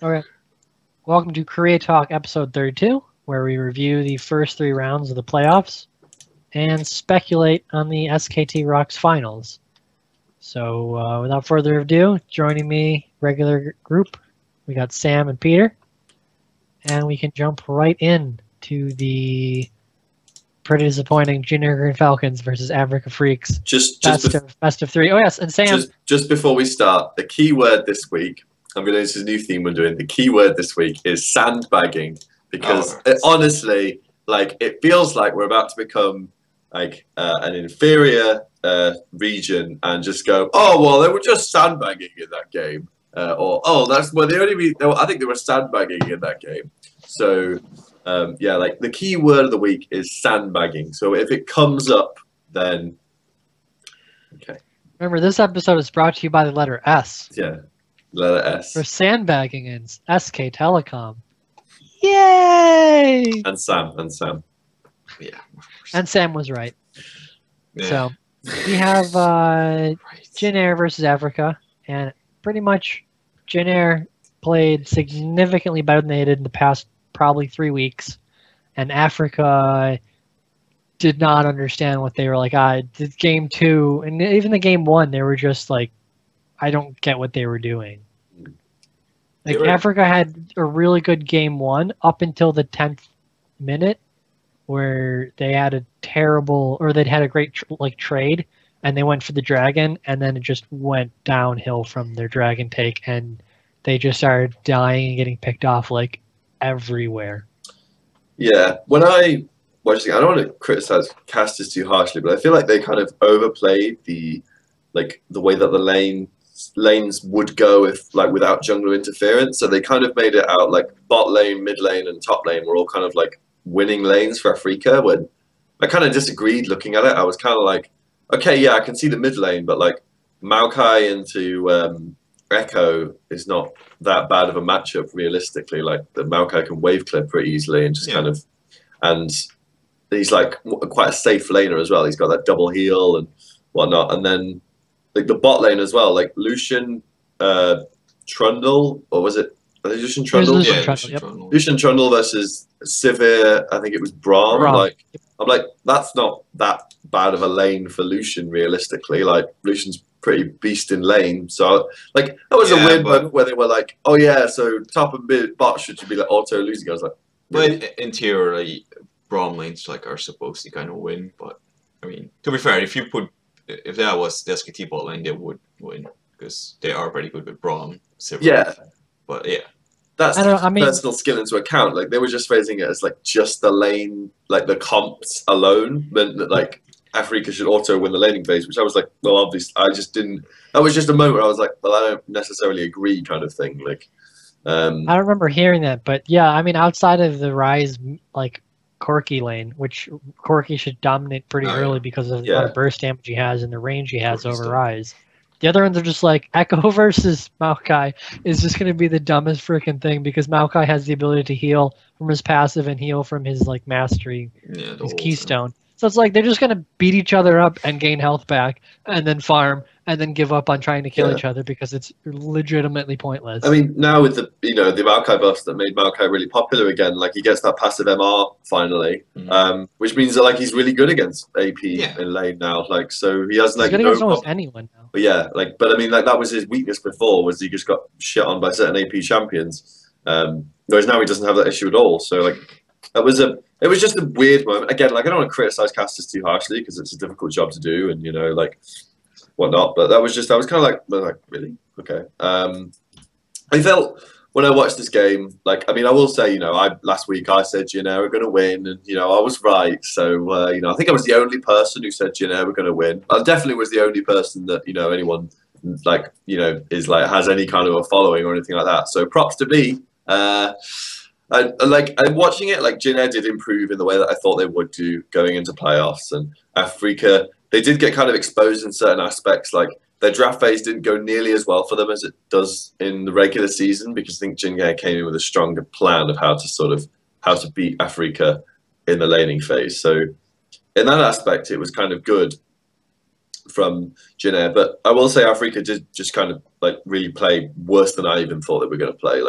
Okay. Welcome to Korea Talk episode 32, where we review the first 3 rounds of the playoffs and speculate on the SKT Rocks finals. So without further ado, joining me, regular group, we got Sam and Peter. And we can jump right in to the pretty disappointing Jin Air Falcons versus Afreeca Freaks. Best of 3. Oh yes, and Sam. Just before we start, the key word this week, this is a new theme we're doing. The key word this week is sandbagging, because honestly, it feels like we're about to become an inferior region and just go, oh well, they were just sandbagging in that game, or oh that's well I think they were sandbagging in that game. So yeah, the key word of the week is sandbagging. So if it comes up, then okay. Remember, this episode is brought to you by the letter S. Yeah, letter S. For sandbagging in SK Telecom. Yay! And Sam. Yeah. And Sam was right. Yeah. So we have Jin Air versus Afreeca, and pretty much Jin Air played significantly better than they did in the past probably 3 weeks, and Afreeca did not understand what they were like. Did game 2 and even the game 1, they were just like, I don't get what they were doing. Afreeca had a really good game 1 up until the 10th minute, where they had a terrible, or they'd had a great trade, and they went for the dragon, and then it just went downhill from their dragon take, and they just started dying and getting picked off everywhere. Yeah, when I watched it, I don't want to criticize casters too harshly, but I feel like they kind of overplayed the way that the lanes would go if without jungler interference. So they kind of made it out like bot lane, mid lane, and top lane were all kind of winning lanes for Afreeca. When I kind of disagreed looking at it, I was kind of like, okay, yeah, I can see the mid lane, but Maokai into Echo is not that bad of a matchup realistically. The Maokai can wave clear pretty easily and just and he's quite a safe laner as well. He's got that double heal and whatnot. And then the bot lane as well, Lucian Trundle, or was it Lucian Trundle? Lucian Trundle versus Sivir, I think it was Braum. I'm like, that's not that bad of a lane for Lucian realistically. Lucian's pretty beast in lane. So that was a weird moment where they were like, oh yeah, so top and mid bot should be auto losing. I was like, really? But in theory, Braum lanes are supposed to kind of win. But I mean, to be fair, if that was the SKT bot lane, they would win because they are pretty good with Braum. Yeah, but yeah. That's personal skill into account. They were just phrasing it as just the lane, the comps alone meant that Afreeca should auto win the laning phase, which I was like, well, obviously, I just didn't. That was just a moment where I was like, well, I don't necessarily agree, kind of thing. I don't remember hearing that, but yeah, I mean, outside of the Rise Corki lane, which Corki should dominate pretty early because of the amount of burst damage he has and the range he has over Rise. The other ones are just Echo versus Maokai is just going to be the dumbest freaking thing, because Maokai has the ability to heal from his passive and heal from his mastery, his keystone. So it's they're just going to beat each other up and gain health back and then farm and then give up on trying to kill each other because it's legitimately pointless. I mean, now with the the Maokai buffs that made Maokai really popular again, he gets that passive MR finally, which means that he's really good against AP in lane now. So he has he's good against almost anyone now. But yeah, but I mean, that was his weakness before, was he just got shit on by certain AP champions. Whereas now he doesn't have that issue at all. So it was just a weird moment. Again, I don't want to criticize casters too harshly because it's a difficult job to do, and whatnot. But I was kind of really? Okay. I felt when I watched this game, I mean, I will say, last week I said Jin Air were going to win, and I was right. So I think I was the only person who said Jin Air were going to win. I definitely was the only person that anyone is has any kind of a following or anything like that. So props to me. I'm watching it. Jin Air did improve in the way that I thought they would do going into playoffs, and Afreeca, they did get kind of exposed in certain aspects. Their draft phase didn't go nearly as well for them as it does in the regular season, because I think Jin Air came in with a stronger plan of how to beat Afreeca in the laning phase. So in that aspect, it was kind of good from Jin Air. But I will say Afreeca did just kind of really play worse than I even thought they were going to play.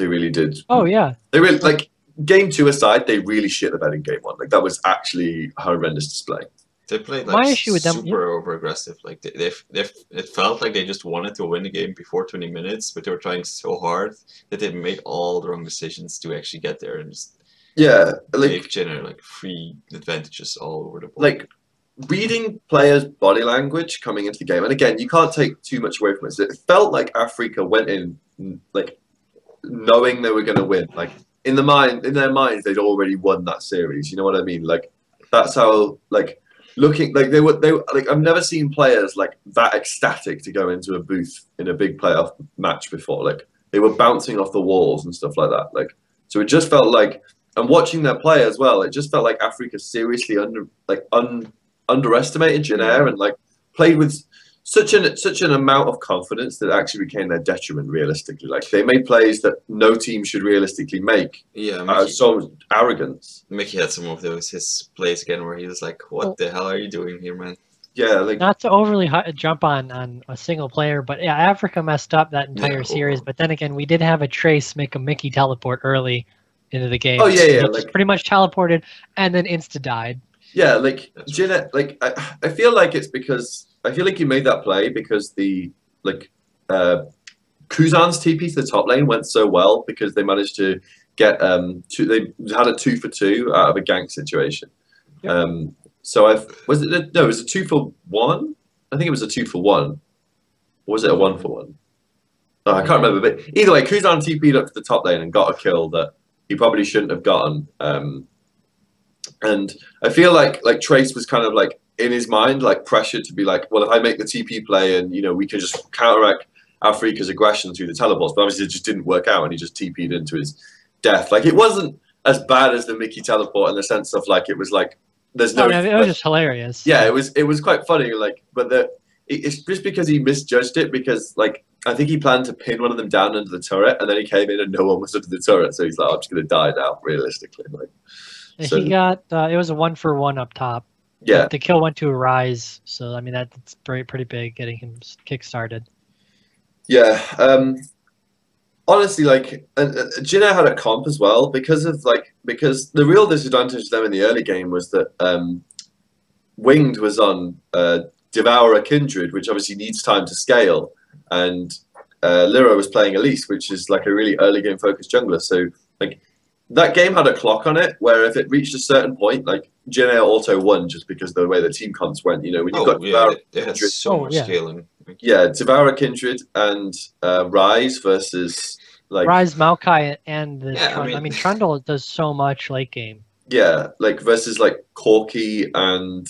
They really did. Oh yeah. They really like game 2 aside. They really shit the bed in game 1. Like that was actually a horrendous display. They played like issue with them, super over aggressive. Like it felt like they just wanted to win the game before 20 minutes, but they were trying so hard that they made all the wrong decisions to actually get there and just gave Jin Air like free advantages all over the board. Like reading players' body language coming into the game, and again, you can't take too much away from it. It felt like Afreeca went in like knowing they were going to win. Like in their minds, they'd already won that series. You know what I mean? Like that's how like. Looking like they were like I've never seen players like that ecstatic to go into a booth in a big playoff match before. Like they were bouncing off the walls and stuff like that. Like so it just felt like, and watching their play as well, it just felt like Afreeca seriously underestimated Jin Air and like played with such an amount of confidence that it actually became their detriment realistically. Like they made plays that no team should realistically make. Yeah, so arrogance. Mickey had some of his plays again where he was like, "What the hell are you doing here, man?" Yeah, like not to overly jump on a single player, but yeah, Afreeca messed up that entire series. But then again, we did have a Trace make a Mickey teleport early into the game. Oh yeah, he like pretty much teleported and then insta died. Yeah, like Jin Air, like I feel like it's because I feel like you made that play because the like Kuzan's TP to the top lane went so well because they managed to get they had a 2 for 2 out of a gank situation. Yep. So it was a 2 for 1. I think it was a 2 for 1. Or was it a 1 for 1? Oh, I can't remember. But either way, Kuzan TP'd up to the top lane and got a kill that he probably shouldn't have gotten. And I feel like Trace was kind of like in his mind like pressured to be like, well, if I make the TP play and we can just counteract Afreeca's aggression through the teleports, but obviously it just didn't work out and he just TP'd into his death. Like it wasn't as bad as the Mickey teleport in the sense of like it was like there's no. It was just hilarious. Yeah, it was quite funny. Like, but it's just because he misjudged it because like I think he planned to pin one of them down under the turret and then he came in and no one was under the turret, so he's like, I'm just gonna die now, realistically. Like. So, he got it was a 1 for 1 up top. Yeah, the kill went to a Rise, so I mean that's pretty big, getting him kick started. Yeah, honestly, like Jin Air had a comp as well because the real disadvantage to them in the early game was that Winged was on Devour a Kindred, which obviously needs time to scale, and Lyra was playing Elise, which is like a really early game focused jungler. So like. That game had a clock on it where if it reached a certain point, like Jin Air auto won just because of the way the team comps went. When you've got Devour they had so much scaling. Yeah, Devour Kindred and Rise versus like Rise, Maokai, and the I mean Trundle does so much late game. Yeah, like versus like Corki and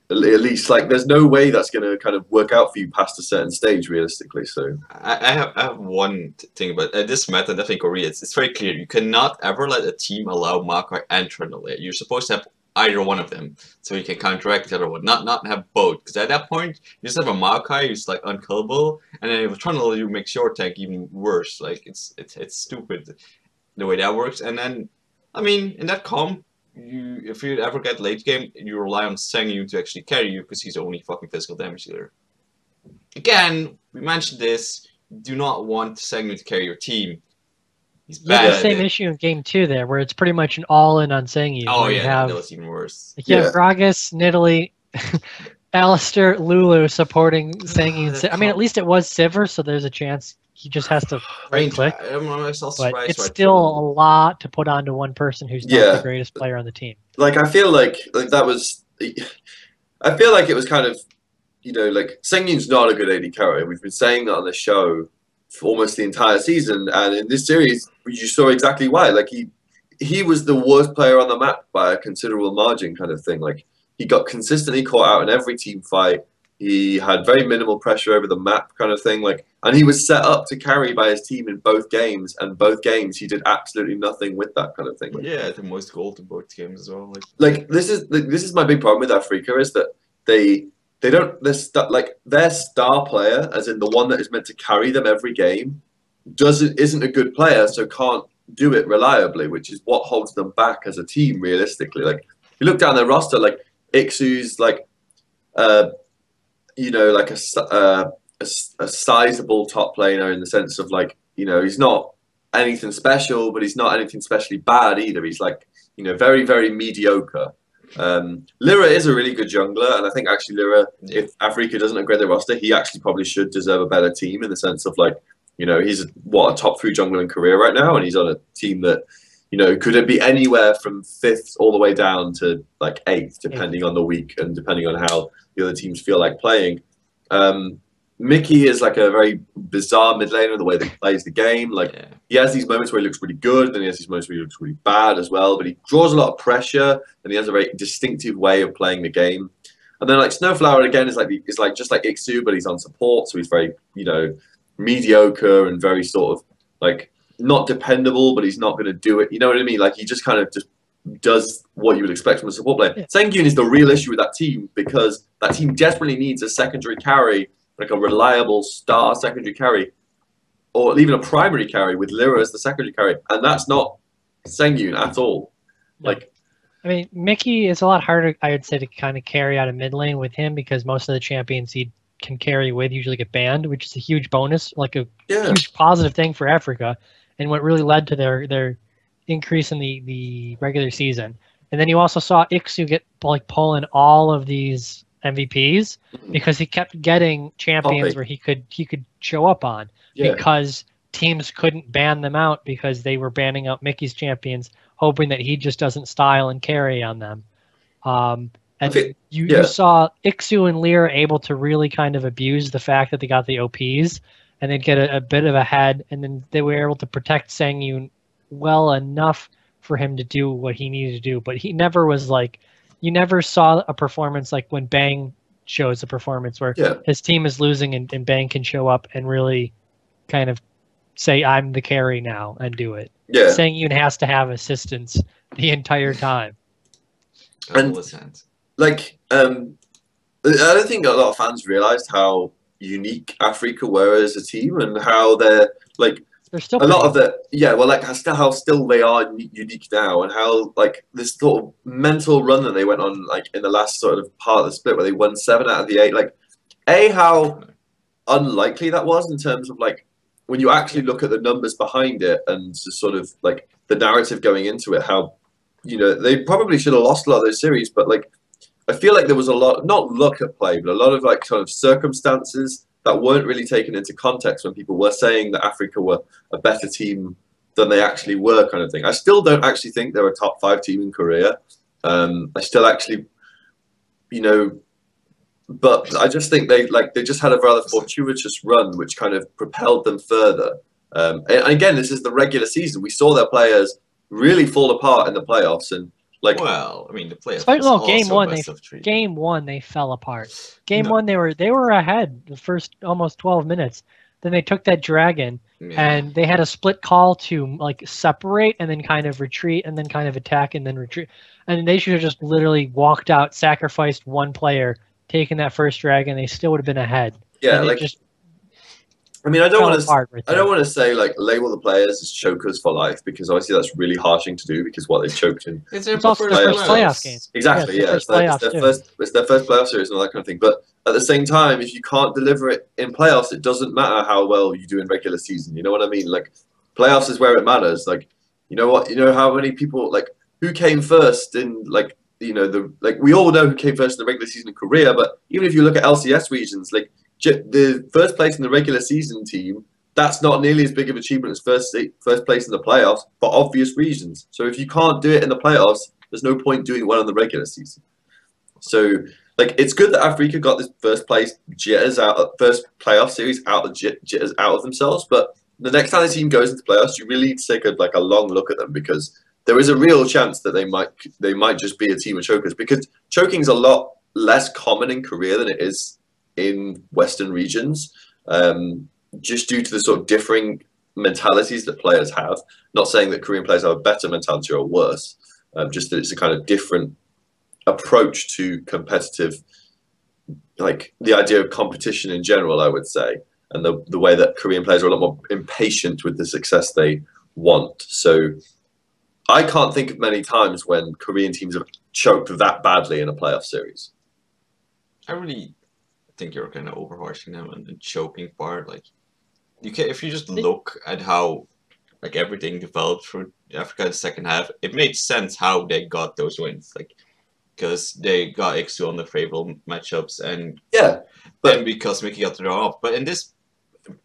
at least like there's no way that's going to kind of work out for you past a certain stage realistically. So I have one thing about this method. I think Korea it's very clear. You cannot ever let a team allow Maokai and Trundle. You're supposed to have either one of them so you can counteract the other one, not have both, because at that point you just have a Maokai who's like unkillable, and then if a Trundle you make your tank even worse. Like it's stupid the way that works. And then I mean in that comp, if you ever get late game, you rely on Sangyu to actually carry you because he's the only fucking physical damage dealer. Again, we mentioned this. You do not want Sangyu to carry your team. He's bad. You have the same issue in game 2 there, where it's pretty much an all-in on Sangyu. Oh yeah, that was even worse. You have Gragas, Nidalee, Alistair, Lulu supporting Sangyu. I mean, at least it was Sivir, so there's a chance he just has to right-click. But it's still a lot to put onto one person who's not the greatest player on the team. Like I feel like that was. I feel like it was kind of, like Sengyun's not a good AD carry. We've been saying that on the show for almost the entire season, and in this series, you saw exactly why. Like he was the worst player on the map by a considerable margin, kind of thing. Like he got consistently caught out in every team fight. He had very minimal pressure over the map, kind of thing. Like, and he was set up to carry by his team in both games, and both games he did absolutely nothing with that kind of thing. Like, yeah, the most gold in both games as well. Like this is my big problem with Afreeca is that their star player, as in the one that is meant to carry them every game, isn't a good player, so can't do it reliably, which is what holds them back as a team realistically. Like you look down their roster, like Ixu's like like a sizable top laner in the sense of like he's not anything special, but he's not anything especially bad either. He's like, you know, very, very mediocre. Lyra is a really good jungler, and I think actually Lyra, if Afreeca doesn't upgrade their roster, he actually probably should deserve a better team in the sense of like, you know, he's a top 3 jungler in Korea right now, and he's on a team that, you know, could it be anywhere from 5th all the way down to like 8th, depending on the week and depending on how the other teams feel like playing. Mickey is like a very bizarre mid laner, the way that he plays the game. Like he has these moments where he looks really good, then he has these moments where he looks really bad as well. But he draws a lot of pressure, and he has a very distinctive way of playing the game. And then like Snowflower again is like just like Ixu, but he's on support, so he's very, you know, mediocre and very sort of like not dependable, but he's not going to do it. You know what I mean? Like he just kind of just does what you would expect from a support player. Yeah. Sengyun is the real issue with that team because that team desperately needs a secondary carry, like a reliable star secondary carry, or even a primary carry with Lyra as the secondary carry, and that's not Sengyun at all. No. Like, I mean, Mickey is a lot harder, I would say, to kind of carry out of mid lane with him because most of the champions he can carry with usually get banned, which is a huge bonus, like a huge positive thing for Afreeca, and what really led to their increase in the regular season. And then you also saw Ixu get like pulling all of these MVPs because he kept getting champions where he could show up on because teams couldn't ban them out because they were banning out Mickey's champions, hoping that he just doesn't style and carry on them. And you saw Ixu and Lyra able to really kind of abuse the fact that they got the OPs and they'd get a bit of a head, and then they were able to protect Sengyun well enough for him to do what he needed to do. But he never was like, you never saw a performance like when Bang shows a performance where his team is losing and Bang can show up and really kind of say, I'm the carry now and do it. Yeah. Sengyun has to have assistance the entire time. And like, I don't think a lot of fans realized how unique Afreeca were as a team and how they're like, they're still a lot of the like how still they are unique now, and how like this sort of mental run that they went on like in the last sort of part of the split where they won 7 out of the 8. Like, how unlikely that was in terms of like when you actually look at the numbers behind it and just sort of like the narrative going into it, how, you know, they probably should have lost a lot of those series, but like I feel like there was a lot, not luck at play, but a lot of like sort of circumstances that weren't really taken into context when people were saying that Afreeca were a better team than they actually were, kind of thing. I still don't actually think they're a top 5 team in Korea. I still actually, you know, but I just think they just had a rather fortuitous run, which kind of propelled them further. And again, this is the regular season. We saw their players really fall apart in the playoffs, and like, well, I mean, the playoffs. Well, game one they fell apart. Game one they were ahead the first almost 12 minutes. Then they took that dragon and they had a split call to like separate and then kind of retreat and then kind of attack and then retreat. And they should have just literally walked out, sacrificed one player, taken that first dragon. They still would have been ahead. Yeah, like just. I mean, I don't want to say like label the players as chokers for life, because obviously that's really harshing to do, because what they've choked in. It's also their first playoff game. Exactly, it's their first playoff series and all that kind of thing. But at the same time, if you can't deliver it in playoffs, it doesn't matter how well you do in regular season. You know what I mean? Like, playoffs is where it matters. Like, you know what? You know how many people, like, who came first in, like, you know, we all know who came first in the regular season in Korea, but even if you look at LCS regions, like, the first place in the regular season team, that's not nearly as big of an achievement as first place in the playoffs for obvious reasons. So if you can't do it in the playoffs, there's no point doing well in the regular season. So like, it's good that Afreeca got this first place jitters out, first playoff series out of jitters out of themselves. But the next time the team goes into playoffs, you really need to take a long look at them, because there is a real chance that they might just be a team of chokers, because choking is a lot less common in Korea than it is in Western regions, just due to the sort of differing mentalities that players have. Not saying that Korean players have a better mentality or worse, just that it's a kind of different approach to competitive, like the idea of competition in general, I would say, and the way that Korean players are a lot more impatient with the success they want. So I can't think of many times when Korean teams have choked that badly in a playoff series. I really think you're kind of overharshing them on the choking part. Like, you can, if you just look at how like everything developed through Afreeca in the second half, it made sense how they got those wins. Like, because they got X2 on the favorable matchups, and and because Mickey got thrown off. But in this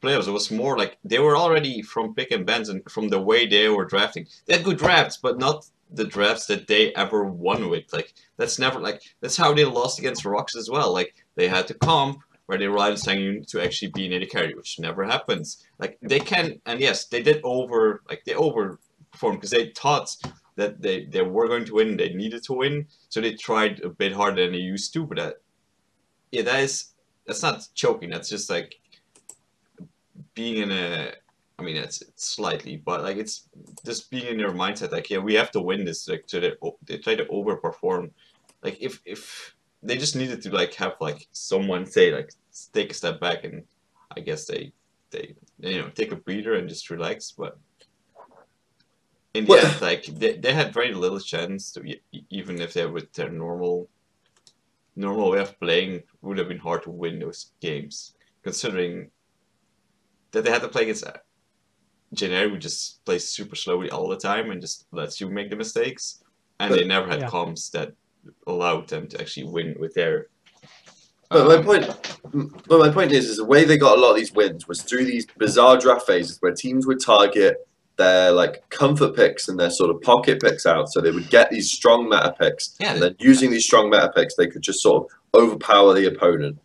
playoffs, it was more like they were already from pick and bans and from the way they were drafting. They had good drafts, but not the drafts that they ever won with. Like, that's never like that's how they lost against Rocks as well. Like, they had to comp where they relied on Sangyun to actually be an AD carry, which never happens. Like, they can, and yes, they did they overperformed because they thought that they were going to win, they needed to win, so they tried a bit harder than they used to. But that's not choking. That's just like being in a. I mean, it's slightly, but like it's just being in your mindset. Like, yeah, we have to win this. Like, so they try to overperform. Like, if they just needed to like have like someone say like take a step back, and I guess they take a breather and just relax. But in the end, like they had very little chance to, even if they were with their normal way of playing, it would have been hard to win those games, considering that they had to play against Jin Air, who just plays super slowly all the time and just lets you make the mistakes, and they never had comms that allowed them to actually win with their. But my point is the way they got a lot of these wins was through these bizarre draft phases where teams would target their like comfort picks and their sort of pocket picks out, so they would get these strong meta picks, and then using these strong meta picks, they could just sort of overpower the opponent.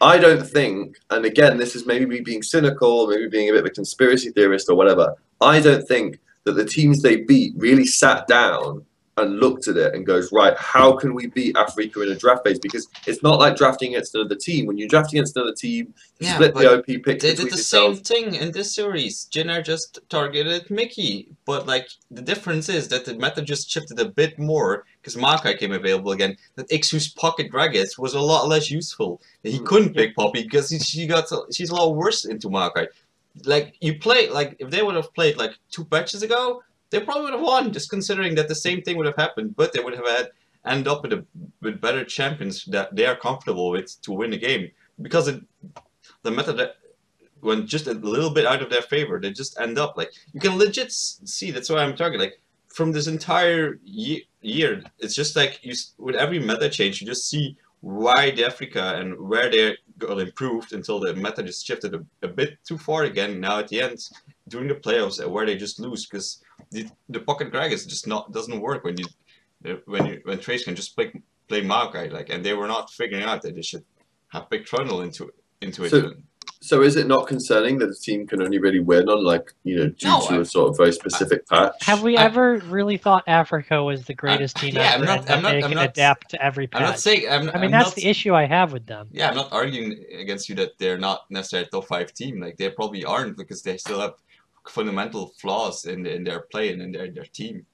I don't think, and again, this is maybe me being cynical, maybe being a bit of a conspiracy theorist or whatever. I don't think that the teams they beat really sat down and looked at it and goes, right, how can we beat Afreeca in a draft phase? Because it's not like drafting against another team. When you draft against another team, you split the OP picks. They did the same thing in this series. Jin Air just targeted Mickey, but like the difference is that the meta just shifted a bit more because Makai came available again. That Ixu's pocket Dragas was a lot less useful. He couldn't pick Poppy because she's a lot worse into Makai. Like, you play, like, if they would have played like 2 patches ago, they probably would have won, just considering that the same thing would have happened, but they would have ended up with better champions that they are comfortable with to win the game. Because the meta that went just a little bit out of their favor, they just end up, like, you can legit see, that's why I'm talking, like, from this entire year, it's just like, with every meta change, you just see why the Afreeca and where they got improved until the meta just shifted a bit too far again. Now at the end, during the playoffs, where they just lose because the pocket drag is just doesn't work when Trace can just play Maokai, like, and they were not figuring out that they should have picked Trundle into it. So is it not concerning that a team can only really win on, like, due to a sort of very specific patch? Have we ever really thought Afreeca was the greatest team ever, and that they can adapt to every patch? I'm not saying. I mean, that's the issue I have with them. Yeah, I'm not arguing against you that they're not necessarily a top 5 team. Like, they probably aren't, because they still have fundamental flaws in their play and in their team.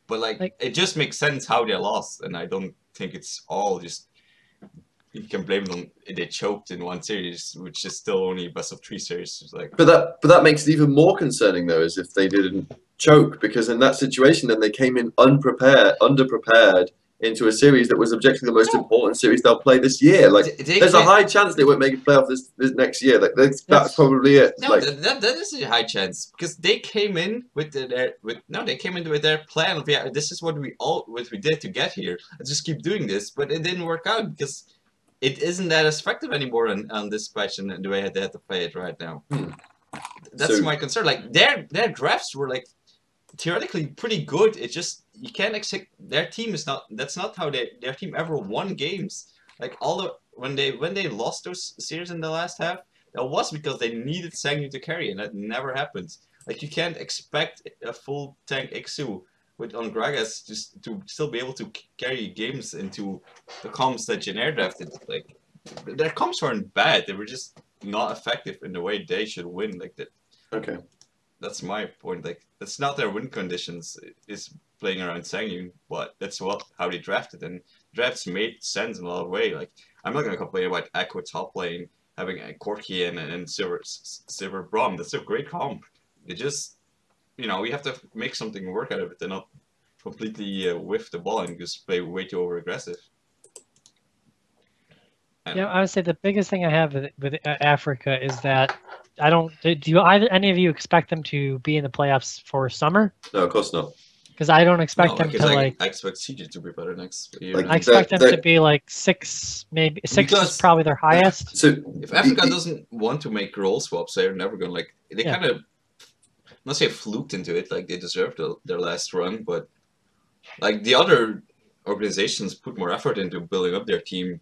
But like, it just makes sense how they lost, and I don't think it's all just. You can blame them. They choked in one series, which is still only best of 3 series. Like, but that makes it even more concerning, though, as if they didn't choke, because in that situation, then they came in underprepared into a series that was objectively the most important series they'll play this year. Like, there's a high chance they won't make a playoff this next year. Like, that's probably it. No, like, that is a high chance, because they came in with their plan of, yeah, this is what we did to get here. Let's just keep doing this, but it didn't work out because it isn't that as effective anymore on this patch and the way they had to play it right now. That's my concern. Like, their drafts were like theoretically pretty good. It's just you can't expect their team is not. That's not how their team ever won games. Like, when they lost those series in the last half, that was because they needed Sangyun to carry, and that never happens. Like, you can't expect a full tank Ixu on Gragas just to still be able to carry games into the comps that Jin Air drafted. Like, their comps weren't bad, they were just not effective in the way they should win. Like that. Okay. That's my point. Like, that's not their win conditions, is playing around Sangyun, but that's how they drafted, and drafts made sense in a lot of ways. Like, I'm not gonna complain about Aqua top lane having a Corki and Silver Braum. That's a great comp. It just, we have to make something work out of it and not completely whiff the ball and just play way too over-aggressive. Yeah, I would say the biggest thing I have with Afreeca is that Do any of you expect them to be in the playoffs for summer? No, of course not. Because I don't expect them to I expect CJ to be better next year. Like, I expect them to be like 6, maybe 6 is probably their highest. So if Afreeca doesn't want to make role swaps, they're never gonna like. They kind of, not say fluked into it, like they deserved their last run, but like the other organizations put more effort into building up their team,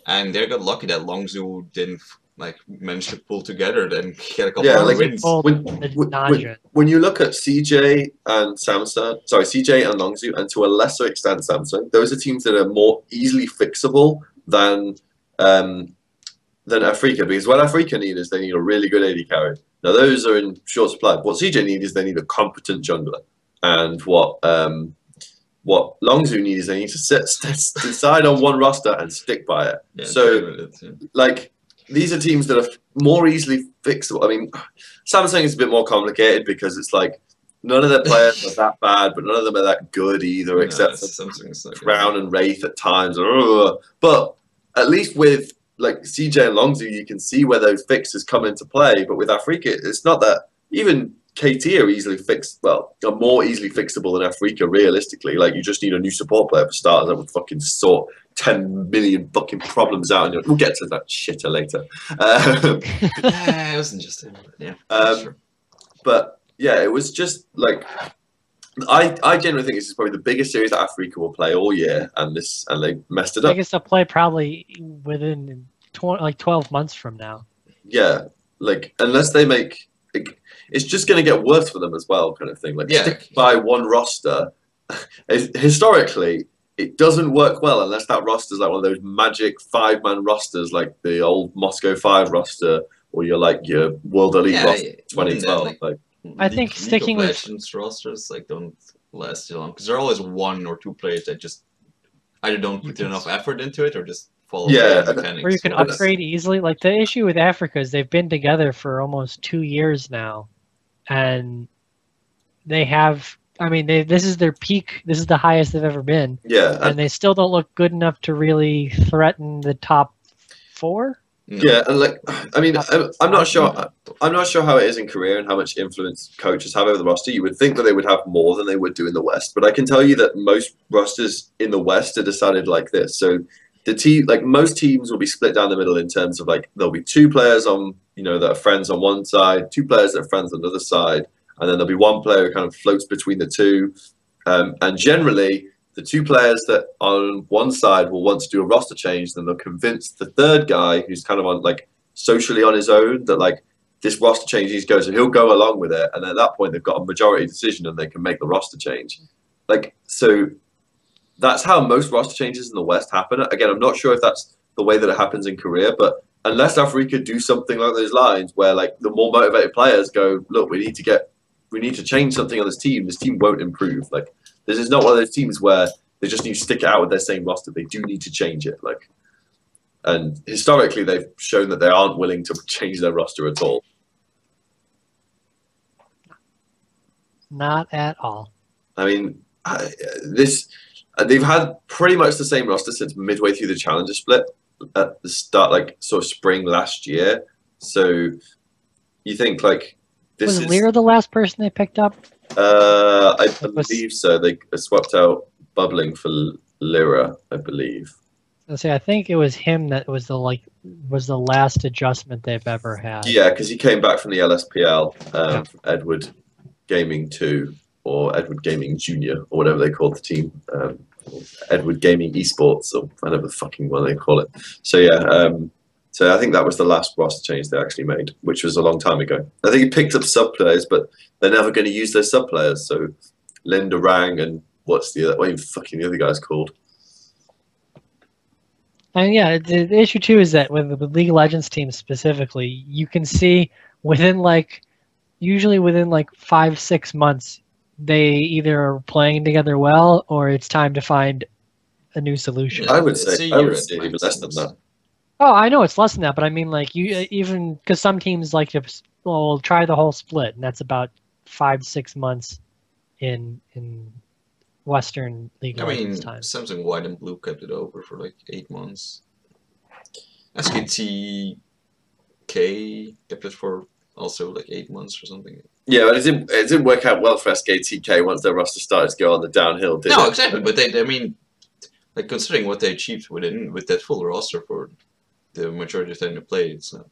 and they got lucky that Longzhu didn't like manage to pull together, then get a couple of wins. When you look at CJ and Samsung, sorry, CJ and Longzhu, and to a lesser extent Samsung, those are teams that are more easily fixable than Afreeca, because what Afreeca need is they need a really good AD carry. Now those are in short supply. What CJ need is they need a competent jungler, and what Longzhu need is they need to decide on one roster and stick by it. Yeah, so, like, these are teams that are more easily fixable. I mean, Samsung is a bit more complicated because it's like none of their players are that bad, but none of them are that good either, except for Brown and Wraith at times. But at least with like CJ and Longzhu, you can see where those fixes come into play. But with Afreeca, it's not that. Even KT are easily fixed. Well, are more easily fixable than Afreeca realistically. Like, you just need a new support player for starters that would fucking sort 10 million fucking problems out. And we'll get to that shitter later. Yeah, it wasn't just him. Yeah, sure. But yeah, it was just like I generally think this is probably the biggest series that Afreeca will play all year, and they messed it up. Biggest to play probably within 12 months from now. Yeah, like unless they make. It's just going to get worse for them as well, kind of thing. Like, stick by one roster. Historically, it doesn't work well unless that roster's like one of those magic 5-man rosters, like the old Moscow 5 roster, or your World Elite roster 2012. Like, I think sticking with Legends rosters don't last too long because there are always 1 or 2 players that just either don't put enough effort into it or just follow the mechanics. Or you can upgrade easily. Like, the issue with Afreeca is they've been together for almost 2 years now. And they have, I mean, this is their peak. This is the highest they've ever been. Yeah. And they still don't look good enough to really threaten the top 4. Yeah, and like, I mean, I'm not sure. I'm not sure how it is in Korea and how much influence coaches have over the roster. You would think that they would have more than they would do in the West, but I can tell you that most rosters in the West are decided like this. So the team, like most teams, will be split down the middle in terms of like there'll be 2 players on, that are friends on one side, 2 players that are friends on the other side, and then there'll be 1 player who kind of floats between the 2. And generally, the 2 players that on one side will want to do a roster change, then they'll convince the 3rd guy who's kind of on like socially on his own that like this roster change needs to go, so he'll go along with it, and then at that point they've got a majority decision and they can make the roster change. Like, so that's how most roster changes in the West happen. Again, I'm not sure if that's the way that it happens in Korea, but unless Afreeca do something along those lines where like the more motivated players go, look, we need to change something on this team won't improve. Like, this is not one of those teams where they just need to stick it out with their same roster. They do need to change it. Like, and historically they've shown that they aren't willing to change their roster at all. Not at all. I mean, they've had pretty much the same roster since midway through the Challenger split at the start, like sort of spring last year. So you think like this was Lyra the last person they picked up? I believe so. They swapped out Bubbling for Lyra, I believe. I think it was him that was the last adjustment they've ever had. Yeah, because he came back from the LSPL, Edward Gaming 2 or Edward Gaming Junior or whatever they called the team. Edward Gaming Esports or whatever the fucking one they call it. So yeah, so I think that was the last roster change they actually made, which was a long time ago. I think he picked up sub players, but they're never going to use those sub players. So Linda Rang and what even fucking the other guy's called? And yeah, the issue too is that with the League of Legends team specifically, you can see usually within 5-6 months, they either are playing together well or it's time to find a new solution. I would say even less than that. Oh, I know it's less than that, but I mean, even because some teams like to try the whole split, and that's about 5-6 months in Western League of Legends time. Samsung White and Blue kept it over for 8 months. SKT K kept it for also like 8 months or something. Yeah, but it didn't work out well for SKTK once their roster started to go on the downhill, did it? No, exactly. But I mean, like considering what they achieved with that full roster for the majority of the time they played, so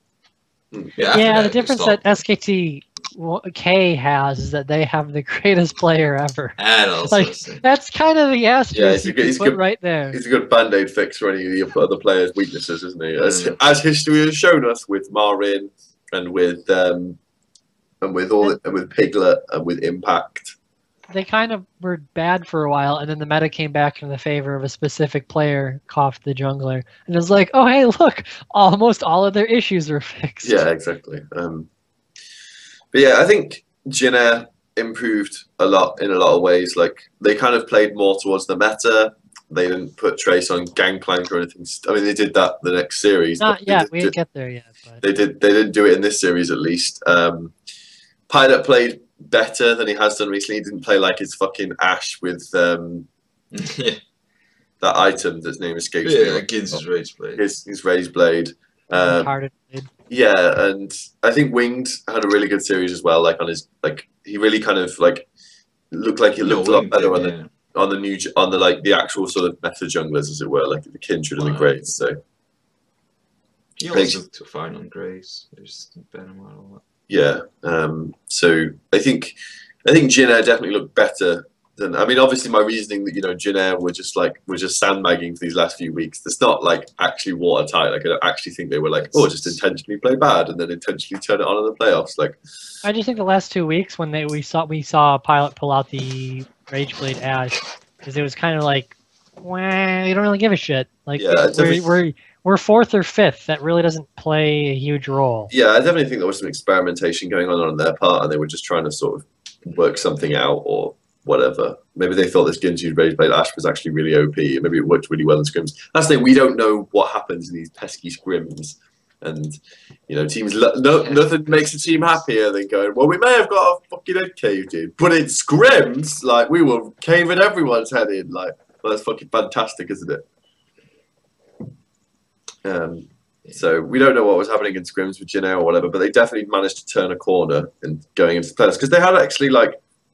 yeah, the difference that SKTK has is that they have the greatest player ever. Like, that's kind of the asterisk you put right there. He's a good band-aid fix for any of the other players' weaknesses, isn't he? As history has shown us with Marin and with Piglet and with Impact. They kind of were bad for a while, and then the meta came back in the favor of a specific player, Cough the Jungler. And it was like, oh, hey, look, almost all of their issues are fixed. Yeah, exactly. But yeah, I think Jin Air improved a lot in a lot of ways. Like, they kind of played more towards the meta. They didn't put Trace on Gangplank or anything. I mean, they did that the next series. Not yet. We didn't get there yet. But... They didn't do it in this series, at least. Pilot played better than he has done recently. He didn't play like his fucking Ash with that item that's name escapes me. Yeah, his Razed Blade. His Razed Blade. Yeah, and I think Winged had a really good series as well. Like on his he really kind of looked like he looked a lot better on the actual sort of meta junglers, as it were, like the Kindred and the Greys. So he also took fine on Grace. There's better model. Yeah, so I think Jin Air definitely looked better than. I mean, obviously, my reasoning that Jin Air were just sandbagging for these last few weeks. It's not like actually watertight. Like I don't actually think they were like, just intentionally play bad and then intentionally turn it on in the playoffs. Like I just think the last 2 weeks when we saw Pilot pull out the Rage Blade Ash, because it was kind of like, well, you don't really give a shit. Like we're fourth or fifth. That really doesn't play a huge role. Yeah, I definitely think there was some experimentation going on their part, and they were just trying to sort of work something out or whatever. Maybe they thought this Ginju Rage Blade Ash was actually really OP. Maybe it worked really well in scrims. That's the thing. We don't know what happens in these pesky scrims. And, teams, nothing makes a team happier than going, well, we may have got our fucking head caved in, but in scrims, like, we were caving everyone's head in. Like, well, that's fucking fantastic, isn't it? So we don't know what was happening in scrims with Jin Air or whatever, but they definitely managed to turn a corner in going into the playoffs, because they had actually,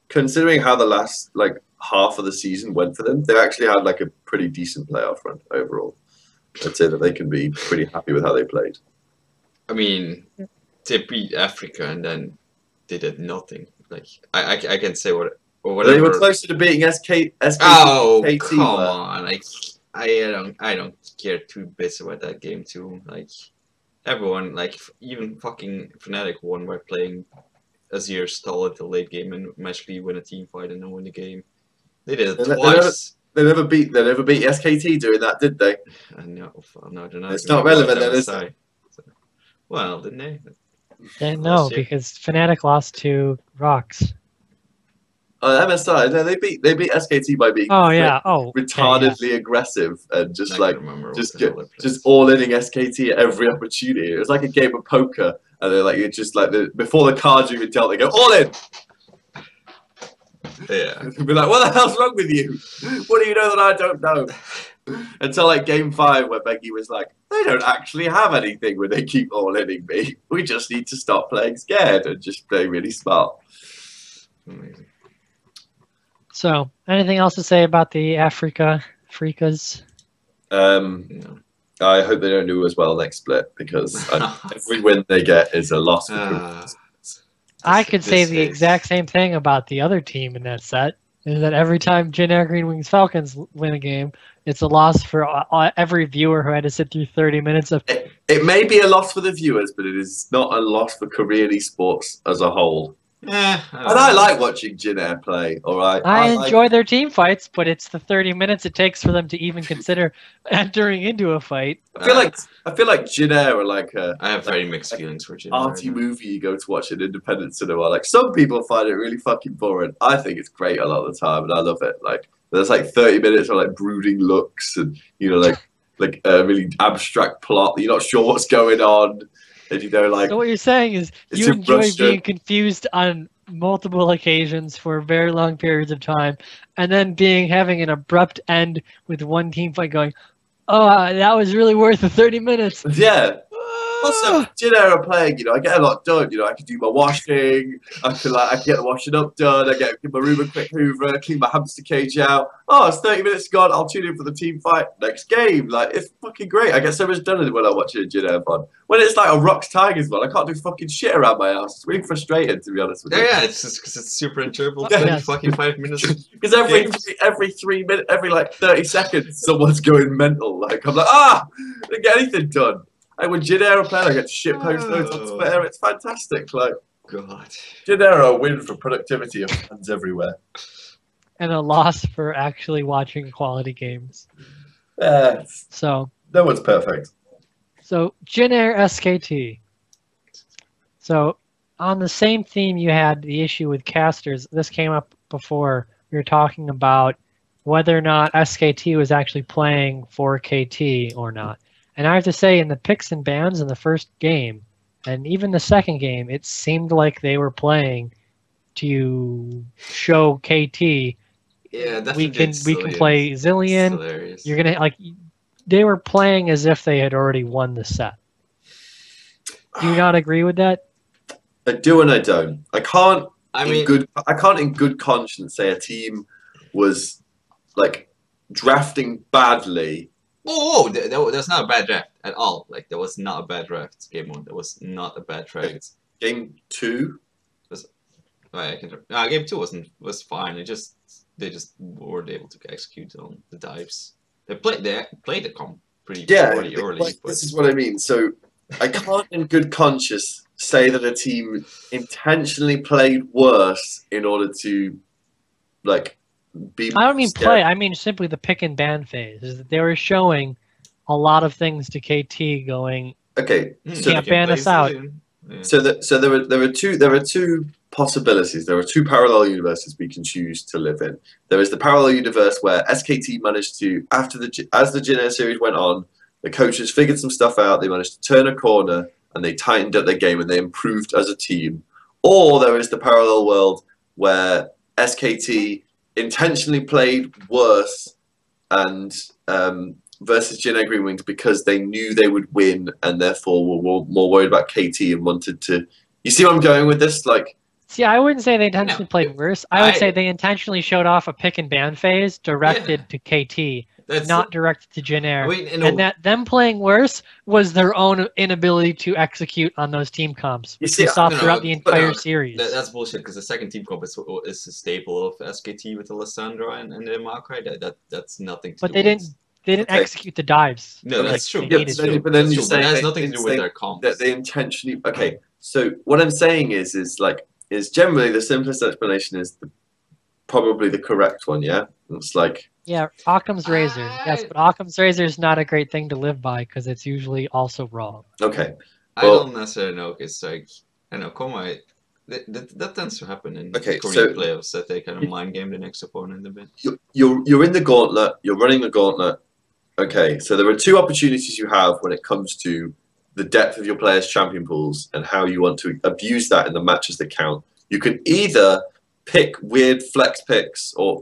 considering how the last half of the season went for them, they actually had a pretty decent playoff run overall. I'd say that they can be pretty happy with how they played. I mean, they beat Afreeca and then they did nothing. I can say whatever. They were closer to beating SK. Oh, come on! I don't care 2 bits about that game too. Everyone, even fucking Fnatic won by playing Azir stall at the late game and magically win a team fight and not win the game. They did it twice. They never beat SKT doing that, did they? No, they're not. It's not relevant then, is it? Well, didn't they? No, because Fnatic lost to Rocks. MSI, no, they beat SKT by being retardedly aggressive and just all-inning SKT at every opportunity. It was like a game of poker, and they're before the cards are even dealt, they go all in. Yeah. Be like, what the hell's wrong with you? What do you know that I don't know? Until game 5, where Becky was like, they don't actually have anything when they keep all-inning me. We just need to stop playing scared and just play really smart. Amazing. So, anything else to say about the Afreecas? No. I hope they don't do as well next split, because every win they get is a loss for I could say the exact same thing about the other team in that set, is that every time Jin Air Green Wings Falcons win a game, it's a loss for every viewer who had to sit through 30 minutes of... It may be a loss for the viewers, but it is not a loss for Korean esports as a whole. I like watching Jin Air play, alright? I enjoy their team fights, but it's the 30 minutes it takes for them to even consider entering into a fight. I feel like Jin Air are I have very mixed feelings for Jin Air. Arty movie you go to watch in independent cinema. Some people find it really fucking boring. I think it's great a lot of the time, and I love it. There's 30 minutes of brooding looks and a really abstract plot. You're not sure what's going on. And so what you're saying is you enjoy being confused on multiple occasions for very long periods of time, and then having an abrupt end with one team fight going, oh, that was really worth the 30 minutes. Yeah. Also, Jin Air are playing, I get a lot done. I can do my washing. I can get the washing up done. I get my room a quick hoover, clean my hamster cage out. Oh, it's 30 minutes gone. I'll tune in for the team fight next game. It's fucking great. I get so much done when I watch a Jin Air pod. When it's like a Rocks Tigers one, I can't do fucking shit around my house. It's really frustrating, to be honest with you. Yeah, it's just because it's super enjoyable. Fucking 5 minutes. Because every 3 minutes, every 30 seconds, someone's going mental. I'm like, I didn't get anything done. When Jin Air are playing, I get to shit post those on Twitter. It's fantastic. God. Jin Air are a win for productivity of fans everywhere. And a loss for actually watching quality games. So no one's perfect. So Jin Air SKT. So on the same theme, you had the issue with casters. This came up before. We were talking about whether or not SKT was actually playing for KT or not. And I have to say, in the picks and bans in the first game, and even the second game, it seemed like they were playing to show KT. Yeah, we can play Zillion. You're gonna they were playing as if they had already won the set. Do you not agree with that? I do and I don't. I can't in good conscience say a team was drafting badly. Oh, that's not a bad draft at all. There was not a bad draft. Game 1, there was not a bad draft. Game 2 was. Game 2 was fine. They just weren't able to execute on the dives. They played the comp pretty early. But this is what I mean. So I can't, in good conscience, say that a team intentionally played worse in order to be. I don't mean play. I mean simply the pick and ban phase. Is that they were showing a lot of things to KT going. Okay, so can't ban us out. Yeah. So there are two possibilities. There are two parallel universes we can choose to live in. There is the parallel universe where SKT managed to, as the Jin Air series went on, the coaches figured some stuff out. They managed to turn a corner and they tightened up their game and they improved as a team. Or there is the parallel world where SKT intentionally played worse and versus Jin Air Green Wings because they knew they would win and therefore were more worried about KT and wanted to. You see where I'm going with this? See, I wouldn't say they intentionally played worse. I would say they intentionally showed off a pick and ban phase directed to KT, not directed to Jin Air. And that them playing worse was their own inability to execute on those team comps. You saw throughout the entire series. That's bullshit because the second team comp is a staple of SKT with Alessandro and the Makai. That's nothing to do with. But they didn't execute the dives. No, that's true. But then you say it has nothing to do with their comps. That they intentionally. Okay, so what I'm saying is generally the simplest explanation is probably the correct one. Yeah, it's Occam's razor. Yes, but Occam's razor is not a great thing to live by because it's usually also wrong. Okay, I don't necessarily know. It's I know Komai. That tends to happen in Korean playoffs that they kind of mind game the next opponent a bit. You're in the gauntlet. You're running the gauntlet. Okay, so there are two opportunities you have when it comes to the depth of your players' champion pools and how you want to abuse that in the matches that count. You can either pick weird flex picks or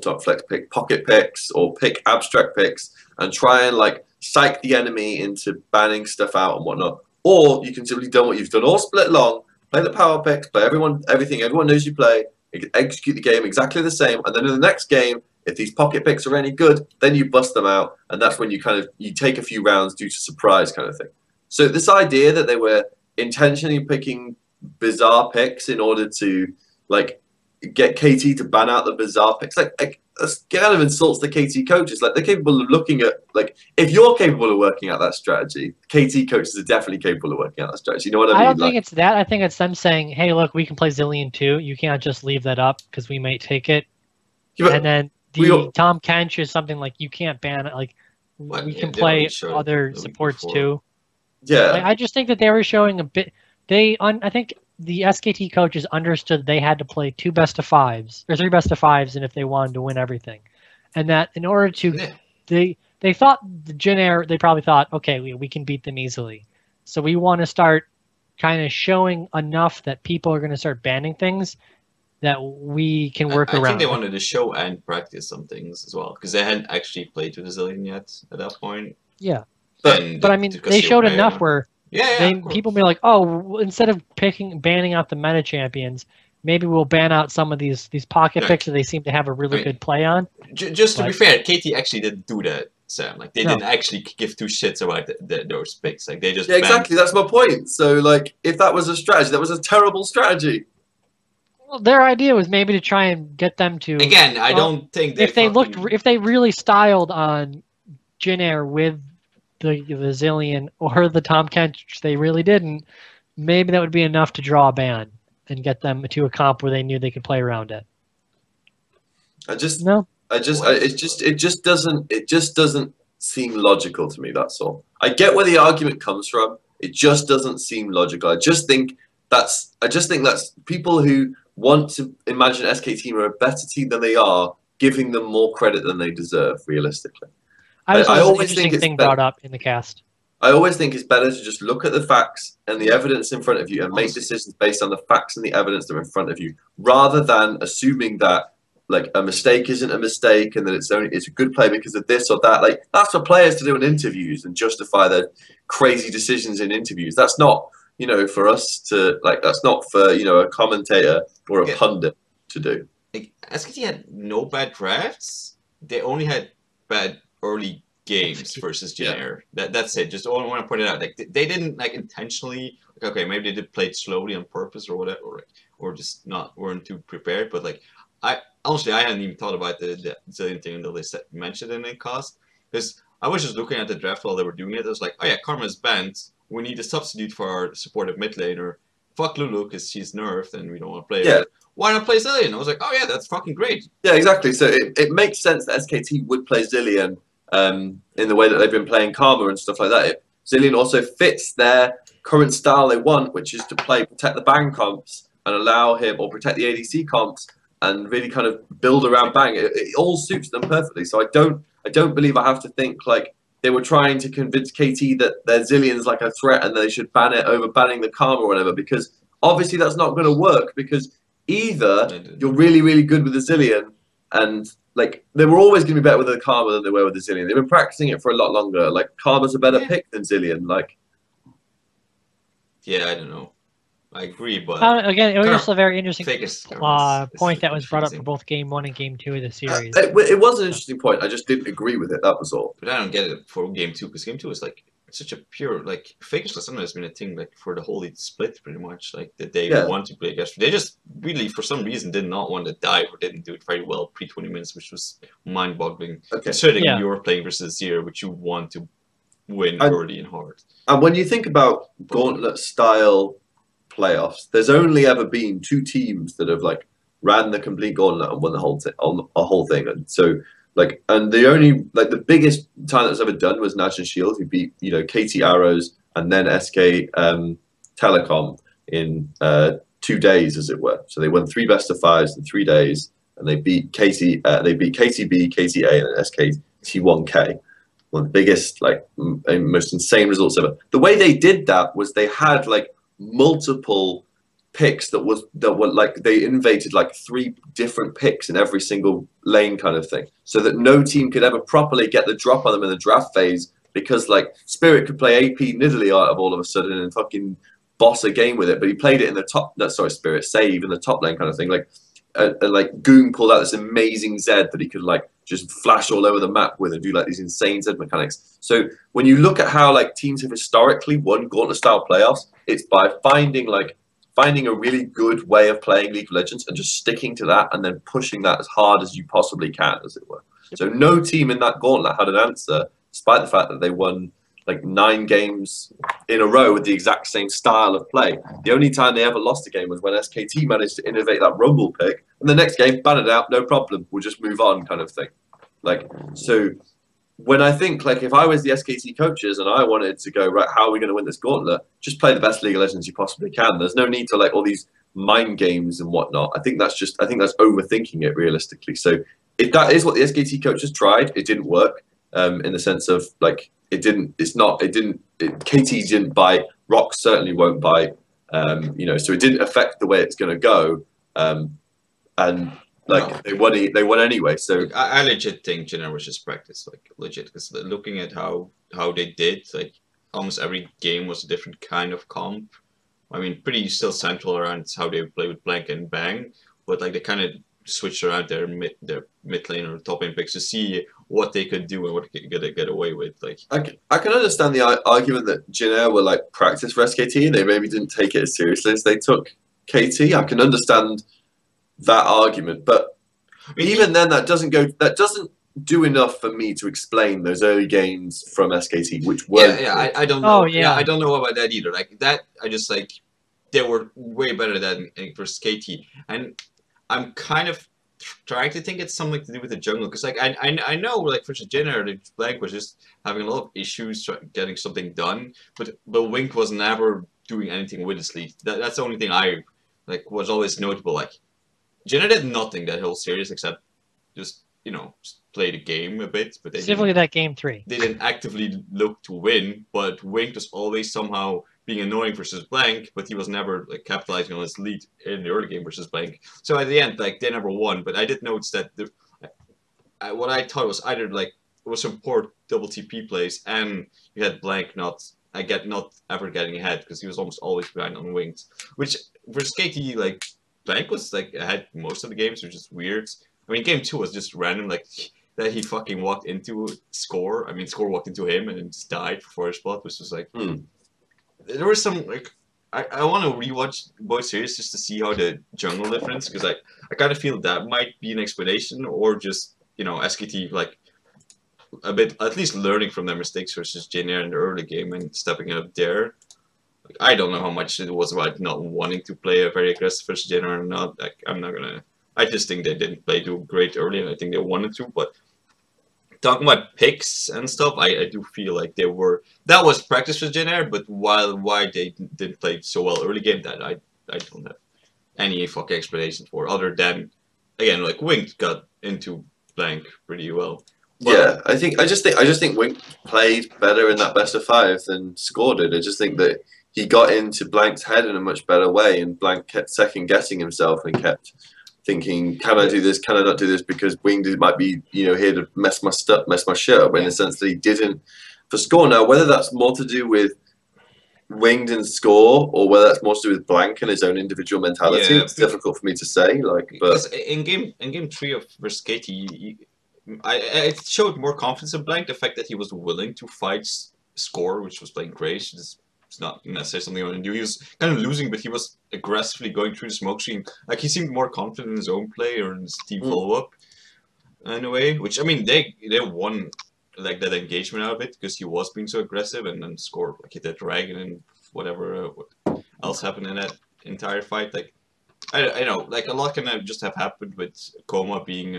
pocket picks or pick abstract picks and try and psych the enemy into banning stuff out and whatnot. Or you can simply do what you've done all split long, play the power picks, play everything everyone knows you play, execute the game exactly the same, and then in the next game, if these pocket picks are any good, then you bust them out, and that's when you take a few rounds due to surprise kind of thing. So this idea that they were intentionally picking bizarre picks in order to get KT to ban out the bizarre picks, that's kind of insults the KT coaches. They're capable of looking at if you're capable of working out that strategy, KT coaches are definitely capable of working out that strategy. You know what I mean? I don't think it's that. I think it's them saying, "Hey, look, we can play Zillion too. You can't just leave that up because we may take it." Yeah, and then Tom Kench is something you can't ban it. We can play other supports too. Yeah, I just think that they were showing a bit. I think the SKT coaches understood they had to play 2 best-of-5s or 3 best-of-5s, and if they wanted to win everything, and that in order to, they thought the Jin Air, they probably thought, okay, we can beat them easily, so we want to start kind of showing enough that people are going to start banning things that we can work around. I think they wanted to show and practice some things as well because they hadn't actually played with the Zillion yet at that point. Yeah. But I mean, they showed enough where People be like, oh, instead of banning out the meta champions, maybe we'll ban out some of these pocket picks that they seem to have a really good play on. Just to be fair, KT actually didn't do that, Sam. Like they didn't actually give two shits about those picks. Like they just exactly. That's my point. So like, if that was a strategy, that was a terrible strategy. Well, their idea was maybe to try and get them to. Again, I don't think if they really styled on Jin Air with the Zillion or the Tom Kent, which they really didn't, maybe that would be enough to draw a ban and get them to a comp where they knew they could play around it. It just doesn't seem logical to me. That's all. I get where the argument comes from. It just doesn't seem logical. I just think that's people who want to imagine SK Team are a better team than they are, giving them more credit than they deserve, realistically. I always think it's brought up in the cast. I always think it's better to just look at the facts and the evidence in front of you and make decisions based on the facts and the evidence that are in front of you, rather than assuming that like a mistake isn't a mistake and that it's a good play because of this or that. Like that's for players to do in interviews and justify their crazy decisions in interviews. That's not, for us to like. That's not for a commentator or a pundit to do. Like, SKT had no bad drafts. They only had bad early games versus Jin Air. That's it. Just want to point it out. Like they didn't like intentionally. Like, okay, maybe they did play it slowly on purpose or whatever, or just weren't too prepared. But like honestly, I hadn't even thought about the Zillion thing until they mentioned it in cost. Because I was just looking at the draft while they were doing it. I was like, oh yeah, Karma's banned. We need a substitute for our supportive mid laner. Fuck Lulu because she's nerfed and we don't want to play her. Why not play Zillion? I was like, oh yeah, that's fucking great. Yeah, exactly. So it makes sense that SKT would play Zillion in the way that they've been playing Karma and stuff like that. Zillion also fits their current style they want, which is to protect the Bang comps and allow him, or protect the ADC comps and really kind of build around Bang. It all suits them perfectly. So I don't believe I have to think like they were trying to convince KT that their Zillion's like a threat and they should ban it over banning the Karma or whatever, because obviously that's not going to work, because either you're really, really good with the Zillion and like they were always going to be better with the Karma than they were with the Zillion. They've been practicing it for a lot longer. Like Karma's a better pick than Zillion. Like, yeah, I don't know. I agree, but again, it was just a very interesting point that was brought up for both Game 1 and Game 2 of the series. It was an interesting point. I just didn't agree with it. That was all. But I don't get it for Game 2, because Game 2 is like such a pure like Faker's Summoner has been a thing like for the whole split pretty much, like that they want to play against. They just really for some reason did not want to dive or didn't do it very well pre 20 minutes, which was mind-boggling. Considering you were playing versus Zero, which you want to win early and hard. And when you think about gauntlet style playoffs, there's only ever been 2 teams that have like ran the complete gauntlet and won the whole thing. And so like, and the only like the biggest time that's ever done was Nats and Shield, who beat KT Arrows and then SK Telecom in 2 days, as it were. So they won 3 best-of-5s in 3 days, and they beat KTB, KTA, and SK T1K. One of the biggest, like, most insane results ever. The way they did that was they had like multiple picks that were like they innovated like 3 different picks in every single lane kind of thing, so that no team could ever properly get the drop on them in the draft phase, because like Spirit could play AP Nidalee out of all of a sudden and fucking boss a game with it, but he played it in the top. No, sorry, Spirit save in the top lane kind of thing. Like like Goon pulled out this amazing Zed that he could like just flash all over the map with and do like these insane Zed mechanics. So when you look at how like teams have historically won gauntlet style playoffs, it's by finding a really good way of playing League of Legends and just sticking to that and then pushing that as hard as you possibly can, as it were. So no team in that gauntlet had an answer, despite the fact that they won like 9 games in a row with the exact same style of play. The only time they ever lost a game was when SKT managed to innovate that Rumble pick, and the next game, ban it out, no problem, we'll just move on kind of thing. Like, so when I think, like, if I was the SKT coaches and I wanted to go, right, how are we going to win this gauntlet? Just play the best League of Legends you possibly can. There's no need to, like, all these mind games and whatnot. I think that's overthinking it realistically. So if that is what the SKT coaches tried, it didn't work in the sense of, like, KT didn't bite, Rock certainly won't bite, so it didn't affect the way it's going to go. And like they won anyway. So I legit think Jin Air was just practice, like legit, because looking at how they did, like almost every game was a different kind of comp. I mean, pretty still central around how they play with Blank and Bang, but like they kind of switched around their mid lane or top lane picks to see what they could do and what they could get away with. Like I can understand the argument that Jin Air were like practice for SKT and they maybe didn't take it as seriously as they took KT. I can understand that argument, but even then, that doesn't do enough for me to explain those early games from SKT, which were I don't know. I don't know about that either. Like that, I just like they were way better than versus KT, and I'm kind of trying to think it's something to do with the jungle because like I know like versus Jin Air, the Blank was just having a lot of issues getting something done, but Wink was never doing anything with his lead. That's the only thing I like was always notable. Like Jin Air did nothing that whole series except just just play the game a bit, but they specifically that game 3. They didn't actively look to win, but Wink was always somehow being annoying versus Blank, but he was never like capitalizing on his lead in the early game versus Blank. So at the end, like they never won. But I did notice that what I thought was either like it was some poor double TP plays, and you had Blank not ever getting ahead because he was almost always behind on Wings. Which versus KT, like Blank was like ahead most of the games, which is weird. I mean, game 2 was just random, like that he fucking walked into Score. I mean, Score walked into him and then just died for his spot, which was like, there was some like I want to rewatch both series just to see how the jungle difference because I kind of feel that might be an explanation or just SKT like a bit at least learning from their mistakes versus Jin Air in the early game and stepping up there. Like, I don't know how much it was about not wanting to play a very aggressive versus Jin Air or not. Like I'm not gonna. I just think they didn't play too great early, and I think they wanted to. But talking about picks and stuff, I do feel like that was practice for Jin Air, but why they didn't play so well early game, that I don't have any fucking explanation for, other than again like Wink got into Blank pretty well. But, yeah, I just think Wink played better in that best of 5 than Score did. I just think that he got into Blank's head in a much better way, and Blank kept second guessing himself and kept thinking, can I do this? Can I not do this? Because Winged might be, here to mess my shit up. In a sense that he didn't for Score. Now, whether that's more to do with Winged and Score, or whether that's more to do with Blank and his own individual mentality, it's difficult for me to say. But in game 3 of versus KT, it showed more confidence in Blank. The fact that he was willing to fight Score, which was playing great. It's not necessarily something I want to do. He was kind of losing, but he was aggressively going through the smoke screen. Like he seemed more confident in his own play or in his team follow-up in a way. Which I mean, they won like that engagement out of it because he was being so aggressive and then scored like hit that dragon and whatever what else happened in that entire fight. Like I know, like a lot can just have happened with Coma being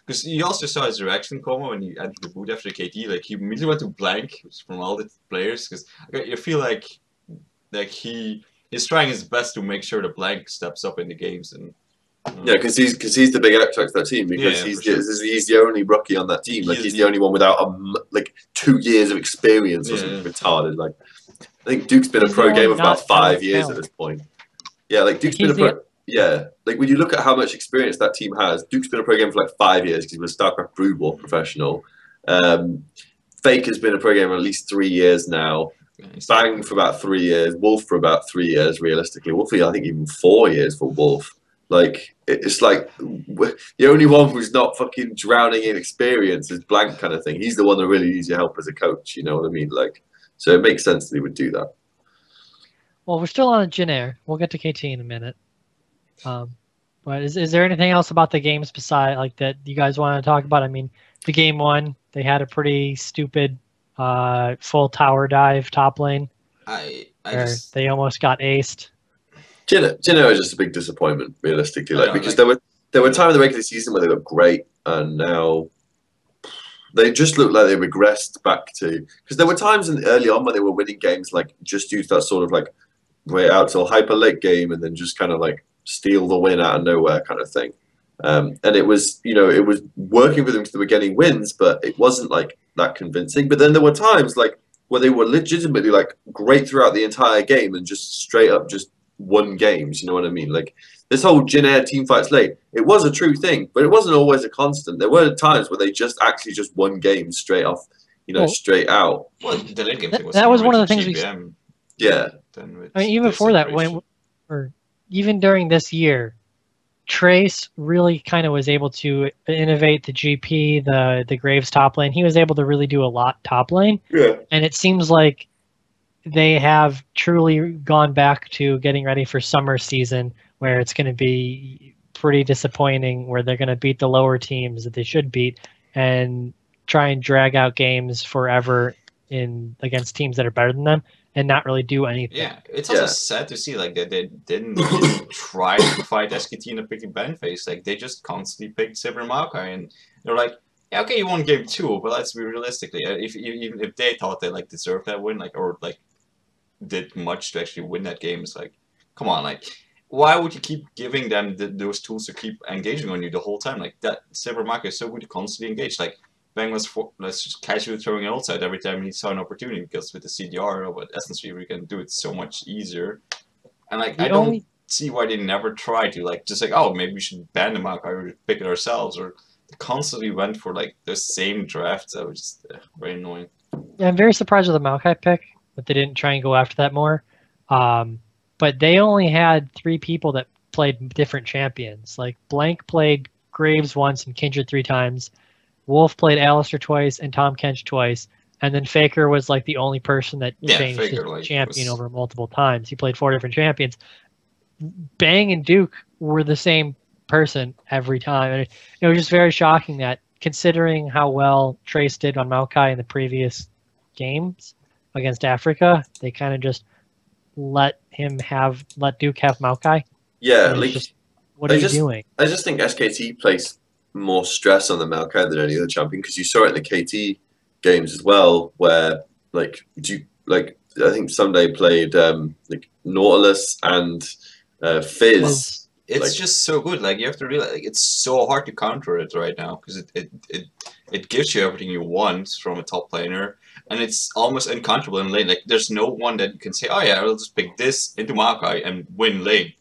because you also saw his reaction, Coma, when he entered the boot after KT. Like he immediately went to Blank from all the players because you feel like he's trying his best to make sure that Blank steps up in the games and. Yeah, because he's the big X of that team because he's the only rookie on that team. Like he's the only one without 2 years of experience or something retarded. Like I think Duke's been a pro gamer for about 5 years at this point. Yeah, like Duke's been a pro. Yeah, like when you look at how much experience that team has, Duke's been a pro gamer for like 5 years because he was a StarCraft Brood War professional. Fake has been a pro gamer at least 3 years now. Bang for about 3 years. Wolf for about 3 years, realistically. Wolfie, I think even 4 years for Wolf. Like it's like the only one who's not fucking drowning in experience is Blank kind of thing. He's the one that really needs your help as a coach. You know what I mean? Like, so it makes sense that he would do that. Well, we're still on Jin Air. We'll get to KT in a minute. But is there anything else about the games beside like that you guys want to talk about? I mean, the game 1, they had a pretty stupid full tower dive top lane. They almost got aced. Jin Air is just a big disappointment, realistically. Because there were times in the regular season where they looked great, and now they just look like they regressed back to. Because there were times early on when they were winning games, like just use that sort of like way out till hyper late game, and then just kind of like steal the win out of nowhere kind of thing. And it was it was working for them because they were getting wins, but it wasn't like that convincing. But then there were times like where they were legitimately like great throughout the entire game and just straight up just won games, you know what I mean? Like this whole Jin Air team fights late, it was a true thing, but it wasn't always a constant. There were times where they just won games straight off straight out. Well, the late game thing was that was more one of with the things GBM. Yeah. I mean, even before that, or even during this year, Trace really kind of was able to innovate the GP, the Graves top lane. He was able to really do a lot top lane. Yeah. And it seems like they have truly gone back to getting ready for summer season, where it's going to be pretty disappointing, where they're going to beat the lower teams that they should beat and try and drag out games forever against teams that are better than them and not really do anything. Yeah, it's also sad to see like that they didn't try to fight SKT in a picky ban phase. Like they just constantly picked Sivir and Maokai, and they're like, yeah, okay, you won game 2, but let's be realistically, even if they thought they like deserved that win, like or like did much to actually win that game, it's like, come on, like why would you keep giving them those tools to keep engaging on you the whole time? Like that Sivir and Maokai is so good to constantly engage. Like Bang was let's just casually throwing an outside every time he saw an opportunity, because with the CDR or with Essence Reaver you can do it so much easier. And like I don't see why they never try to like just like, oh, maybe we should ban the Maokai or pick it ourselves, or they constantly went for like the same drafts. That was just very annoying. Yeah, I'm very surprised with the Maokai pick that they didn't try and go after that more. But they only had 3 people that played different champions. Like Blank played Graves once and Kindred 3 times. Wolf played Alistair twice and Tom Kench twice, and then Faker was like the only person that changed his champion over multiple times. He played 4 different champions. Bang and Duke were the same person every time, and it was just very shocking that, considering how well Trace did on Maokai in the previous games against Afreeca, they kind of just let Duke have Maokai. Yeah, like just, what are you doing? I just think SKT plays more stress on the Maokai than any other champion, because you saw it in the KT games as well, where I think Sunday played like Nautilus and Fizz. It's just so good. Like you have to realize, like, it's so hard to counter it right now, because it gives you everything you want from a top laner, and it's almost uncounterable in lane. Like there's no one that you can say, oh yeah, I'll just pick this into Maokai and win lane.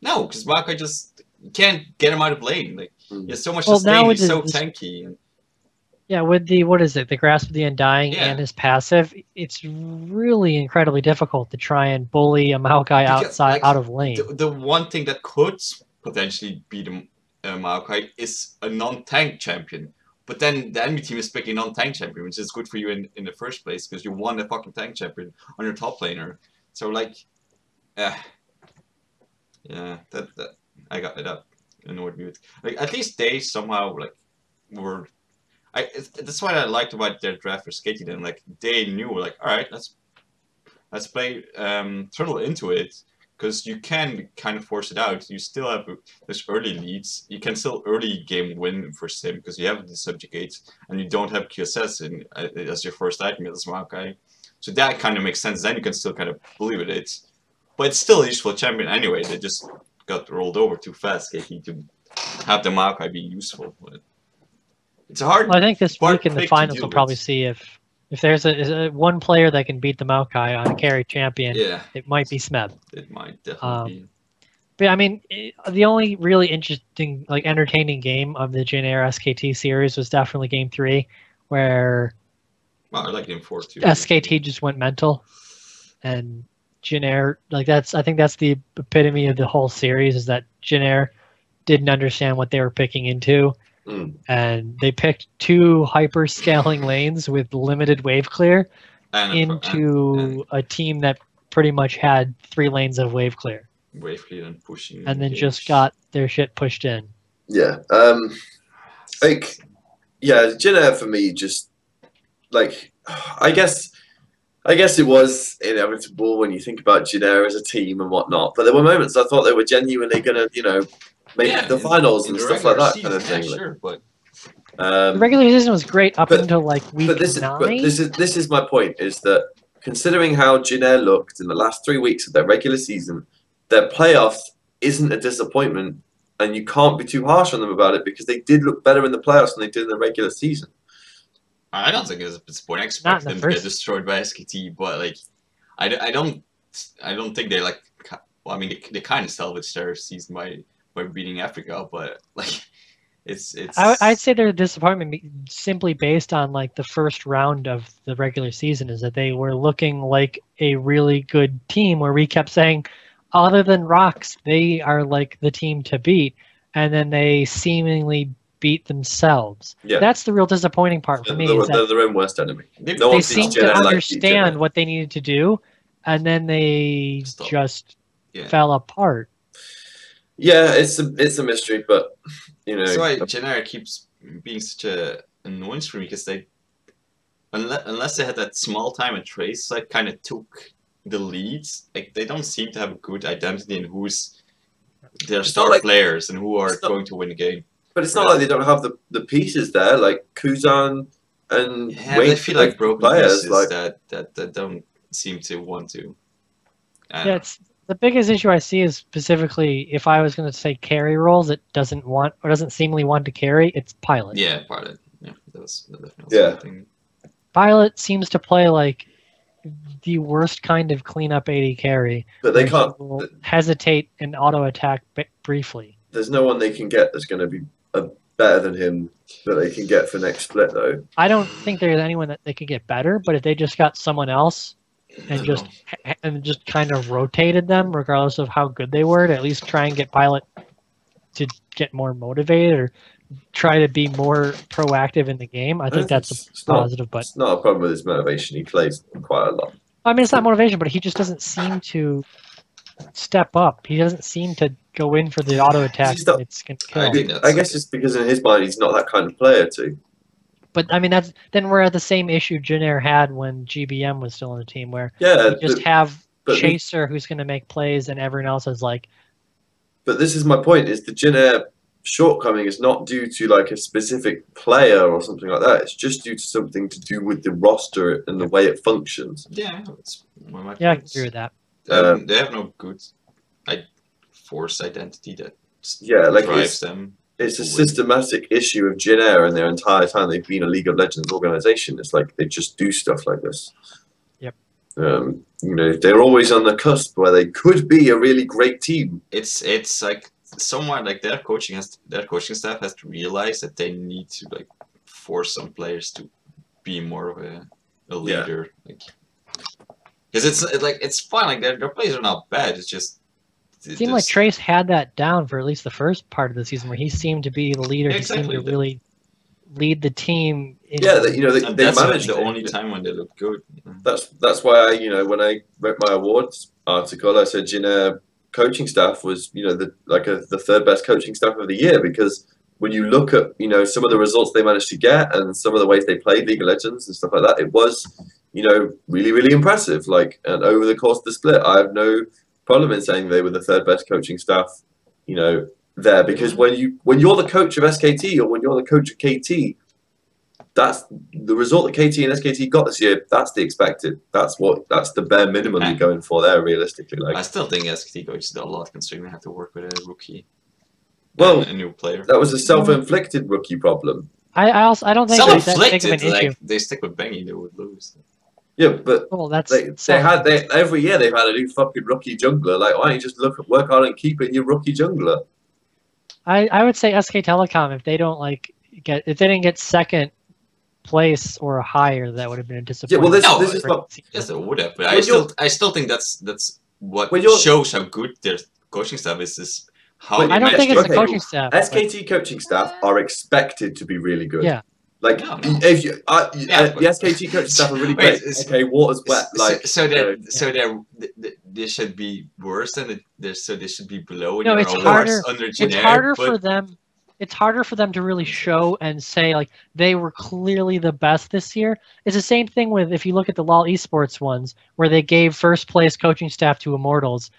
No, because Maokai just, you can't get him out of lane. Like there's so much to sustain. He's so tanky. Yeah, with the the Grasp of the Undying and his passive, it's really incredibly difficult to try and bully a Maokai out of lane. The one thing that could potentially beat a Maokai is a non-tank champion. But then the enemy team is picking non-tank champion, which is good for you in the first place, because you won a fucking tank champion on your top laner. So like, yeah, that I got it up. Annoyed me with. Like at least they somehow like were. That's what I liked about their draft for Skitty. Then like they knew like, all right, let's play Turtle into it, because you can kind of force it out. You still have those early leads. You can still early game win for Sim, because you have the subjugate and you don't have QSS as your first item as Maokai. So that kind of makes sense. Then you can still kind of bully with it, but it's still a useful champion anyway. They just got rolled over too fast, Skitty, to have the Maokai be useful. But it's hard. Well, I think this week in the finals we'll probably see if there's a one player that can beat the Maokai on a carry champion. Yeah, it might be Smeb. It might definitely be. But I mean, the only really interesting, like entertaining game of the Jin Air SKT series was definitely Game 3, where I like Game 4 too. SKT just went mental, and Jin Air, like I think that's the epitome of the whole series, is that Jin Air didn't understand what they were picking into. And they picked 2 hyper scaling lanes with limited wave clear into a team that pretty much had 3 lanes of wave clear. Wave clear and pushing. And then just got their shit pushed in. Yeah. Jin Air for me, just like, I guess it was inevitable when you think about Jin Air as a team and whatnot. But there were moments I thought they were genuinely gonna, make the finals and stuff like that kind of thing. Sure, but the regular season was great up until like week 9. But this is my point, is that considering how Jin Air looked in the last 3 weeks of their regular season, their playoff isn't a disappointment, and you can't be too harsh on them about it, because they did look better in the playoffs than they did in the regular season. I don't think it was a disappointment. I expect them to get destroyed by SKT, but like, I don't think they like. Well, I mean, they kind of salvaged their season by beating Afreeca, but like, I'd say their disappointment simply based on like the first round of the regular season is that they were looking like a really good team where we kept saying, other than Rocks, they are like the team to beat, and then they seemingly beat themselves. Yeah. That's the real disappointing part for me. They're their own worst enemy. They seemed to understand what they needed to do, and then they just fell apart. Yeah, it's a mystery, but you know. That's why Jin Air keeps being such a annoyance for me, because they, unless they had that small time at Trace, like kind of took the leads. Like they don't seem to have a good identity in who's their star players and who are going to win the game. But it's not like they don't have the pieces there, like Kuzan and Wayne. They feel like broken players that don't seem to want to. Yeah, it's the biggest issue I see is specifically if I was going to say carry roles, it doesn't want or doesn't seemingly want to carry. It's Pilot. Yeah, Pilot. Yeah, that's definitely something. Pilot seems to play like the worst kind of cleanup AD carry. But they can't hesitate and auto attack briefly. There's no one they can get that's going to be better than him that they can get for next split, though. I don't think there's anyone that they could get better, but if they just got someone else and just kind of rotated them, regardless of how good they were, to at least try and get Pilot to get more motivated or try to be more proactive in the game, I think that's a positive. But it's not a problem with his motivation. He plays quite a lot. I mean, it's not motivation, but he just doesn't seem to step up. He doesn't seem to go in for the auto attack. It's gonna kill. I guess it's because in his mind he's not that kind of player too. But I mean, then we're at the same issue Jin Air had when GBM was still on the team, where you just have Chaser who's going to make plays, and everyone else is like. But this is my point: is the Jin Air shortcoming is not due to like a specific player or something like that. It's just due to something to do with the roster and the way it functions. Yeah, that's one of my I can agree with that. They have no good force identity that drives them. It's a systematic issue of Jin Air, and their entire time they've been a League of Legends organization. It's like they just do stuff like this. Yep. You know, they're always on the cusp where they could be a really great team. It's like somewhat like their coaching staff has to realize that they need to like force some players to be more of a leader. Like, because it's fine. Like their players are not bad. It's just. It seemed like Trace had that down for at least the first part of the season, where he seemed to be the leader. Exactly. He seemed to really lead the team. They managed the only time when they look good. That's why when I wrote my awards article, I said Jin Air coaching staff was the third best coaching staff of the year, because when you look at some of the results they managed to get and some of the ways they played League of Legends and stuff like that, it was really, really impressive. Like, and over the course of the split, I have no problem in saying they were the third best coaching staff, there, because when you're the coach of SKT or when you're the coach of KT, that's the result that KT and SKT got this year. That's the expected. That's the bare minimum you're going for there, realistically. Like, I still think SKT coaches did a lot, considering they have to work with a rookie. Well, a new player. That was a self-inflicted rookie problem. I don't think that's that big of an issue. They stick with Bengy, they would lose. Yeah, but that's every year they've had a new fucking rookie jungler. Like, why don't you just work hard and keep it your rookie jungler? I would say SK Telecom, if they didn't get second place or higher, that would have been a disappointment. Yeah, well, this is what. Yes, it would have, but I still think that's what shows how good their coaching staff is. How I don't think it's the coaching staff. SKT coaching staff are expected to be really good. Yeah. Like, if you, the SKT coaching staff are really great. Okay, water's wet. Like, they should be worse than they should be below. No, it's harder. It's harder for them. It's harder for them to really show and say like they were clearly the best this year. It's the same thing with if you look at the LoL esports ones, where they gave first place coaching staff to Immortals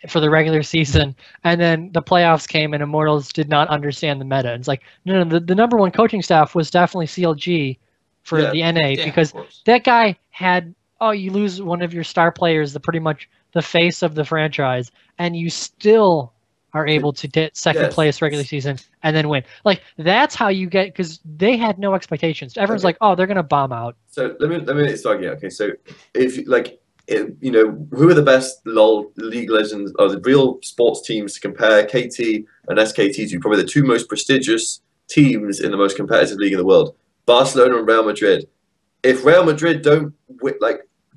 for the regular season, and then the playoffs came and Immortals did not understand the meta. It's like, no, the number one coaching staff was definitely CLG for the NA, because that guy had, you lose one of your star players, pretty much the face of the franchise, and you still are able to get second place regular season and then win. Like, that's how you get, because they had no expectations. Everyone's like, they're going to bomb out. So let me start again. Okay, so if like, who are the best LoL League Legends or the real sports teams to compare KT and SKT to? Probably the two most prestigious teams in the most competitive league in the world, Barcelona and Real Madrid. If Real Madrid don't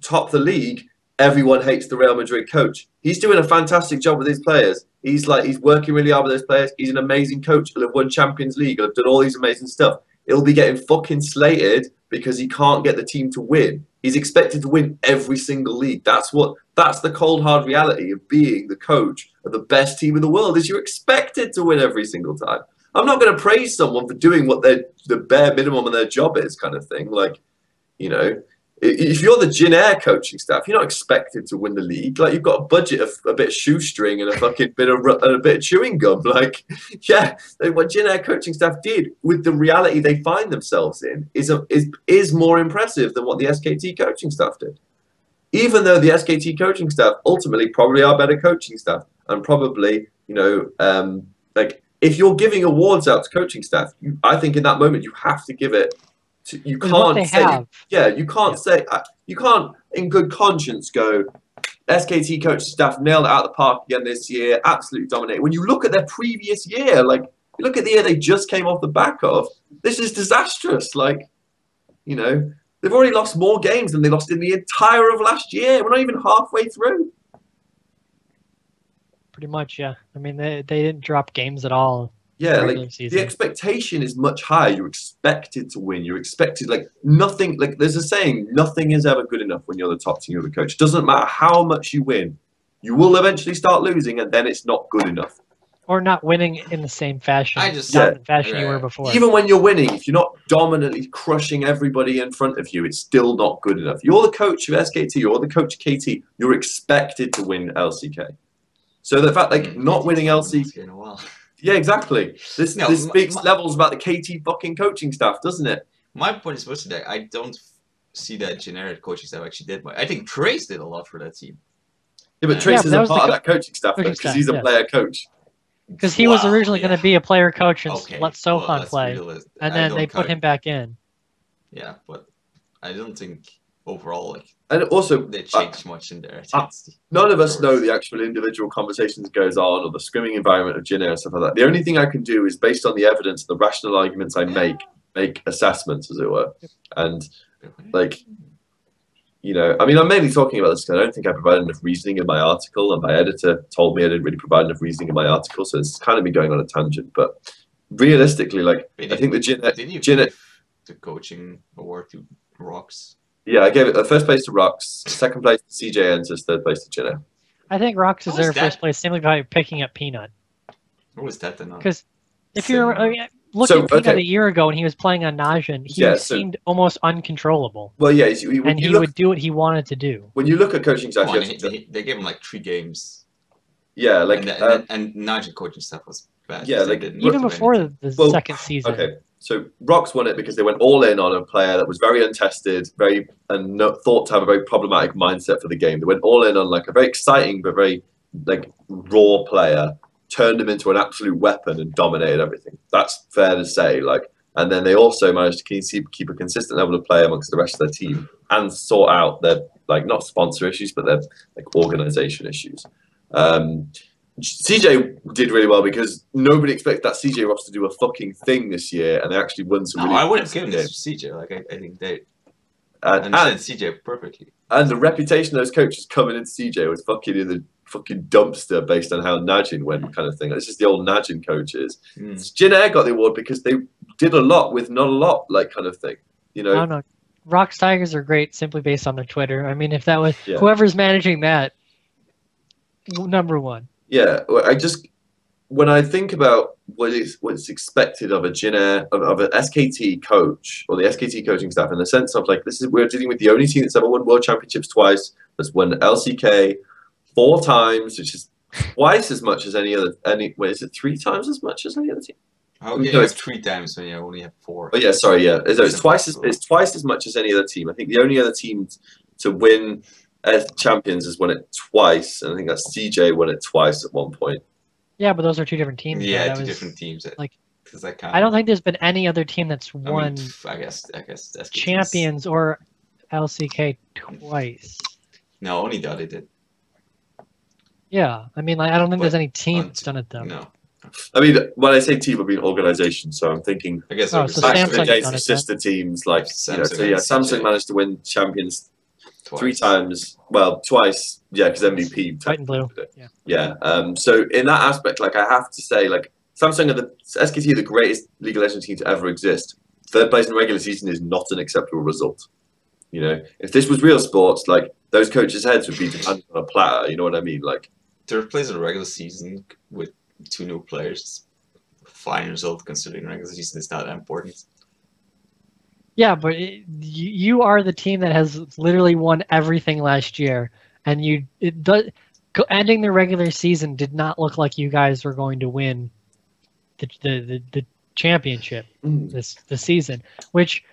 top the league, everyone hates the Real Madrid coach. He's doing a fantastic job with his players. He's working really hard with those players. He's an amazing coach. He'll have won Champions League. He'll have done all these amazing stuff. He'll be getting fucking slated because he can't get the team to win. He's expected to win every single league. That's the cold hard reality of being the coach of the best team in the world. Is you're expected to win every single time. I'm not going to praise someone for doing what the bare minimum of their job is, kind of thing. Like, you know, if you're the Jin Air coaching staff, you're not expected to win the league. Like, you've got a budget of a bit of shoestring and a fucking bit of chewing gum. Like, yeah, what Jin Air coaching staff did with the reality they find themselves in is more impressive than what the SKT coaching staff did. Even though the SKT coaching staff ultimately probably are better coaching staff, and probably, you know, like, if you're giving awards out to coaching staff, I think in that moment you have to give it. You can't say, you can't say, you can't in good conscience go, SKT coaching staff nailed it out of the park again this year, absolutely dominated. When you look at their previous year, like, you look at the year they just came off the back of, this is disastrous. Like, you know, they've already lost more games than they lost in the entire of last year. We're not even halfway through. Pretty much, yeah. I mean, they didn't drop games at all. Yeah, like, the expectation is much higher. You're expected to win. You're expected, like, nothing, like, there's a saying, nothing is ever good enough when you're the top team of the coach. Doesn't matter how much you win. You will eventually start losing, and then it's not good enough. Or not winning in the same fashion, fashion you were before. Even when you're winning, if you're not dominantly crushing everybody in front of you, it's still not good enough. You're the coach of SKT, you're the coach of KT, you're expected to win LCK. So the fact, like, not winning LCK... Yeah, exactly. This speaks levels about the KT fucking coaching staff, doesn't it? My point is mostly that I don't see that generic coaching staff actually did much. I think Trace did a lot for that team. Yeah, but Trace isn't part of that coaching staff because he's a player coach. Because he was originally going to be a player coach and let Sohan play, and then they put him back in. Yeah, but I don't think overall, like, and also they changed much in there. None of us know the actual individual conversations that goes on or the scrimming environment of Jin Air and stuff like that. The only thing I can do is, based on the evidence, the rational arguments I make assessments, as it were. And, like, you know, I mean, I'm mainly talking about this because I don't think I provided enough reasoning in my article, and my editor told me I didn't really provide enough reasoning in my article, so it's kind of me going on a tangent. But realistically, like, I think the Jin Air... Didn't you give the coaching award to Rox? Yeah, I gave it the first place to Rox, second place to CJ Enters, third place to Jin Air. I think Rox deserved first place simply by picking up Peanut. What was that then? Because if you look at Peanut a year ago when he was playing on Najin, he seemed almost uncontrollable. Well, yeah, and he would do what he wanted to do. When you look at coaching staff, they gave him like 3 games. Yeah, like and Najin coaching stuff was bad. Yeah, like even before the second season. Okay. So Rox won it because they went all in on a player that was very untested, thought to have a very problematic mindset for the game. They went all in on, like, a very exciting but very, like, raw player, turned him into an absolute weapon and dominated everything. That's fair to say. Like, and then they also managed to keep a consistent level of play amongst the rest of their team and sort out their, like, not sponsor issues, but their, like, organization issues. CJ did really well because nobody expected that CJ roster to do a fucking thing this year, and they actually won some. I wouldn't have given this to CJ. Like, I think they understand CJ perfectly. And the reputation of those coaches coming into CJ was fucking in the fucking dumpster based on how Najin went, kind of thing. It's just the old Najin coaches. Jin Air got the award because they did a lot with not a lot, like, kind of thing. You know. I don't know. Rox Tigers are great simply based on their Twitter. I mean, if that was whoever's managing that, number one. Yeah, when I think about what's expected of a Jin Air, of an SKT coach or the SKT coaching staff, in the sense of, like, we're dealing with the only team that's ever won World Championships twice, that's won LCK 4 times, which is twice as much as any other. Wait, is it 3 times as much as any other team? Oh, yeah, it's 3 times when you only have 4. Oh yeah, sorry, yeah, it's twice as much as any other team. I think the only other team to win Champions has won it twice, and I think that's CJ won it twice at one point. Yeah, but those are 2 different teams. Yeah, 2 different teams. Like, I don't think there's been any other team that's won. I guess that's Champions or LCK twice. No, only Dottie did. Yeah, I mean, like, I don't think there's any team that's done it though. No. I mean, when I say team, I mean organization. So I'm thinking. I guess so Samsung sister teams like Samsung so yeah, Samsung managed to win champions twice. 3 times. Well, twice. Yeah, because MVP. White and blue. Yeah. So in that aspect, like I have to say, like Samsung are the SKT are the greatest League of Legends team to ever exist. 3rd place in the regular season is not an acceptable result. You know, if this was real sports, like those coaches' heads would be demanded on a platter. You know what I mean? Like 3rd place in the regular season with 2 new players. Fine result considering regular season is not that important. Yeah, but you are the team that has literally won everything last year, and ending the regular season did not look like you guys were going to win the championship this season, which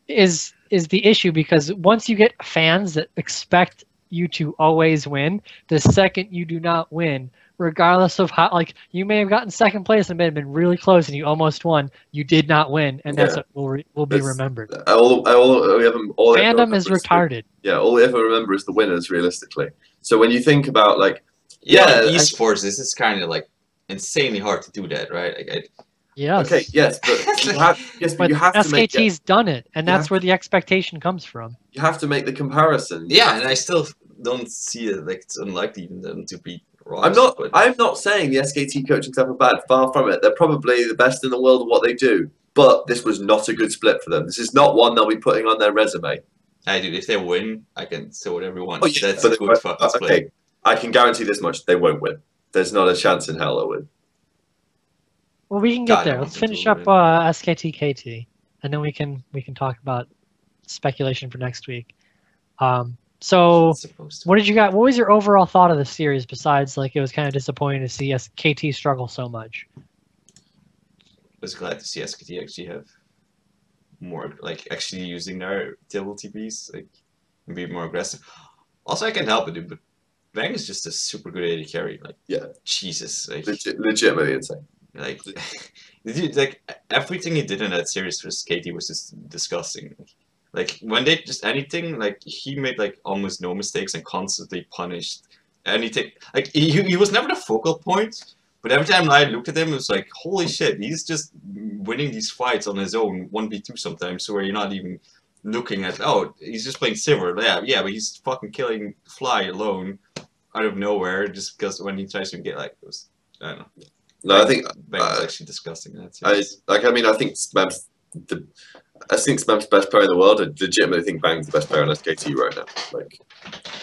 is the issue, because once you get fans that expect you to always win, the second you do not win, regardless of how, like, you may have gotten 2nd place and may have been really close and you almost won, you did not win, and that's what will be remembered. Fandom is retarded. All we ever remember is the winners, realistically. So when you think about, like, esports, this is kind of like insanely hard to do that, right? Like, yes. Okay, yes, but you have, but you have to make SKT's done it, and that's where the expectation comes from. You have to make the comparison. Yeah, and I still don't see it, like, it's unlikely even them to beat Ross. I'm not saying the SKT coaching staff are bad. Far from it. They're probably the best in the world at what they do. But this was not a good split for them. This is not one they'll be putting on their resume. Hey, dude, if they win, I can say whatever you want. Oh, yeah, that's a good fucking split. Okay, I can guarantee this much: they won't win. There's not a chance in hell they'll win. Well, we can get there. Let's finish up SKT KT, and then we can talk about speculation for next week. So what did you got? What was your overall thought of the series? Besides, like, it was kind of disappointing to see KT struggle so much. I was glad to see SKT actually have more, like, actually using their table TPs, like, and be more aggressive. Also, I can't help it, but Bang is just a super good AD carry. Like, Jesus, like, legitimately insane. Like, like, everything he did in that series for KT was just disgusting. Like, when they just anything, like, he made, like, almost no mistakes and constantly punished anything. Like, he was never the focal point, but every time I looked at him, it was like, holy shit, he's just winning these fights on his own, 1v2 sometimes, where you're not even looking at, oh, he's just playing Sivir. Yeah, but he's fucking killing Fly alone out of nowhere just because when he tries to get, like, those, I don't know. No, I think Bang's actually disgusting. I think Smem's Smem's best player in the world. I legitimately think Bang's the best player on SKT right now. Like,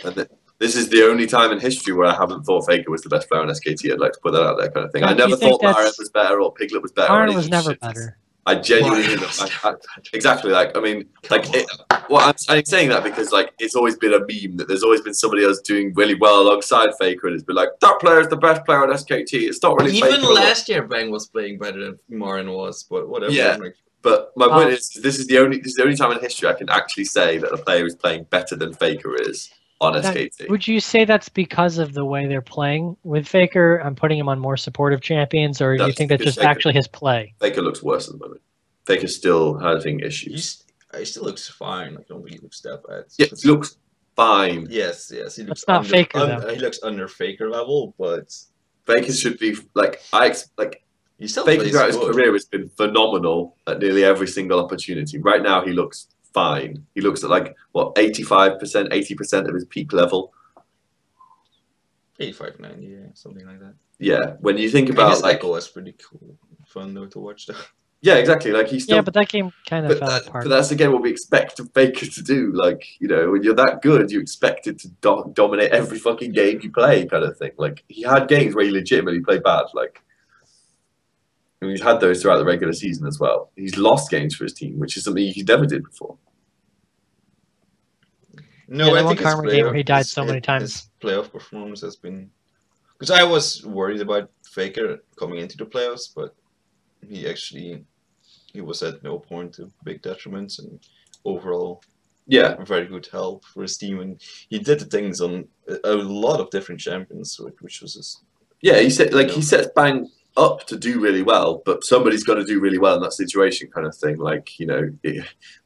and this is the only time in history where I haven't thought Faker was the best player on SKT. I'd like to put that out there, kind of thing. I never thought Marin was better or Piglet was better. Marin was never better. I genuinely exactly, like, I mean, like, I'm saying that because, like, it's always been a meme that there's always been somebody else doing really well alongside Faker, and it's been like, that player is the best player on SKT. It's not really even Faker last year Bang was playing better than Marin was, but whatever. Yeah, but my point is, this is the only time in history I can actually say that a player is playing better than Faker is on SKT. Would you say that's because of the way they're playing with Faker? I'm putting him on more supportive champions, or do you think that's just actually his play? Faker looks worse at the moment. Faker's still having issues. He still looks fine. Like, I don't think he looks that bad. Yeah, he looks fine. Yes. He looks that's not Faker, he looks under Faker level, but Faker should be like he still Faker throughout his career has been phenomenal at nearly every single opportunity. Right now, he looks fine. He looks at, like, what, 85%, 80% of his peak level. 85, 90, yeah, something like that. Yeah, when you think about, his like, Echo was pretty cool, fun though to watch though. Yeah, exactly. Like, he's still, but that game kind of fell apart. But that's again what we expect of Faker to do. Like, you know, when you're that good, you expect it to dominate every fucking game you play, kind of thing. Like, he had games where he legitimately played bad. Like, and we've had those throughout the regular season as well. He's lost games for his team, which is something he never did before. No, I think his game where he died so many times. His playoff performance has been, because I was worried about Faker coming into the playoffs, but he was at no point of big detriments, and overall, very good help for his team, and he did the things on a lot of different champions, which was just he said, like, he sets Bang up to do really well, but somebody's got to do really well in that situation, kind of thing. Like, you know,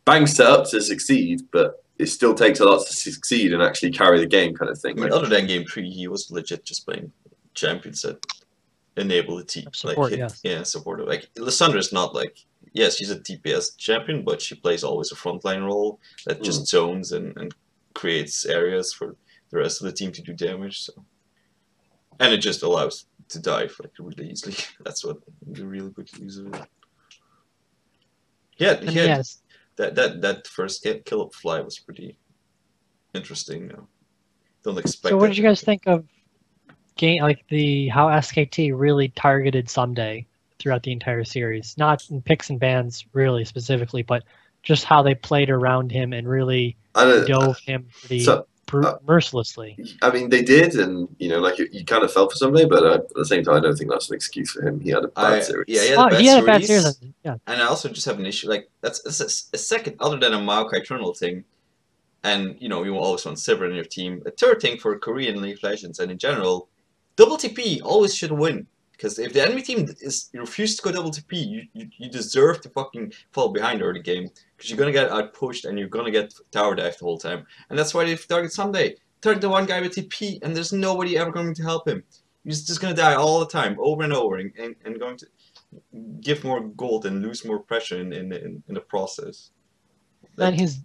Bang's set up to succeed, but it still takes a lot to succeed and actually carry the game, kind of thing. I mean, other than game 3, he was legit just playing champions that inevitability. Support, like, yes. Yeah, supportive. Like, Lysandra is not like, yes, she's a DPS champion, but she plays always a frontline role that just zones and creates areas for the rest of the team to do damage. So, and it just allows to dive like really easily. That's what the really good use of it. Yeah, yes. That first kill up fly was pretty interesting. Don't expect. So what did you guys think of like how SKT really targeted Someday throughout the entire series? Not in picks and bans really specifically, but just how they played around him and really dove him pretty mercilessly. I mean, they did, and like you kind of fell for Someday, but at the same time, I don't think that's an excuse for him. He had a bad series. Yeah, he had a bad series. Yeah, and I also just have an issue. Like that's a second, other than a Maokai Eternal thing, and you always want Sivir in your team. A third thing for Korean League of Legends and in general, double TP always should win. Because if the enemy team refuses to go double TP, you deserve to fucking fall behind early game. Because you're going to get outpushed and you're going to get tower dive the whole time. And that's why they target Someday. Target the one guy with TP and there's nobody ever going to help him. He's just going to die all the time, over and over, and going to give more gold and lose more pressure in the process. And he's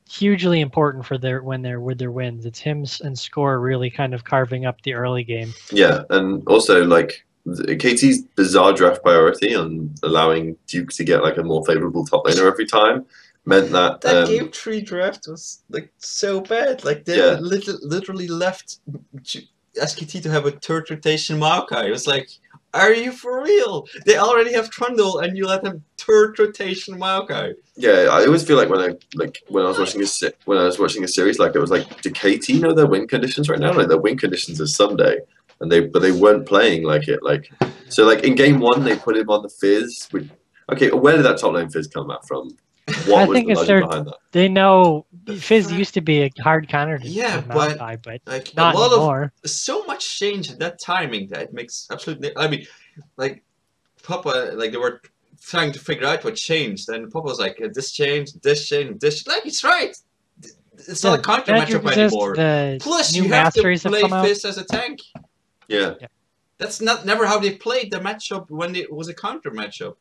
hugely important for with their wins. It's him and Score really kind of carving up the early game. Yeah, and also like KT's bizarre draft priority on allowing Duke to get like a more favorable top laner every time meant that game 3 draft was like so bad. Like they literally left SKT to have a third rotation Maokai. It was like, are you for real? They already have Trundle and you let them third rotation Maokai. Yeah, I always feel like when I was watching a series, like it was like, do KT know their win conditions right now? Like their win conditions are Someday. But they weren't playing like it. So in game 1 they put him on the Fizz. Okay, where did that top lane Fizz come out from? What was the logic behind that? They know Fizz used to be a hard counter to Maokai, but like not anymore. So much change in that timing that it makes absolutely. I mean, like Papa, like they were trying to figure out what changed, and Papa was like, this changed, this changed, this. Like it's right. It's not a counter matchup anymore. Plus, you have to play Fizz as a tank. Yeah. That's never how they played the matchup when it was a counter matchup.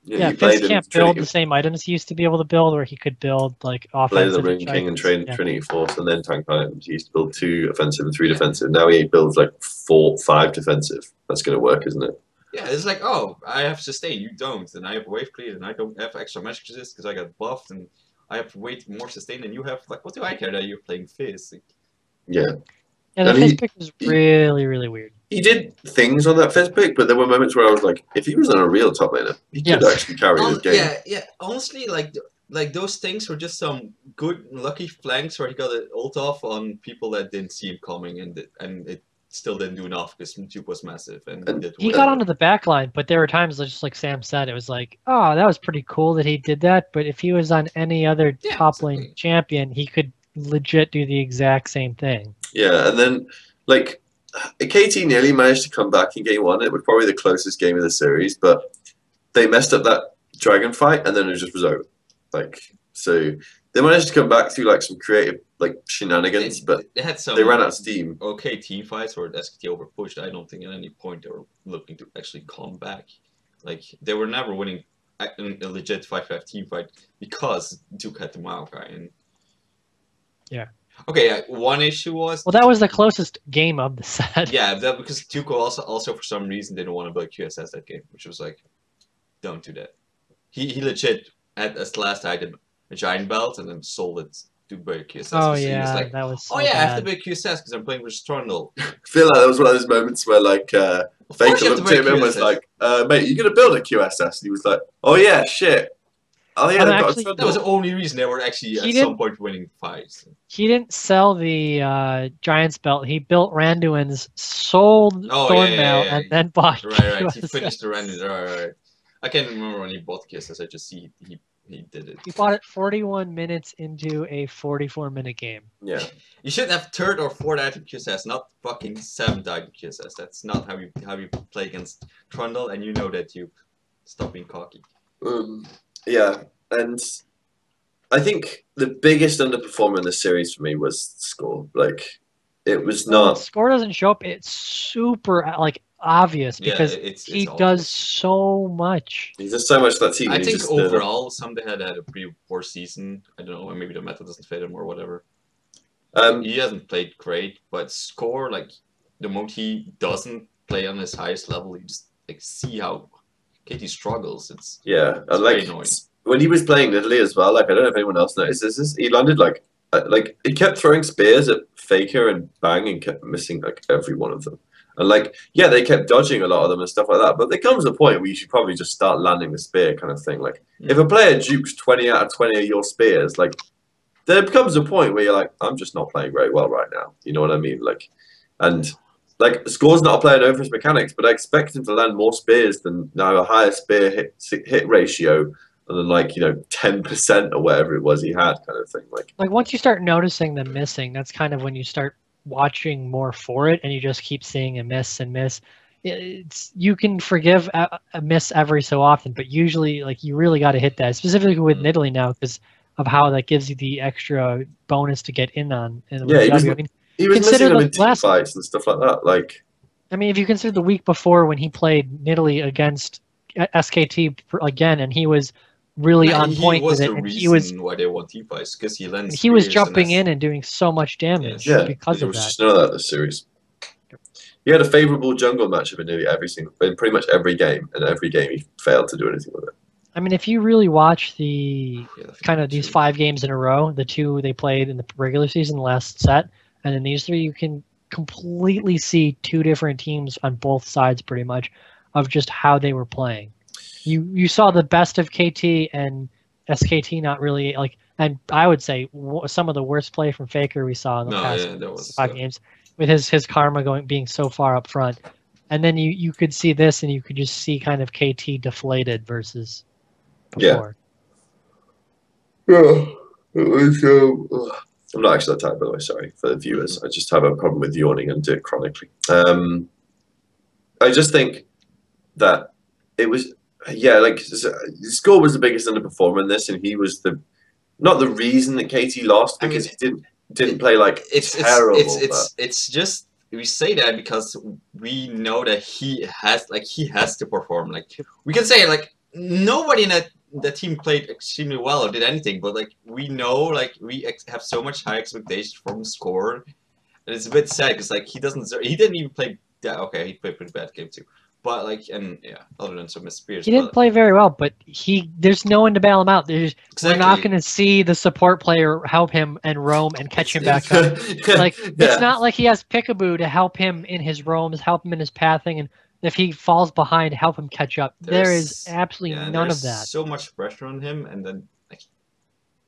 Yeah, Fizz can't build the same items he used to be able to build, where he could build like offensive. Play the Ring King and Trinity Force, and then tank items. He used to build 2 offensive and 3 defensive. Now he builds like 4, 5 defensive. That's going to work, isn't it? Yeah, it's like, oh, I have sustain, you don't, and I have wave clear, and I don't have extra magic resist because I got buffed, and I have way more sustain than you have. Like, what do I care that you're playing Fizz? Like, yeah. Yeah, the Fizz pick was really, really weird. He did things on that Fizz pick, but there were moments where I was like, if he was on a real top laner, he could actually carry this game. Yeah. Honestly, like those things were just some good lucky flanks where he got an ult off on people that didn't see him coming, and it still didn't do enough because Duke was massive. And he got onto the back line, but there were times, just like Sam said, it was like, oh, that was pretty cool that he did that. But if he was on any other top lane champion, he could legit do the exact same thing. Yeah, and then like KT nearly managed to come back in game 1. It was probably the closest game of the series, but they messed up that dragon fight, and then it just was over. So they managed to come back through like some creative shenanigans, but they ran out of steam. Okay, team fights where SKT overpushed. I don't think at any point they were looking to actually come back. Like they were never winning a legit 5-5 team fight because Duke had the Maokai. And yeah. Okay, one issue was... Well, that was the closest game of the set. Yeah, because Duke also for some reason didn't want to build QSS that game, which was like, don't do that. He legit had as last item a giant belt and then sold it to build QSS. Oh, so yeah, like, that was so I have to build QSS because I'm playing with Trundle. I feel like that was one of those moments where Faker looked at him and was like, mate, you going to build a QSS? And he was like, oh yeah, shit. Oh yeah, that was the only reason they were actually at some point winning fights. He didn't sell the Giants belt. He built Randuin's, sold Thornmail, and then bought Right. He finished the Randuin. Right. I can't remember when he bought QSS. I just see he did it. He bought it 41 minutes into a 44-minute game. Yeah. You should have 3rd or 4th item QSS, not fucking 7th item QSS. That's not how you play against Trundle, and you know that you stop being cocky. Yeah, and I think the biggest underperformer in the series for me was Score. Like, it was not... Score doesn't show up. It's super, obvious because it's he obvious. does so much. He does so much to that team. I think overall, Someday had a pretty poor season. I don't know, maybe the meta doesn't fit him or whatever. He hasn't played great, but Score, like, the moment he doesn't play on his highest level, you just like see how KT struggles. It's very annoying. When he was playing Italy as well, like I don't know if anyone else noticed this, he landed like he kept throwing spears at Faker and Bang and kept missing like every one of them. And like, yeah, they kept dodging a lot of them and stuff like that. But there comes a point where you should probably just start landing the spear kind of thing. Like, if a player jukes 20 out of 20 of your spears, like, there becomes a point where you're like, I'm just not playing very well right now. You know what I mean? Like, and like, Score's not a player known for his mechanics, but I expect him to land more spears than now a higher spear hit ratio than like, you know, 10% or whatever it was he had kind of thing. Like once you start noticing them missing, that's kind of when you start watching more for it, and you just keep seeing a miss and miss. You can forgive a miss every so often, but usually, like, you really got to hit that, specifically with Italy now because of how that gives you the extra bonus to get in on. He was missing them in team fights and stuff like that. Like, I mean, if you consider the week before when he played Italy against SKT again, and he was really on point with it, and he was why they won team fights because he was jumping in and doing so much damage because of that. Just know that this series. He had a favorable jungle matchup in pretty much every game, and every game he failed to do anything with it. I mean, if you really watch the kind of these 5 games in a row, the 2 they played in the regular season, the last set, and then these 3, you can completely see 2 different teams on both sides pretty much of just how they were playing. You saw the best of KT and SKT not really like, and I would say some of the worst play from Faker we saw in the past 5 games, with his karma being so far up front, and then you could see this and you could just see kind of KT deflated versus before. Yeah, it was. I'm not actually that tired, by the way. Sorry for the viewers. I just have a problem with yawning and do it chronically. I just think that it was. Yeah, like Score was the biggest underperformer in this, and he was not the reason that KT lost because he didn't play like terrible. It's just we say that because we know that he has to perform. Like we can say like nobody in the team played extremely well or did anything, but like we know like we have so much high expectations from Score, and it's a bit sad because like he didn't even play. Yeah, okay, he played a pretty bad game too. But like, and yeah, other than some spears, he didn't play very well. But there's no one to bail him out. We're not going to see the support player help him and roam and catch him back up. Like it's not like he has Peekaboo to help him in his roams, help him in his pathing, and if he falls behind, help him catch up. There is absolutely none of that. So much pressure on him, and then like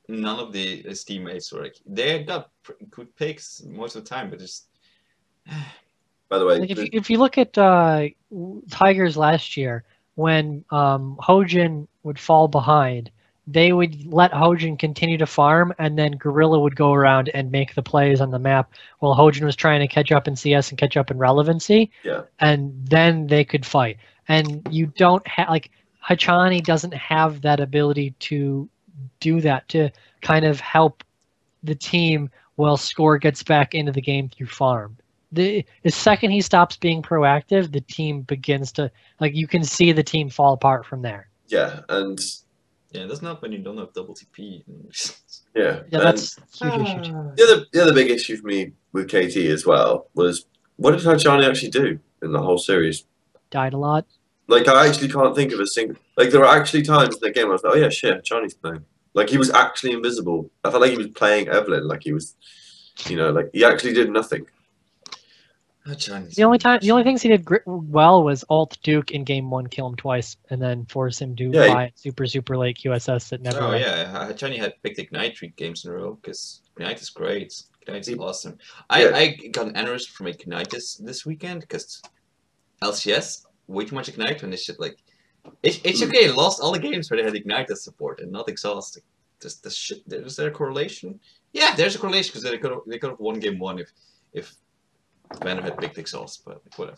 none of his teammates were like they got good picks most of the time, but just. By the way, like if you look at Tigers last year, when Hojin would fall behind, they would let Hojin continue to farm, and then Gorilla would go around and make the plays on the map while Hojin was trying to catch up in CS and catch up in relevancy. Yeah. And then they could fight. And you don't have like Hachani doesn't have that ability to do that, to kind of help the team while Score gets back into the game through farm. The second he stops being proactive, the team begins to you can see the team fall apart from there. Yeah, and that's not when you don't have double TP. Yeah, that's a huge issue too. The other big issue for me with KT as well was what did Hachani actually do in the whole series? Died a lot. Like I actually can't think of a single. Like there were actually times in the game I was like, oh yeah, shit, Hachani's playing. Like he was actually invisible. I felt like he was playing Evelyn. Like he was, like he actually did nothing. The only things he did well was ult Duke in game 1, kill him twice, and then force him to buy super late QSS that never. Oh yeah, Hachani had picked Ignite 3 games in a row because Ignite is great. Ignite is awesome. I got an aneurysm from Ignite this weekend because LCS way too much Ignite, and it's just like it's okay. Lost all the games where they had Ignite as support and not exhausting. Is there a correlation? Yeah, there's a correlation because they could have won game 1 if Banner had picked Exhaust, but like, whatever.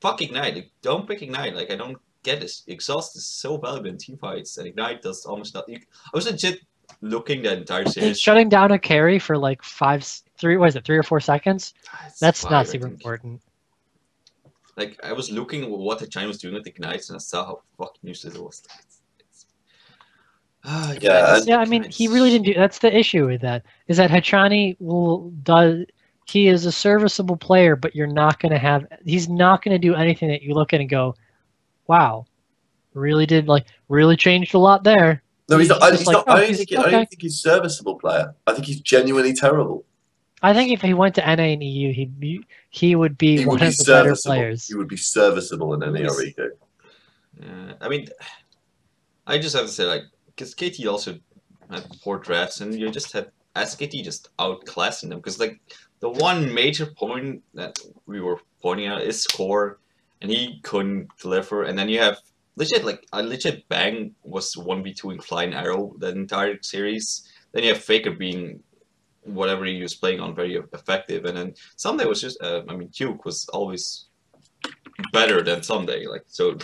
Fuck Ignite. Like, don't pick Ignite. Like, I don't get this. Exhaust is so valuable in team fights, and Ignite does almost nothing. I was legit looking that entire series. Shutting down a carry for like 3 or 4 seconds? That's not super important. like I was looking at what Hachani was doing with Ignites, and I saw how fucking useless it was. Yeah, I mean, he really didn't do. That's the issue with that. Is that Hachani he is a serviceable player, but you're not going to have. He's not going to do anything that you look at and go, "Wow, really changed a lot there." No, he's not. Just I don't think he's a serviceable player. I think he's genuinely terrible. I think if he went to NA and EU, he would be one of the better players. He would be serviceable in NA or EU. I mean, I just have to say, like, because KT also had poor drafts, and you just had SKT just outclassing them. Because like the one major point that we were pointing out is Score, and he couldn't deliver. And then you have legit Bang was 1v2ing Flying Arrow the entire series. Then you have Faker being whatever he was playing on very effective, and then Someday was just I mean Duke was always better than Someday, like so.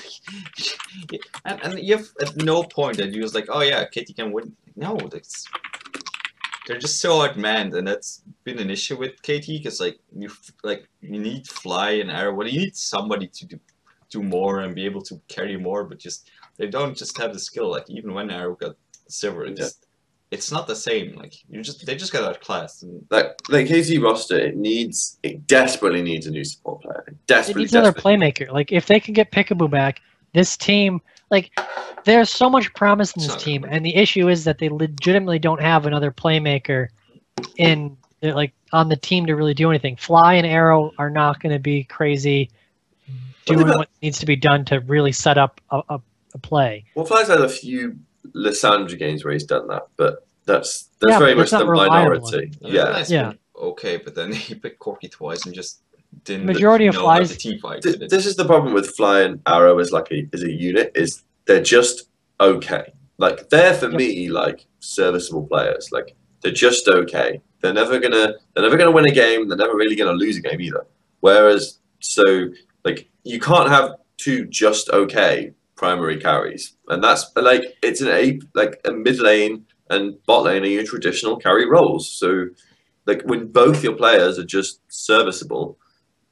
and you have at no point that you was like, oh yeah, KT can win. No, they're just so outmanned, and that's been an issue with KT because you need Fly and Arrow. Well, you need somebody to do more and be able to carry more, but just they don't just have the skill. Like even when Arrow got silver, it's not the same. Like they just got outclassed. And like KT roster, it desperately needs a new support player. It needs another playmaker. Like if they can get Peekaboo back, this team, like there's so much promise in this team, and the issue is that they legitimately don't have another playmaker on the team to really do anything. Fly and Arrow are not going to be crazy doing what needs to be done to really set up a play. Well, Fly's had a few Lissandra games where he's done that, but that's very much the minority. Yeah. Okay, but then he picked Corki twice and just didn't majority of Flies. The team fight. This is the problem with Fly and Arrow as a unit, is they're just okay. Like they're for me like serviceable players. Like they're just okay. They're never gonna win a game. They're never really gonna lose a game either. Whereas like you can't have two just okay primary carries, and that's like it's a mid lane and bot lane are your traditional carry roles. So like when both your players are just serviceable,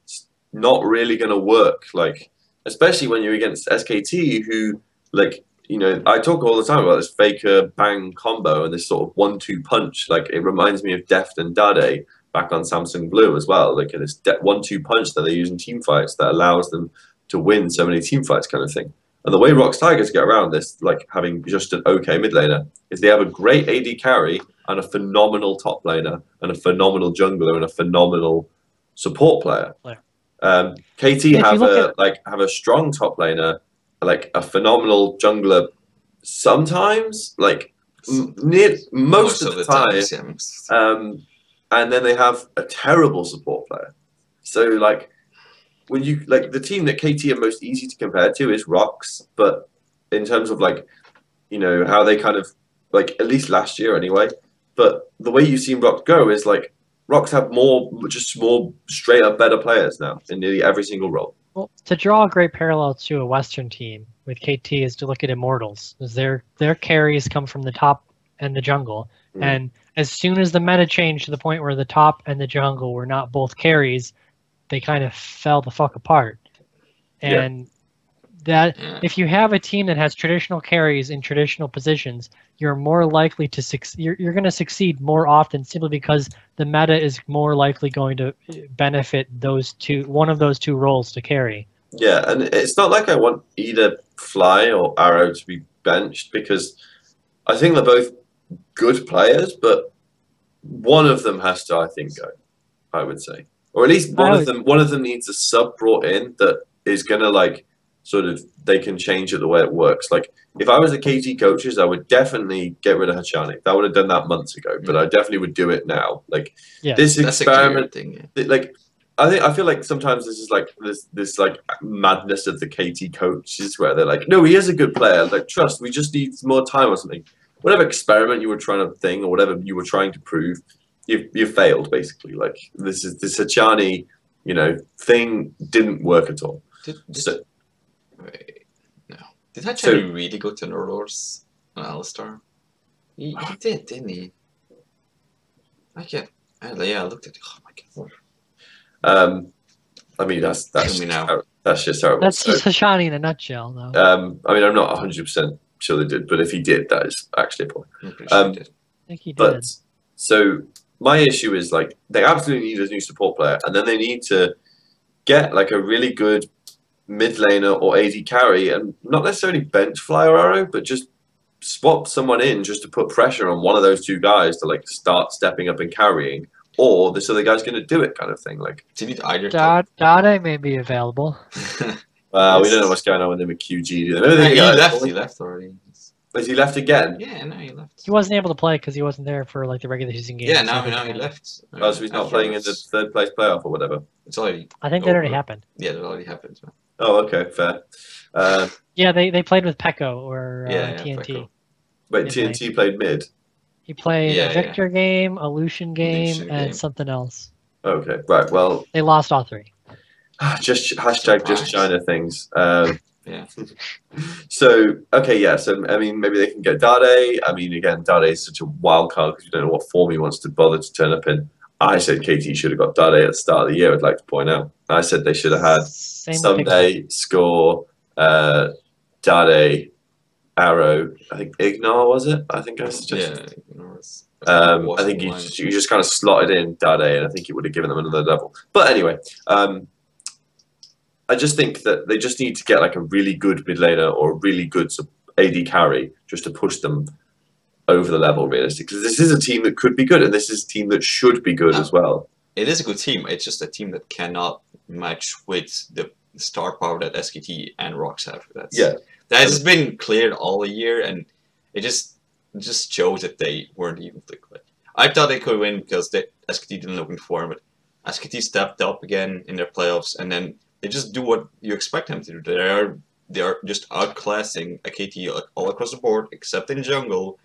it's not really going to work. Like especially when you're against SKT, who I talk all the time about this Faker Bang combo and this sort of 1-2 punch. Like it reminds me of Deft and Dade back on Samsung Blue as well. Like this 1-2 punch that they use in team fights that allows them to win so many team fights, kind of thing. And the way Rox Tigers get around this, like having just an okay mid laner, is they have a great AD carry and a phenomenal top laner and a phenomenal jungler and a phenomenal support player. KT have a strong top laner, like a phenomenal jungler sometimes, like most of the time. And then they have a terrible support player. So like when you the team that KT are most easy to compare to is Rox, but in terms of how they kind of at least last year anyway. But the way you've seen Rox go is Rox have more straight up better players now in nearly every single role. Well, to draw a great parallel to a Western team with KT is to look at Immortals, because their carries come from the top and the jungle, and as soon as the meta changed to the point where the top and the jungle were not both carries, they kind of fell the fuck apart. And if you have a team that has traditional carries in traditional positions, you're more likely to succeed. You're going to succeed more often simply because the meta is more likely going to benefit one of those two roles to carry. Yeah, and it's not like I want either Fly or Arrow to be benched, because I think they're both good players, but one of them has to, I think, go. I would say. Or at least one of them needs a sub brought in that is gonna they can change it the way it works. Like if I was the KT coaches, I would definitely get rid of Hachani. I would have done that months ago, but I definitely would do it now. This experiment thing. I feel like sometimes this is this madness of the KT coaches where they're like, no, he is a good player. Like trust, we just need more time or something. Whatever experiment you were trying to or whatever you were trying to prove, you failed basically. Like this Hachani, thing didn't work at all. Wait, no. Did Hachani really go to Norlors on Alistar? He did, didn't he? I looked at it. Oh my god. I mean, that's Kill me now. That's just terrible. That's just Hashani in a nutshell, though. I mean, I'm not 100% sure they did, but if he did, that is actually a point. I'm pretty sure he did. I think he did. But so my issue is like they absolutely need a new support player, and then they need to get like a really good mid laner or AD carry, and not necessarily bench Flyer Arrow, but just swap someone in just to put pressure on one of those two guys to like start stepping up and carrying, or this other guy's going to do it, kind of thing. Like, do you need either? Dade may be available. We don't know what's going on with him at QG. Do they? He left already. Has he left again? Yeah, no, he left. He wasn't able to play because he wasn't there for like the regular season game. Yeah, now he left. Oh, so he's not playing in the third place playoff or whatever. It's already. I think that already happened. Yeah, that already happened. So. Oh, okay, fair. Yeah, they played with Pekko or TNT. Pekko. Wait, TNT played mid? He played a Victor game, a Lucian game, and something else. Okay, right, well... They lost all three. Just hashtag just China things. Yeah. So, okay, yeah, so, I mean, maybe they can get Dade. I mean, again, Dade is such a wild card because you don't know what form he wants to bother to turn up in. I said KT should have got Dade at the start of the year, I'd like to point out. I said they should have had Sunday, Score, Dade, Arrow, I think Ignore, was it? I think I suggested. Yeah, I think you just kind of slotted in Dade, and I think it would have given them another level. But anyway, I just think that they just need to get like a really good mid laner or a really good AD carry just to push them over the level, realistically. Because this is a team that could be good, and this is a team that should be good as well. It is a good team. It's just a team that cannot match with the star power that SKT and Rocks have. That has been cleared all year, and it just shows that they weren't even good. I thought they could win because SKT didn't look in form, but SKT stepped up again in their playoffs, and then they just do what you expect them to do. They are just outclassing AKT all across the board, except in jungle.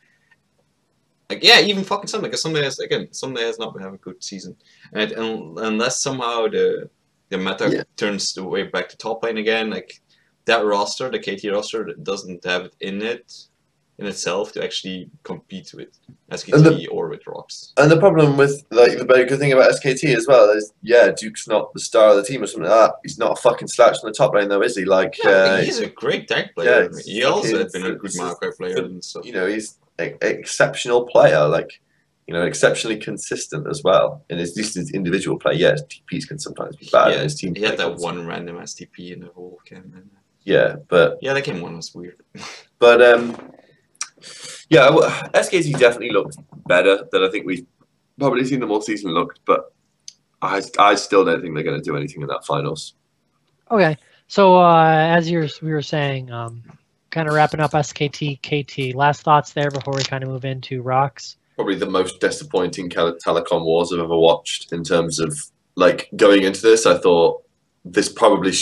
Like, yeah, even fucking Sunday, because Sunday has not been having a good season, and unless somehow the meta turns the way back to top lane again, like that roster, the KT roster, doesn't have it in itself to actually compete with SKT or with Rocks. And the problem with like the very good thing about SKT as well is Duke's not the star of the team or something like that. He's not a fucking slouch on the top lane though, is he? Like he's a great tank player. He also has been a good Maokai player and stuff. You know, he's an exceptional player, like, you know, exceptionally consistent as well. And it's just his individual play. Yes, TPs can sometimes be bad. Yeah, his team he had that one random STP in the whole game. Yeah, but that game one was weird. But yeah, SKT definitely looked better than I think we've probably seen them all season looked. But I still don't think they're going to do anything in that finals. Okay, so as we were saying, kind of wrapping up SKT, KT. Last thoughts there before we kind of move into Rocks. Probably the most disappointing telecom wars I've ever watched in terms of like going into this. I thought this probably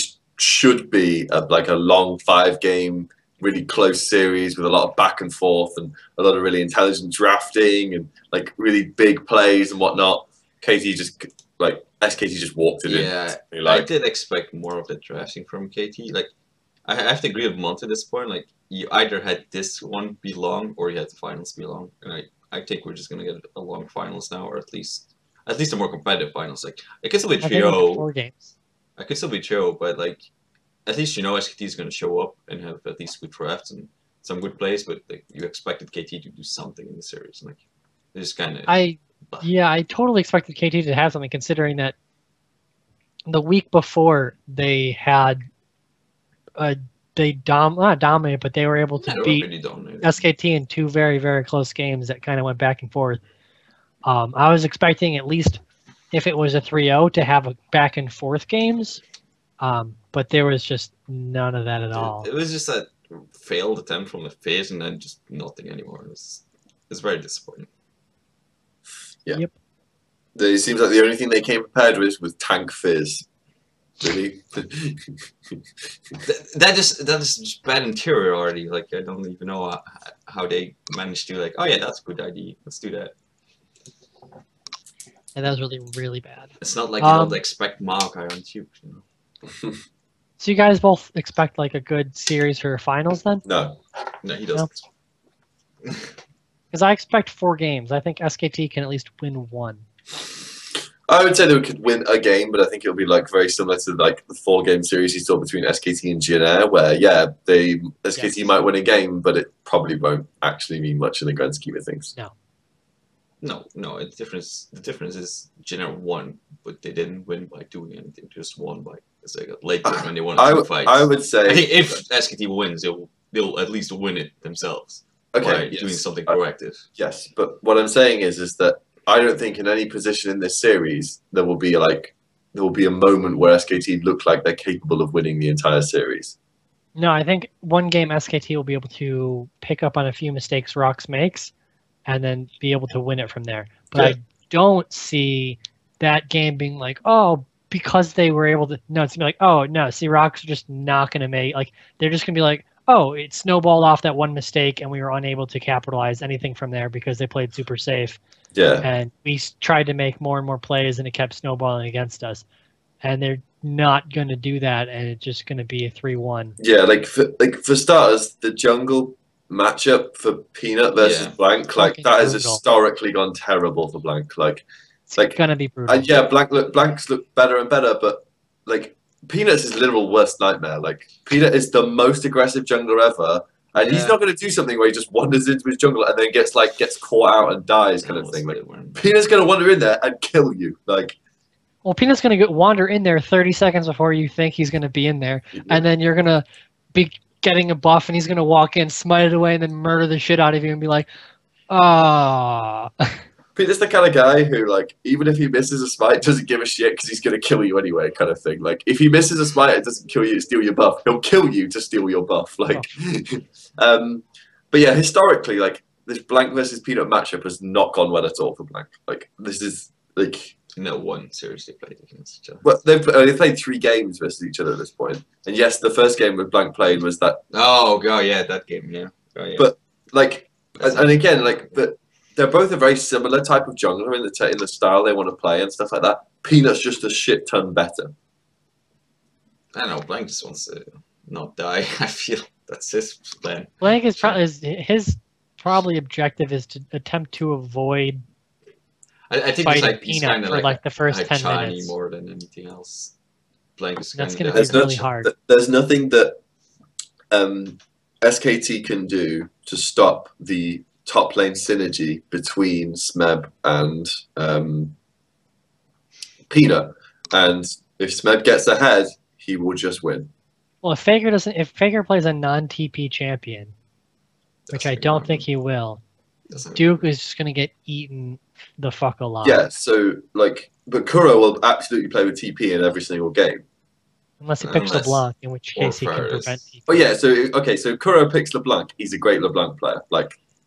should be like a long 5-game, really close series with a lot of back and forth and a lot of really intelligent drafting and like really big plays and whatnot. SKT just walked it in. Yeah, I did expect more of the drafting from KT. Like, I have to agree with Monte at this point. Like, you either had this one be long or you had the finals be long. And I think we're just gonna get a long finals now, or at least a more competitive finals. Like, it could still be trio. 4 games. I could still be trio, but like, at least you know SKT is gonna show up and have at least good drafts and some good plays. But like, you expected KT to do something in the series. Like, it's just kind of. I totally expected KT to have something, considering that the week before they had. Not dominated, but they were able to beat SKT in 2 very, very close games that kind of went back and forth. I was expecting at least, if it was a 3-0, to have a back and forth games, but there was just none of that at all. It was just a failed attempt from the phase and then just nothing anymore. It's very disappointing. Yeah. Yep. It seems like the only thing they came prepared with was tank fizz. Really? that is just bad interior already. Like, I don't even know how they managed to like. Oh yeah, that's a good idea. Let's do that. And that was really, really bad. It's not like you don't expect Maokai on Tube, you know. So you guys both expect like a good series for finals then? No, he doesn't. Because I expect 4 games. I think SKT can at least win 1. I would say they could win a game, but I think it'll be like very similar to like the 4-game series you saw between SKT and Jin Air, where SKT might win a game, but it probably won't actually mean much in the grand scheme of things. No. The difference is Jin Air won, but they didn't win by doing anything. Just won by late game when they won 2 fights. I would say I think if SKT wins, they'll at least win it themselves. Okay, by doing something proactive. Yes, but what I'm saying is that I don't think in any position in this series there will be a moment where SKT look like they're capable of winning the entire series. No, I think one game SKT will be able to pick up on a few mistakes Rox makes and then be able to win it from there. But I don't see that game being like, oh, because they were able to. No, it's gonna be like, oh no, see, Rox are just not gonna make they're just gonna be like, oh, it snowballed off that one mistake and we were unable to capitalize anything from there because they played super safe. Yeah. And we tried to make more and more plays and it kept snowballing against us. And they're not going to do that, and it's just going to be a 3-1. Yeah, for starters, the jungle matchup for Peanut versus Blank, that has historically gone terrible for Blank. It's going to be brutal. Yeah, Blanks look better and better, but Peanut's his literal worst nightmare. Peanut is the most aggressive jungler ever. And he's not going to do something where he just wanders into his jungle and then gets caught out and dies, kind of thing. Peanut's going to wander in there and kill you. Well, Peanut's going to wander in there 30 seconds before you think he's going to be in there, and then you're going to be getting a buff, and he's going to walk in, smite it away, and then murder the shit out of you and be like, ah. Peter's the kind of guy who, even if he misses a smite, doesn't give a shit because he's going to kill you anyway, kind of thing. If he misses a smite, it doesn't kill you to steal your buff. He'll kill you to steal your buff. But yeah, historically, this Blank versus Peanut matchup has not gone well at all for Blank. This is, No one seriously played against each other. Well, they've played 3 games versus each other at this point. And yes, the first game that Blank played was that. Oh, God, yeah, that game, yeah. Oh, yeah. But, and again, but they're both a very similar type of jungler in the style they want to play and stuff like that. Peanut's just a shit ton better. I don't know. Blank just wants to not die. I feel that's his plan. Blank is probably his objective is to attempt to avoid. I think it's he's kind of for the first 10 minutes more than anything else. Blank is that's going to be really hard. There's nothing that SKT can do to stop the top lane synergy between Smeb and Peanut, and if Smeb gets ahead, he will just win. Well, if Favour plays a non-TP champion, which I don't think he will, Duke is just gonna get eaten the fuck alive. Yeah, so but Kuro will absolutely play with TP in every single game. Unless he picks LeBlanc, in which case he can prevent TP. Oh yeah, so Kuro picks LeBlanc. He's a great LeBlanc player.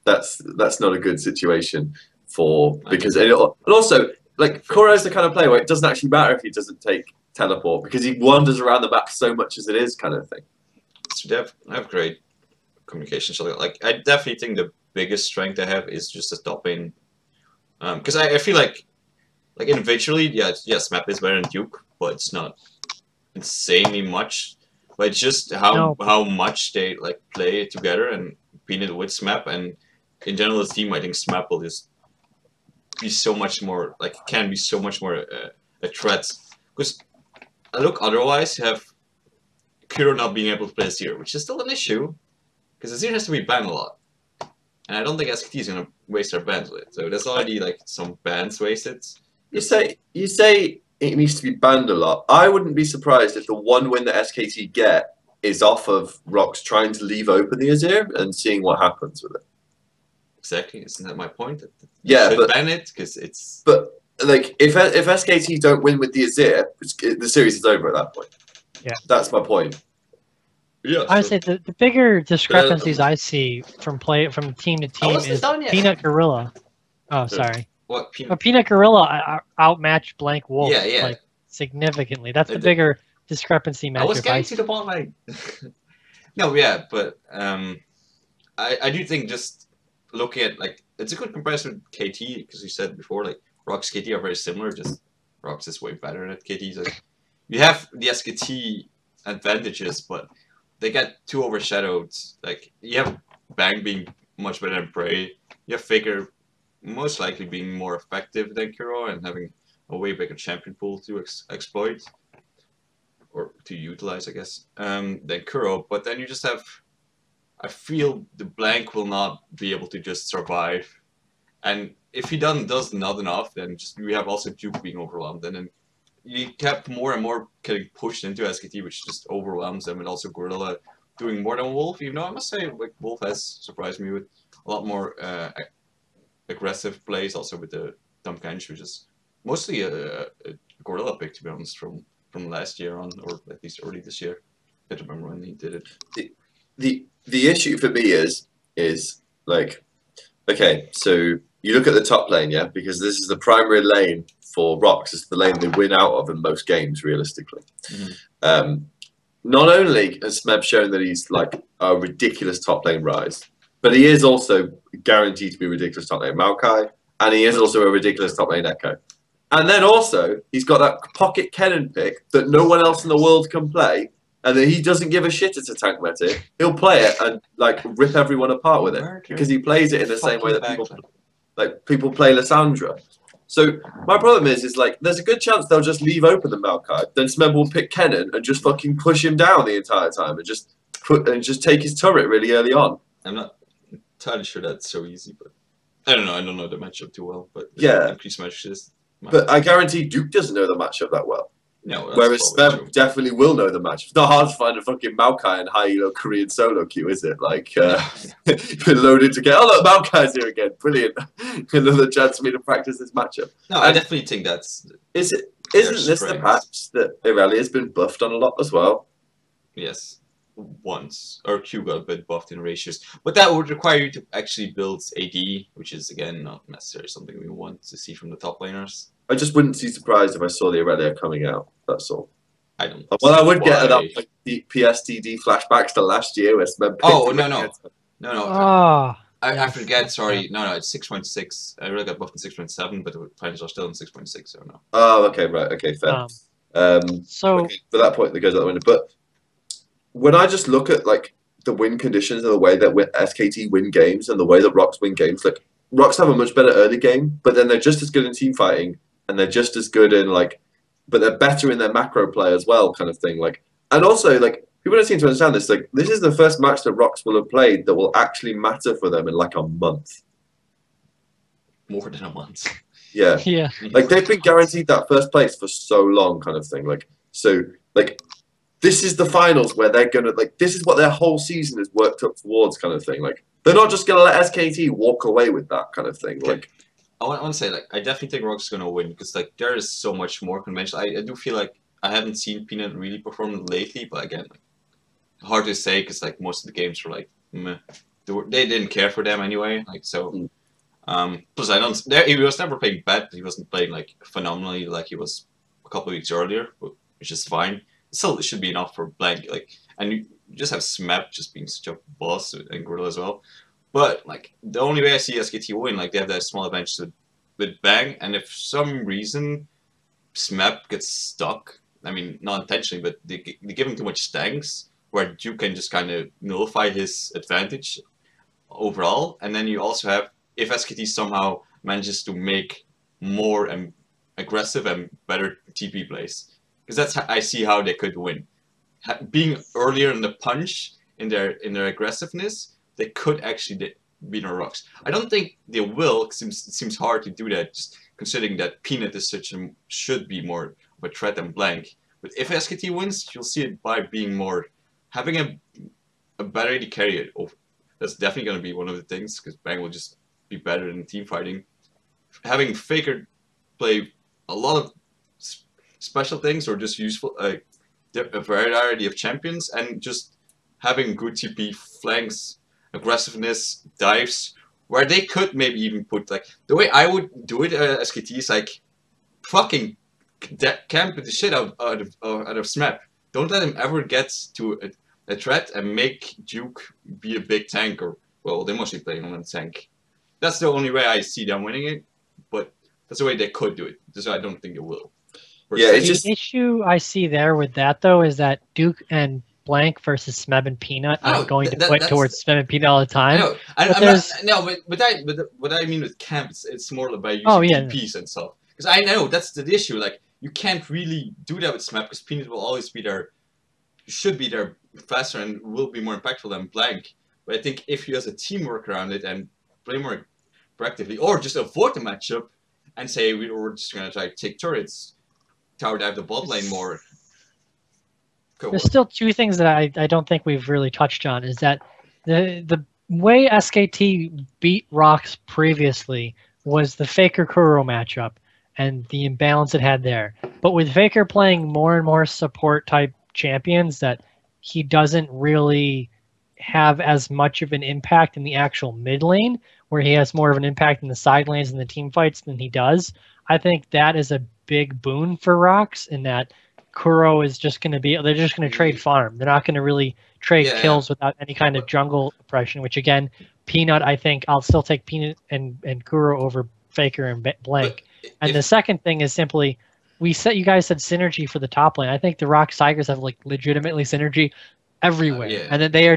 That's not a good situation because also Kuro's the kind of player where it doesn't actually matter if he doesn't take teleport because he wanders around the map so much as it is, kind of thing. So they have great communication. So I definitely think the biggest strength they have is just stopping. Because I feel like individually, Smap is better than Duke, but it's not insanely much. But it's just how much they play together and Peanut with Smap, and in general the team, I think Smap will just be so much more can be so much more a threat. Because otherwise you have Kuro not being able to play Azir, which is still an issue because Azir has to be banned a lot. And I don't think SKT is gonna waste their bans with it. So there's already some bans wasted. You say it needs to be banned a lot. I wouldn't be surprised if the one win that SKT get is off of Rox trying to leave open the Azir and seeing what happens with it. Exactly, isn't that my point? Yeah, but ban it because it's. But if SKT don't win with the Azir, the series is over at that point. Yeah, that's my point. Yeah, I would say the bigger discrepancies I see from team to team is Peanut Gorilla. Oh, sorry. What Peanut Gorilla outmatched Blank Wolf yeah. It's That's the bigger discrepancy match. I was getting to the point, No, yeah, but I do think just looking at it's a good comparison with KT because you said before Rox KT are very similar. Just Rox is way better than KT. So you have the SKT advantages, but they get too overshadowed. You have Bang being much better than Prey. You have Faker most likely being more effective than Kuro and having a way bigger champion pool to exploit or to utilize, I guess, than Kuro. But then you just have, I feel the blank will not be able to just survive, and if he does not enough, then just we have also Duke being overwhelmed, and then you kept more and more getting pushed into SKT, which just overwhelms them, and also Gorilla doing more than Wolf. Even though I must say, like, Wolf has surprised me with a lot more aggressive plays, also with the Dump Kench, which is mostly a Gorilla pick, to be honest, from last year on, or at least early this year. I don't remember when he did it. The issue for me is like, okay, so you look at the top lane, yeah, because this is the primary lane for Rocks. It's the lane they win out of in most games, realistically. Not only has Smeb shown that he's like a ridiculous top lane Rise, but he is also guaranteed to be a ridiculous top lane Maokai, and he is also a ridiculous top lane Echo. And then also, he's got that pocket Kennen pick that no one else in the world can play, and then he doesn't give a shit it's a tank meta. He'll play it and like rip everyone apart with it because he plays it in the same way that people play Lissandra. So my problem is like there's a good chance they'll just leave open the Maokai, then Smeb will pick Kennen and just fucking push him down the entire time and just take his turret really early on. I'm not entirely sure that's so easy, but I don't know the matchup too well. But yeah, increased matches. But I guarantee Duke doesn't know the matchup that well. No, whereas Smeb definitely will know the matchup. It's not hard to find a fucking Maokai in high elo Korean solo queue, is it? Like, you've been loaded to get, oh look, Maokai's here again. Brilliant. Another chance for me to practice this matchup. No, I definitely think that's... Isn't this the patch that Irelia has been buffed on a lot as well? Yes. Once. Or Q got a bit buffed in ratios. But that would require you to actually build AD, which is, again, not necessarily something we want to see from the top laners. I just wouldn't be surprised if I saw the Irelia coming out. That's all. I don't. Well, I would get enough like, PSTD flashbacks to last year where Smeb. Oh no! I forget. Sorry, no, it's 6.6. I really got buffed in 6.7, but the plans are still in 6.6. So no. Oh, okay, right, okay, fair. So okay, for that point, that goes out the window. But when I just look at like the win conditions and the way that SKT win games and the way that Rocks win games, like Rocks have a much better early game, but then they're just as good in team fighting. And they're just as good in like, but they're better in their macro play as well, kind of thing. Like, and also like people don't seem to understand this. Like, this is the first match that Rocks will have played that will actually matter for them in like a month. More than a month. Yeah. Yeah. Like they've been guaranteed that first place for so long, kind of thing. Like, so like, this is the finals where they're gonna like. This is what their whole season has worked up towards, kind of thing. Like, they're not just gonna let SKT walk away with that kind of thing. Like. I want to say, like, I definitely think Rock's going to win because, like, there is so much more conventional. I do feel like I haven't seen Peanut really perform lately, but again, like, hard to say because, like, most of the games were, like, meh. They didn't care for them anyway. Like, so, plus he was never playing bad, but he wasn't playing, like, phenomenally like he was a couple of weeks earlier, which is fine. Still, it should be enough for blank, like, and you just have Smeb just being such a boss and Gorilla as well. But, like, the only way I see SKT win, like, they have that small advantage with Bang, and if for some reason Smeb gets stuck, I mean, not intentionally, but they give him too much stanks, where Duke can just kind of nullify his advantage overall, and then you also have, if SKT somehow manages to make more and aggressive and better TP plays, because that's how I see how they could win. Being earlier in the punch, in their aggressiveness, they could actually beat our Rocks. I don't think they will, because it seems hard to do that, just considering that Peanut is should be more of a threat than blank. But if SKT wins, you'll see it by being more, having a better AD carry it over. That's definitely going to be one of the things, because Bang will just be better in team fighting. Having Faker play a lot of special things, or just useful, a variety of champions, and just having good TP flanks, aggressiveness, dives, where they could maybe even put, like, the way I would do it SKT is like, fucking camp the shit out of Smeb. Don't let him ever get to a threat and make Duke be a big tank, or, well, they're mostly playing on a tank. That's the only way I see them winning it, but that's the way they could do it. Just I don't think it will. Yeah, it's just... The issue I see there with that, though, is that Duke and Blank versus Smeb and Peanut, I'm going to put towards Smeb and Peanut all the time. But what I mean with camp, it's more about using TPs and stuff. Because I know that's the issue. Like, you can't really do that with Smap because Peanut will always be there. Should be there faster and will be more impactful than Blank. But I think if you as a team work around it and play more proactively, or just avoid the matchup and say we're just gonna try to take turrets, tower dive the bot lane more. There's still two things that I don't think we've really touched on. Is that the way SKT beat Rocks previously was the Faker Kuro matchup and the imbalance it had there. But with Faker playing more and more support type champions, that he doesn't really have as much of an impact in the actual mid lane, where he has more of an impact in the side lanes and the team fights than he does. I think that is a big boon for Rocks in that Kuro is just going to be, they're just going to trade farm. They're not going to really trade kills without any kind of jungle oppression, which again, Peanut, I think I'll still take Peanut and Kuro over Faker and Blank. And the second thing is simply, you guys said synergy for the top lane. I think the Rocks Tigers have like legitimately synergy everywhere. And then they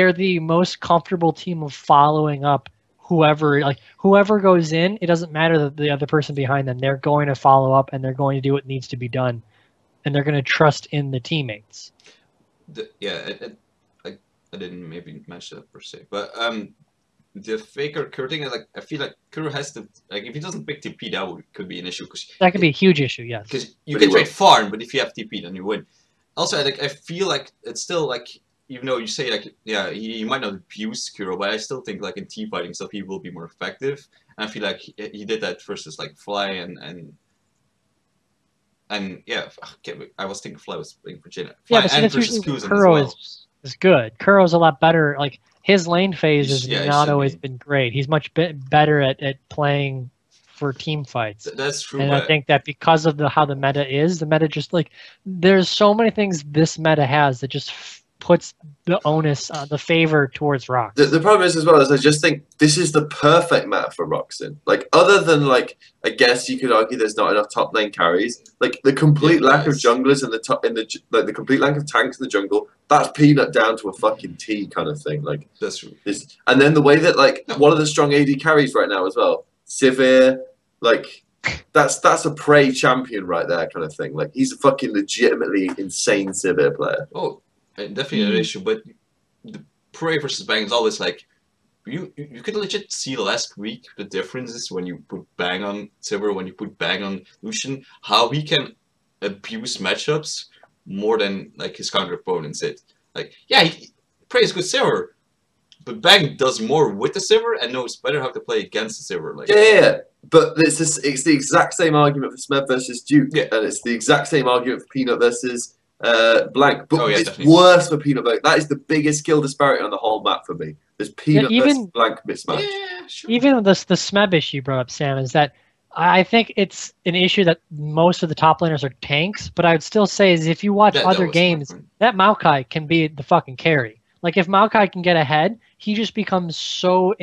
are the most comfortable team of following up whoever goes in. It doesn't matter that the other person behind them, they're going to follow up and they're going to do what needs to be done. And they're going to trust in the teammates. I didn't maybe mention that per se, but the Faker Kuro thing, like I feel like Kuro has to, like, if he doesn't pick TP, that could be an issue. That could be a huge issue, yes. Because you can trade farm, but if you have TP, then you win. Also, like, I feel like it's still like, even though you say like, yeah, he might not abuse Kuro, but I still think like in team fighting stuff he will be more effective. And I feel like he did that versus like Fly and yeah, I was thinking Fly was playing for Jin Air. Yeah, but that's usually Kuro is good. Kuro's a lot better. Like, his lane phase has not always been great. He's much better at playing for team fights. That's true. And I think that because of how the meta is, the meta just like, there's so many things this meta has that just puts the onus, the favor towards Rocks. The problem is as well is I just think this is the perfect meta for Roxin. Like, other than like, I guess you could argue there's not enough top lane carries. Like the complete lack of junglers in the complete lack of tanks in the jungle. That's Peanut down to a fucking T kind of thing. Like, that's true. And then the way that like one of the strong AD carries right now as well, Sivir, like that's a prey champion right there kind of thing. Like, he's a fucking legitimately insane Sivir player. Oh. Definitely an issue, but the Prey versus Bang is always like, you could legit see last week the differences when you put Bang on Silver, when you put Bang on Lucian, how he can abuse matchups more than like his counter opponents did. Like, yeah, Prey is good Silver, but Bang does more with the Silver and knows better how to play against the Silver. Like, yeah. But it's the exact same argument for Smeb versus Duke, and it's the exact same argument for Peanut versus Blank, but it's definitely worse for Peanut. That is the biggest skill disparity on the whole map for me. There's Peanut versus Blank mismatch. Yeah, sure. Even the Smeb issue you brought up, Sam, is that I think it's an issue that most of the top laners are tanks, but I would still say is if you watch other games, that Maokai can be the fucking carry. Like, if Maokai can get ahead, he just becomes so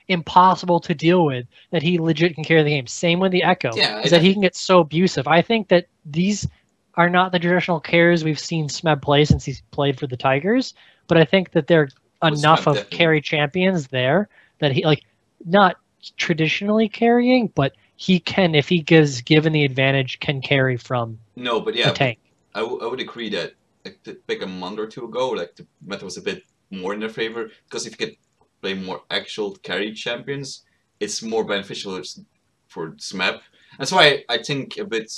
impossible to deal with that he legit can carry the game. Same with the Echo, is that he can get so abusive. I think that these are not the traditional carries we've seen Smeb play since he's played for the Tigers, but I think that there are enough of carry champions there that he, like, not traditionally carrying, but he can, if he given the advantage, can carry from the tank. I would agree that like a month or two ago, like the meta was a bit more in their favor, because if you could play more actual carry champions, it's more beneficial for Smeb. That's why I think a bit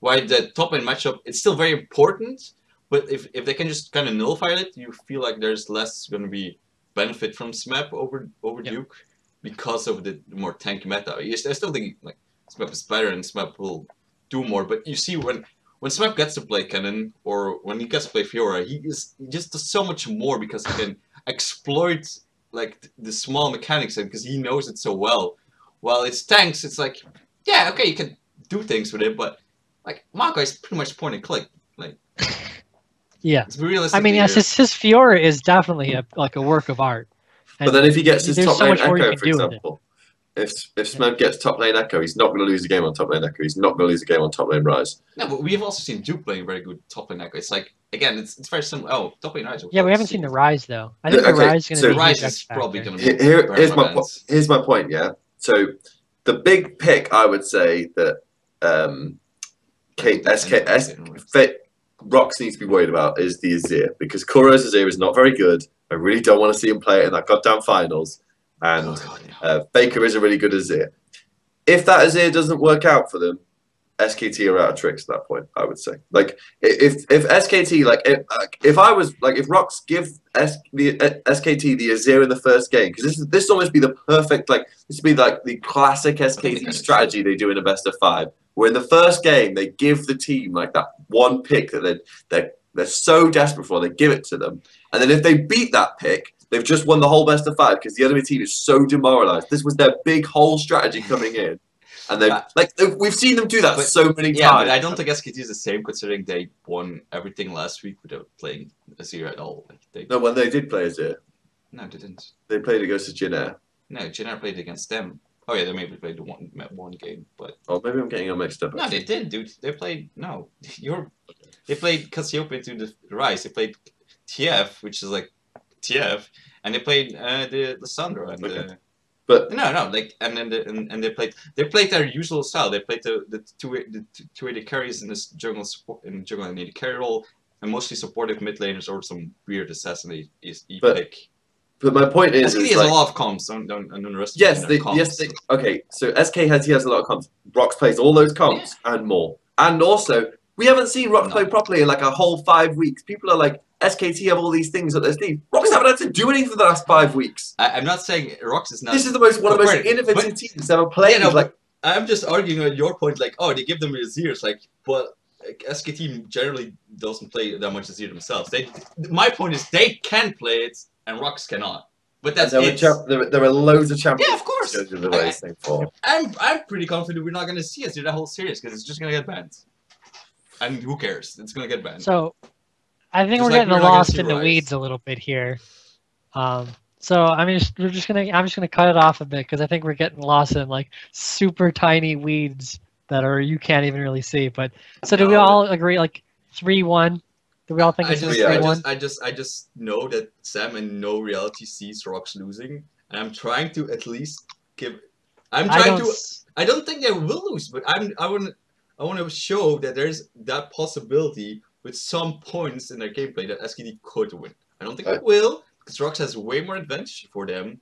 why the top lane matchup, it's still very important, but if they can just kind of nullify it, you feel like there's less going to be benefit from Smeb over Duke because of the more tanky meta. I still think like Smeb is better and Smeb will do more, but you see when Smeb gets to play Cannon or when he gets to play Fiora, he just does so much more because he can exploit like the small mechanics because he knows it so well. While it's tanks, it's like, yeah, okay, you can do things with it, but like, Maokai is pretty much point and click. Like, yeah. I mean, yes, his Fiora is definitely a work of art. But then if he gets his top lane Echo, for example, if Smeb gets top lane Echo, he's not going to lose a game on top lane Echo. He's not going to lose a game on top lane Rise. No, but we've also seen Duke playing very good top lane Echo. It's like, again, it's very similar. Oh, top lane Rise. Yeah, we haven't seen the Rise, though. I think the Rise is going to be Rise is probably going to be here's my point, yeah? So the big pick, I would say, that Rox needs to be worried about is the Azir, because Kuro's Azir is not very good. I really don't want to see him play it in that goddamn finals. And Faker is a really good Azir. If that Azir doesn't work out for them, SKT are out of tricks at that point, I would say. Like, if SKT, like, if I was, like, if Rox give SKT the Azir in the first game, because this almost be the perfect, like, this would be, like, the classic SKT strategy they do in a best of 5, where in the first game, they give the team, like, that one pick that they're so desperate for, they give it to them. And then if they beat that pick, they've just won the whole best of 5 because the enemy team is so demoralized. This was their big whole strategy coming in. And they we've seen them do that so many times. Yeah, but I don't think SKT is the same, considering they won everything last week without playing Azir at all. Like, no, when they did play Azir. No, they didn't. They played against Jin Air. No, Jin Air played against them. Oh yeah, they maybe played one game, but... Oh, maybe I'm getting them mixed up. No, they did, dude. They played... No. They played Cassiopeia to the Rise. They played TF, which is like TF, and they played the Lissandra and But no, like and they played their usual style. They played the two-way carries in this jungle and the carry role, and mostly supportive mid laners or some weird assassin pick. But my point is, SK has a lot of comps. Don't underestimate. Yes. Okay, so SK has a lot of comps. Rox plays all those comps and more, and also we haven't seen Rox play properly in like a whole 5 weeks. People are like, SKT have all these things up their sleeve. Rox haven't had to do anything for the last 5 weeks. I'm not saying Rox is not. This is one of the most innovative teams ever played. Yeah, no, I'm just arguing on your point, like, oh, they give them Azirs, like, but like, SKT generally doesn't play that much Azir themselves. My point is they can play it and Rox cannot. But that's there are loads of champions. Yeah, of course. I'm pretty confident we're not going to see Azir that whole series because it's just going to get banned. And who cares? It's going to get banned. So, I think we're getting lost in the weeds a little bit here. So I'm just gonna cut it off a bit because I think we're getting lost in like super tiny weeds that you can't even really see. But so do we all agree like 3-1? Do we all think it's 3-1? I just know that Sam in no reality sees Rox losing, and I'm trying to at least give. I don't think they will lose, but I want to show that there's that possibility with some points in their gameplay that SKT could win. I don't think it will, because Rox has way more advantage for them.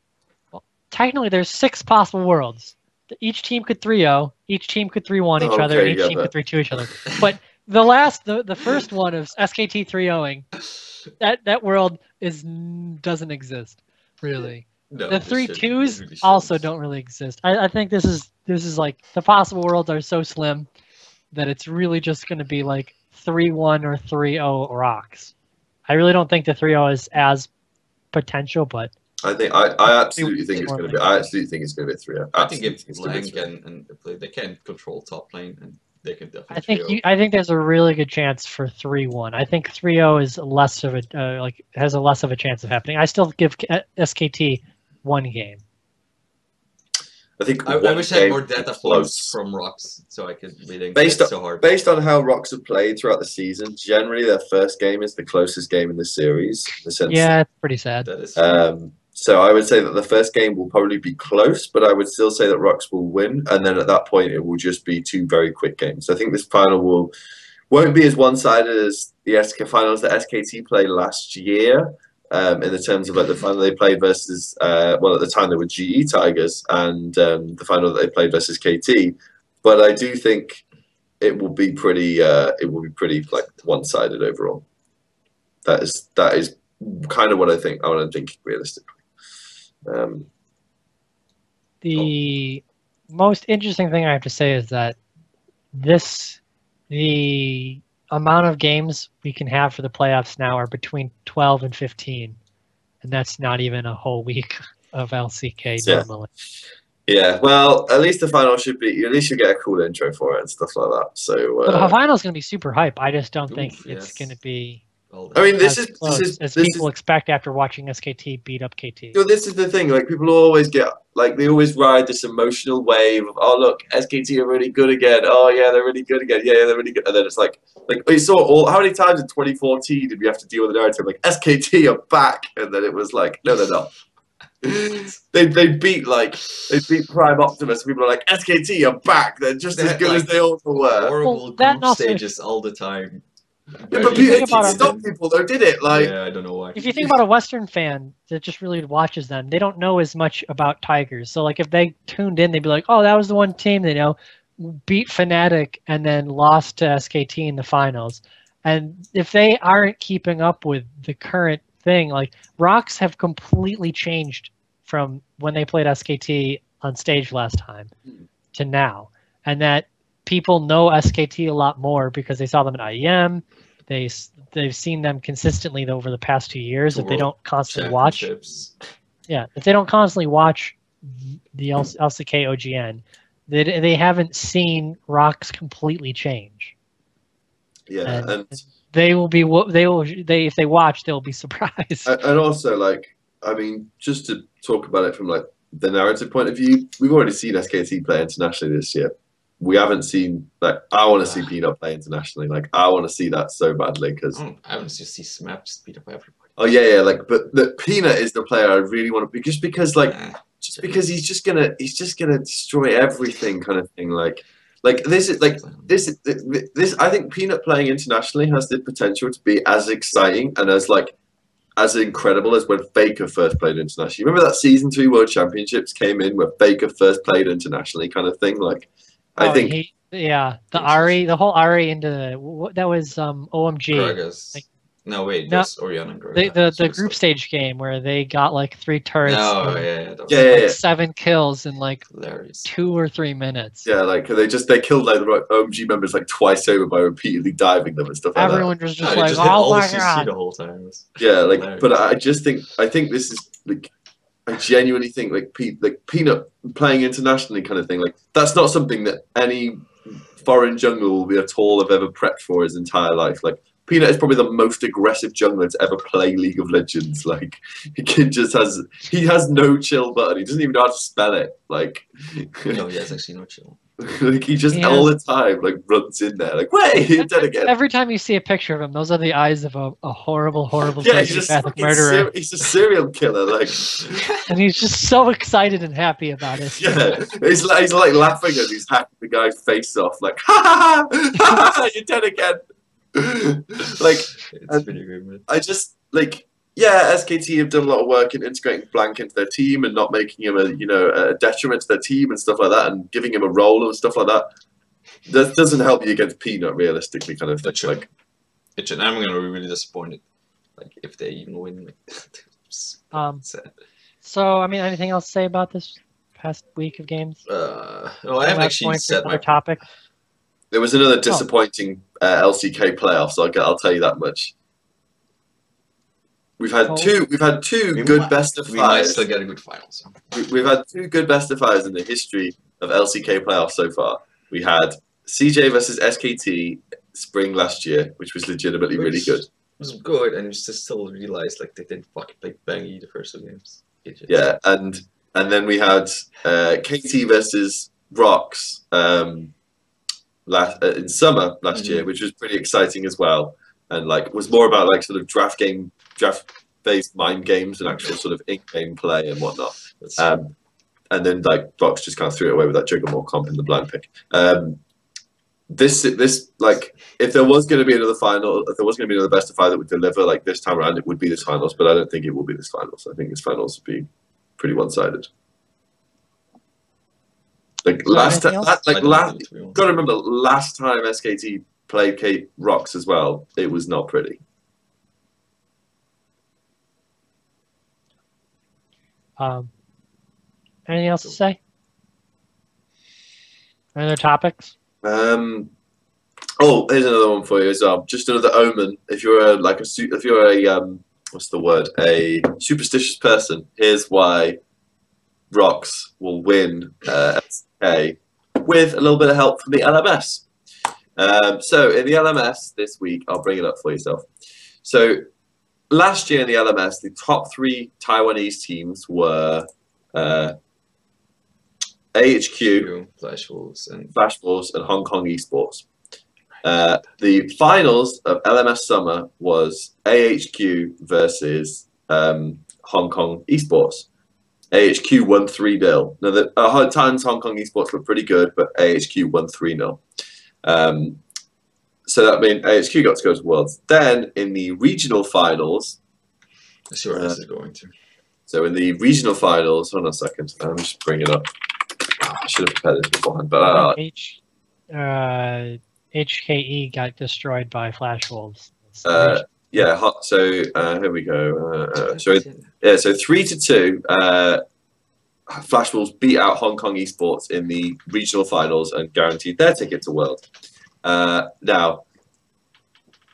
Well, technically, there's 6 possible worlds. Each team could 3-0, each team could 3-1 each other, and each team could 3-2 each other. But the first one of SKT 3-0ing, that world doesn't exist, really. No, the 3-2s really also don't really exist. I think this is like the possible worlds are so slim that it's really just going to be like 3-1 or 3-0 Rox. I really don't think the 3-0 is as potential, but I absolutely think it's going to be. I absolutely think it's going to be 3-0. I think if Lang and play, they can control top lane and they can definitely. I think there's a really good chance for 3-1. I think 3-0 is less of a has a less of a chance of happening. I still give SKT 1 game. I think I wish I had more data points from Rox, so I could really based on how Rox have played throughout the season. Generally, their first game is the closest game in the series. In the sense, yeah, it's pretty sad. That is so I would say that the first game will probably be close, but I would still say that Rox will win, and then at that point, it will just be 2 very quick games. So I think this final won't be as one-sided as the SK finals that SKT played last year. In the terms of like the final they played versus well at the time they were GE Tigers and the final that they played versus KT, but I do think it will be pretty like one-sided overall. That is kind of what I think realistically. The most interesting thing I have to say is that the amount of games we can have for the playoffs now are between 12 and 15, and that's not even a whole week of LCK normally. Yeah, well, at least the final should be. At least you get a cool intro for it and stuff like that. So the final is going to be super hype. I just don't think it's going to be. I mean, this is people expect after watching SKT beat up KT. You know, this is the thing. Like people always they always ride this emotional wave of, oh look, SKT are really good again. Oh yeah, they're really good again. Yeah, they're really good. And then it's like we saw how many times in 2014 did we have to deal with the narrative like SKT are back, and then it was like, no, they're not. they beat Prime Optimus. People are like, SKT are back. They're just as good as they all were. Horrible group stages all the time. Yeah, but it didn't stop people though, did it? Like, yeah, I don't know why. If you think about a Western fan that just really watches them, they don't know as much about Tigers. So like if they tuned in, they'd be like, "Oh, that was the one team they beat Fnatic and then lost to SKT in the finals." And if they aren't keeping up with the current thing, like Rocks have completely changed from when they played SKT on stage last time to now, and that people know SKT a lot more because they saw them at IEM. They've seen them consistently over the past 2 years. If they don't constantly watch, if they don't constantly watch the LCK OGN, they haven't seen Rocks completely change. Yeah, and if they watch, they'll be surprised. And also, like, I mean, just to talk about it from like the narrative point of view, we've already seen SKT play internationally this year. We haven't seen, like, I want to see Peanut play internationally. Like, I want to see that so badly because I want to see Smap just beat up everybody. Oh yeah, like, but the Peanut is the player I really want to be, just because he's just gonna destroy everything, kind of thing. Like this. I think Peanut playing internationally has the potential to be as exciting and as incredible as when Faker first played internationally. Remember that Season 3 World Championships came in where Faker first played internationally, kind of thing. Like, I think the whole Ari into that was OMG. Like, no, wait, that's Orion and Gragas. The group stage game where they got like 3 turrets. No, 7 kills in like hilarious. 2 or 3 minutes. Yeah, like they killed like the OMG members like twice over by repeatedly diving them and stuff like Everyone that. was just like, oh my god. The whole time. Yeah, like hilarious. But I think this is like, I genuinely think like Peanut playing internationally kind of thing, like that's not something that any foreign jungler will be at all have ever prepped for his entire life. Like, Peanut is probably the most aggressive jungler to ever play League of Legends. Like, he has no chill button. He doesn't even know how to spell it. Like, no, he has actually no chill. Like, he just all the time like runs in there. Like, wait, you're dead again. Every time you see a picture of him, those are the eyes of a horrible sociopathic murderer. He's a serial killer, like, and he's just so excited and happy about it. Yeah, he's like laughing as he's hacking the guy's face off. Like, ha ha ha, you're dead again. Like, it's pretty good, man. I just like, yeah, SKT have done a lot of work in integrating Blank into their team and not making him a detriment to their team and stuff like that, and giving him a role and stuff like that. That doesn't help you against Peanut, realistically, kind of thing. Like, I'm gonna be really disappointed, like, if they even win. Like, So, I mean, anything else to say about this past week of games? No, I haven't actually said my topic. There was another disappointing LCK playoff, so I'll tell you that much. We've had two good best of fives. We might still get a good final. So. We've had 2 good best of fives in the history of LCK playoffs so far. We had CJ versus SKT spring last year, which was legitimately really good. It was good, and you still realized like they didn't fucking play Bangy the first 2 games. Yeah, and then we had KT versus Rocks in summer last year, which was pretty exciting as well, and like was more about like sort of draft-based mind games and actual sort of in-game play and whatnot. And then like Rocks just kind of threw it away with that Juggernaut comp in the blind pick. This like, if there was going to be another final, if there was going to be another best of 5 that would deliver like this time around, it would be this finals. But I don't think it will be this finals. I think this finals would be pretty one-sided. Like got to remember, last time SKT played Rocks as well, it was not pretty. Anything else to say? Any other topics? Oh, here's another one for you as well. Just another omen. If you're a what's the word? A superstitious person. Here's why Rocks will win SK with a little bit of help from the LMS. So in the LMS this week, I'll bring it up for yourself. So last year in the LMS, the top 3 Taiwanese teams were AHQ, Flash Wolves, and Hong Kong Esports. The finals of LMS Summer was AHQ versus Hong Kong Esports. AHQ won 3-0. Now, at times Hong Kong esports were pretty good, but AHQ won 3-0. So that means AHQ got to go to Worlds. Then in the regional finals, I see where this is going to. So in the regional finals, hold on a second. Let me just bring it up. I should have prepared this beforehand, but HKE got destroyed by Flash Wolves. Yeah. So here we go. So 3-2. Flash Wolves beat out Hong Kong esports in the regional finals and guaranteed their ticket to World. Now,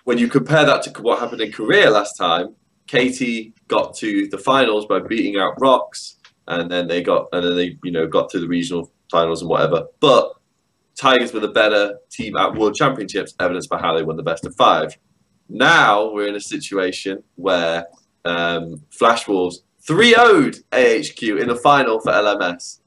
when you compare that to what happened in Korea last time, KT got to the finals by beating out Rocks, and then they got to the regional finals and whatever. But Tigers were the better team at World Championships, evidenced by how they won the best of 5. Now we're in a situation where Flash Wolves 3-0'd AHQ in the final for LMS.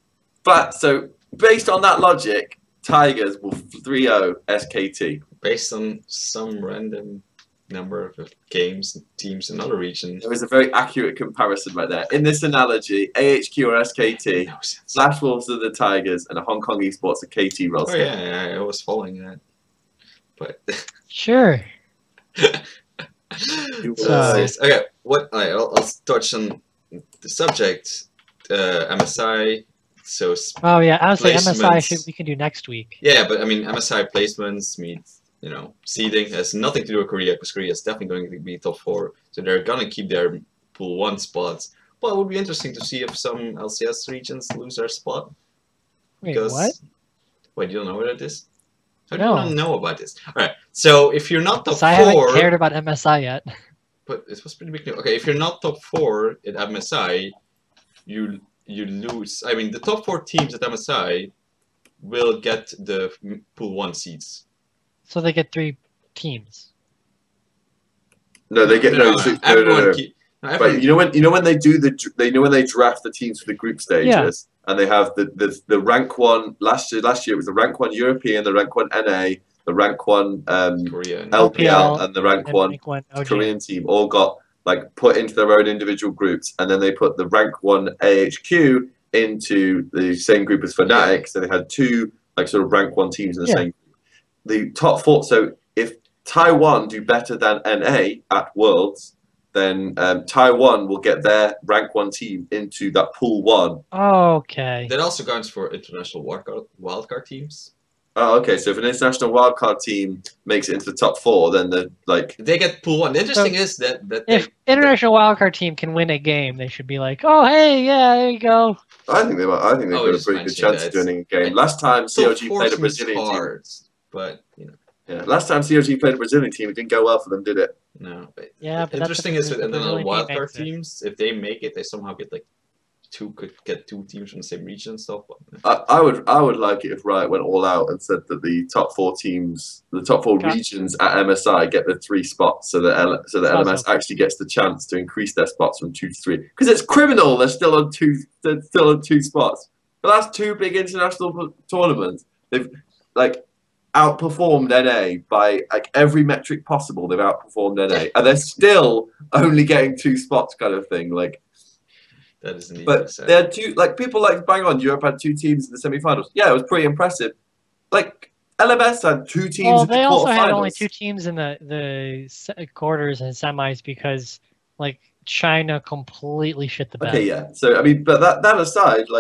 But so based on that logic, Tigers will 3-0 SKT. Based on some random number of games and teams in other regions. There is a very accurate comparison right there. In this analogy, AHQ or SKT, No sense. Flash Wolves are the Tigers, and a Hong Kong esports are KT Rolls. Oh yeah, I was following that. But sure. Okay, I'll touch on the subject. MSI. So oh yeah, I would say placements. MSI we can do next week. Yeah, but I mean MSI placements means seeding has nothing to do with Korea, because Korea is definitely going to be top 4, so they're gonna keep their pool 1 spots. But it would be interesting to see if some LCS regions lose their spot. Wait, what? Wait, you don't know what it is? How do No. you not know about this? All right, so if you're not top 4, I haven't cared about MSI yet. But it was pretty big news. Okay, if you're not top 4 at MSI, you lose. I mean, the top 4 teams at MSI will get the pool 1 seeds. So they get 3 teams. No, they get no. But you know when they do when they draft the teams for the group stages, and they have the rank 1 last year it was the rank 1 European, the rank 1 NA, the rank 1 Korean. LPL, and the rank 1 OG. Korean team all got put into their own individual groups, and then they put the rank 1 AHQ into the same group as Fnatic, so they had 2 sort of rank 1 teams in the same group. The top 4, so if Taiwan do better than NA at Worlds, then Taiwan will get their rank 1 team into that pool 1. Okay. That also counts for international wildcard teams. Oh, okay. So if an international wildcard team makes it into the top 4, then they get pool 1. The interesting is that if international wildcard team can win a game, they should be like, oh hey, yeah, there you go. I think they've got a pretty good chance of winning a game. Last time COG played a Brazilian team, but last time COG played a Brazilian team, it didn't go well for them, did it? No. But yeah, but interesting is that in the Brazilian wildcard teams, if they make it, they somehow get could get 2 teams from the same region and stuff. But, I would like it if Riot went all out and said that the top 4 teams, the top 4 regions at MSI get the 3 spots, so that LMS actually gets the chance to increase their spots from 2 to 3. Because it's criminal. They're still on 2. They're still on 2 spots. The last 2 big international tournaments, they've outperformed NA by every metric possible. They've outperformed NA, and they're still only getting 2 spots, kind of thing. that is neat. But they had 2, people bang on. Europe had 2 teams in the semi-finals. Yeah, it was pretty impressive. LMS had 2 teams. Well, in the they also had quarterfinals. only 2 teams in the quarters and semis because China completely shit the bed. Okay, yeah. So I mean, but that aside, 2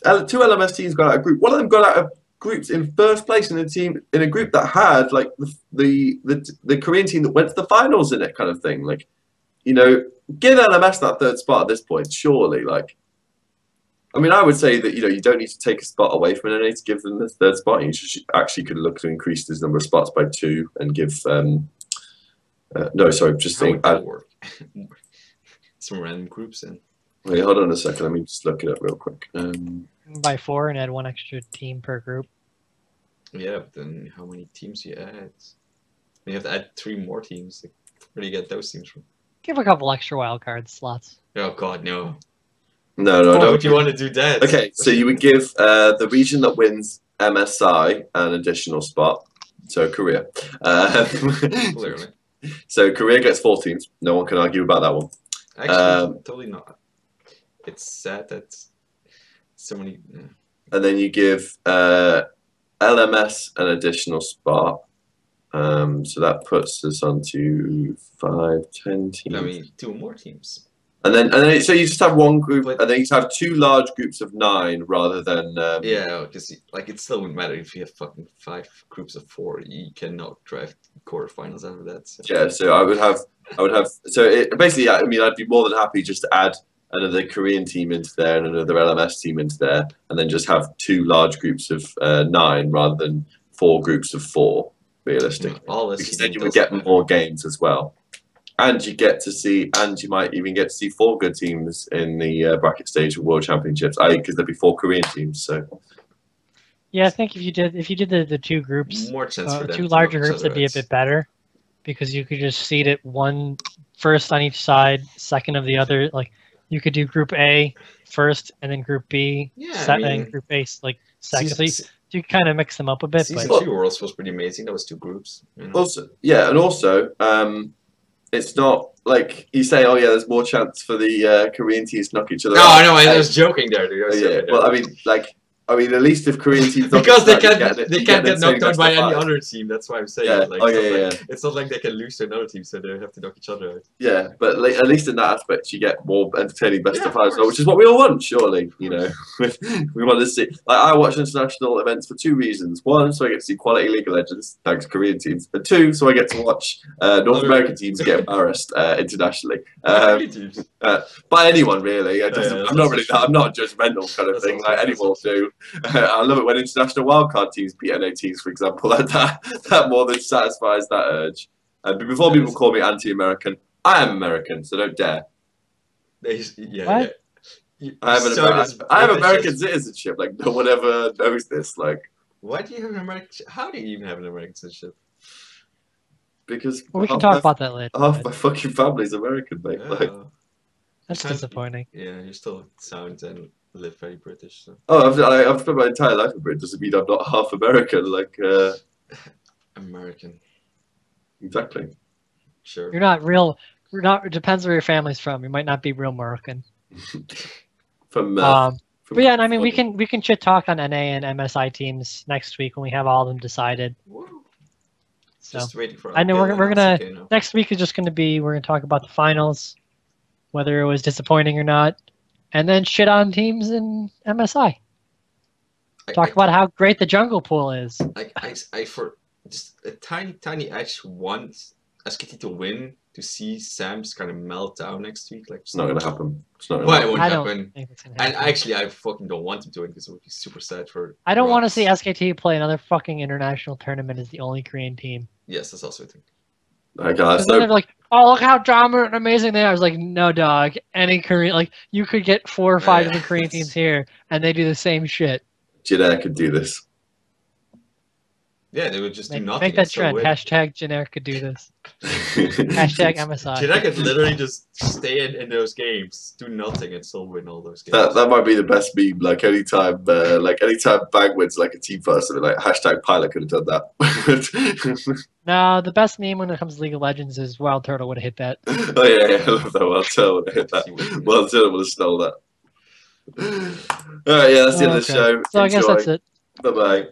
LMS teams got out of group. One of them got out of groups in first place in a group that had the Korean team that went to the finals in it, kind of thing. Give LMS that 3rd spot at this point, surely. I mean, I would say that you don't need to take a spot away from NA to give them the 3rd spot. You actually could look to increase this number of spots by 2 and give. No, sorry, just How think. would that work? Some random groups in. Wait, hold on a second. Let me just look it up real quick. By 4 and add 1 extra team per group. Yeah, but then how many teams you add? You have to add 3 more teams. Where do you get those teams from? Give a couple extra wildcard slots. Oh God, no! No, Why would you want to do that? Okay, so you would give the region that wins MSI an additional spot. So Korea. Clearly. So Korea gets 4 teams. No one can argue about that one. Actually, totally not. it's sad that so many. And then you give LMS an additional spot. So that puts us onto 5, 10 teams. I mean, 2 more teams. And then so you just have one group, and then you have 2 large groups of 9 rather than. Yeah, because like it still wouldn't matter if you have fucking 5 groups of 4. You cannot draft quarterfinals out of that. So. Yeah, so I would have. So basically, yeah, I mean, I'd be more than happy just to add another Korean team into there and another LMS team into there, and then just have 2 large groups of 9 rather than 4 groups of 4. Realistically, because then you would get more games as well, and you get to see, and you might even get to see 4 good teams in the bracket stage of World Championships, because there'd be 4 Korean teams. So, yeah, I think if you did the 2 groups, more chance for 2 larger groups, would be a bit better, because you could just seed it 1 first on each side, second of the other. Like you could do Group A first, and then Group B, and Group A like second. So you kind of mix them up a bit. Season 2 Worlds was pretty amazing. That was 2 groups. You know? Also, yeah, and also, it's not like you say, oh yeah, there's more chance for the Korean teams to knock each other out. No, I know, I was joking there, dude. Well, I mean, at least if Korean teams because they can't get knocked out by any other team. That's why I'm saying. Yeah. Like, it's not like they can lose to another team, so they have to knock each other out. Yeah, but at least in that aspect, you get more entertaining best of 5, which is what we all want, surely. You know, we want to see. Like, I watch international events for 2 reasons: 1, so I get to see quality League of Legends, thanks to Korean teams; and 2, so I get to watch North American teams get embarrassed internationally. By anyone really. I'm not judgmental kind of thing. Like anyone will do. I love it when international wildcard teams beat NA teams, for example. That more than satisfies that urge. But before people call me anti-American, I am American, so don't dare. Yeah. I have American citizenship. Like no one ever knows this. Like, why do you have an American? How do you even have an American citizenship? Because we can talk about that later. Half my fucking family's American, mate. Like, that's disappointing. Yeah, you still sound and live very British. So. Oh, I've spent my entire life in Britain. Doesn't mean I'm not half American. Like, American. Exactly. Sure. You're not real. It depends where your family's from. You might not be real American. But yeah, and I mean, we can chit talk on NA and MSI teams next week when we have all of them decided. Whoa. So just waiting for. I know we're gonna next week is just gonna be we're gonna talk about the finals, whether it was disappointing or not, and then shit on teams in MSI. Talk about how great the jungle pool is. I for just a tiny edge want SKT to win to see Sam's kind of melt down next week. Like it's not gonna happen. It's not. Well, it won't happen. Happen. And actually, I fucking don't want him to win because it would be super sad for. I don't want to see SKT play another fucking international tournament as the only Korean team. Yes, that's also a thing. They're like, oh, look how dominant and amazing they are. I was like, no, dog. Any Korean, like, you could get 4 or 5 different Korean teams here, and they do the same shit. Jin Air could do this. Yeah, they would just do nothing. Make that trend. Hashtag Jin Air could do this. Hashtag MSI. Jin Air could literally just stay in those games, do nothing, and still win all those games. That might be the best meme. Like anytime Bang wins like a team first, like hashtag Pilot could have done that. No, the best meme when it comes to League of Legends is Wild Turtle would have hit that. Oh yeah, I love that. Wild Turtle would have hit that. Wild Turtle would have stole that. All right, yeah, that's the end of the show. So I guess that's it. Bye bye.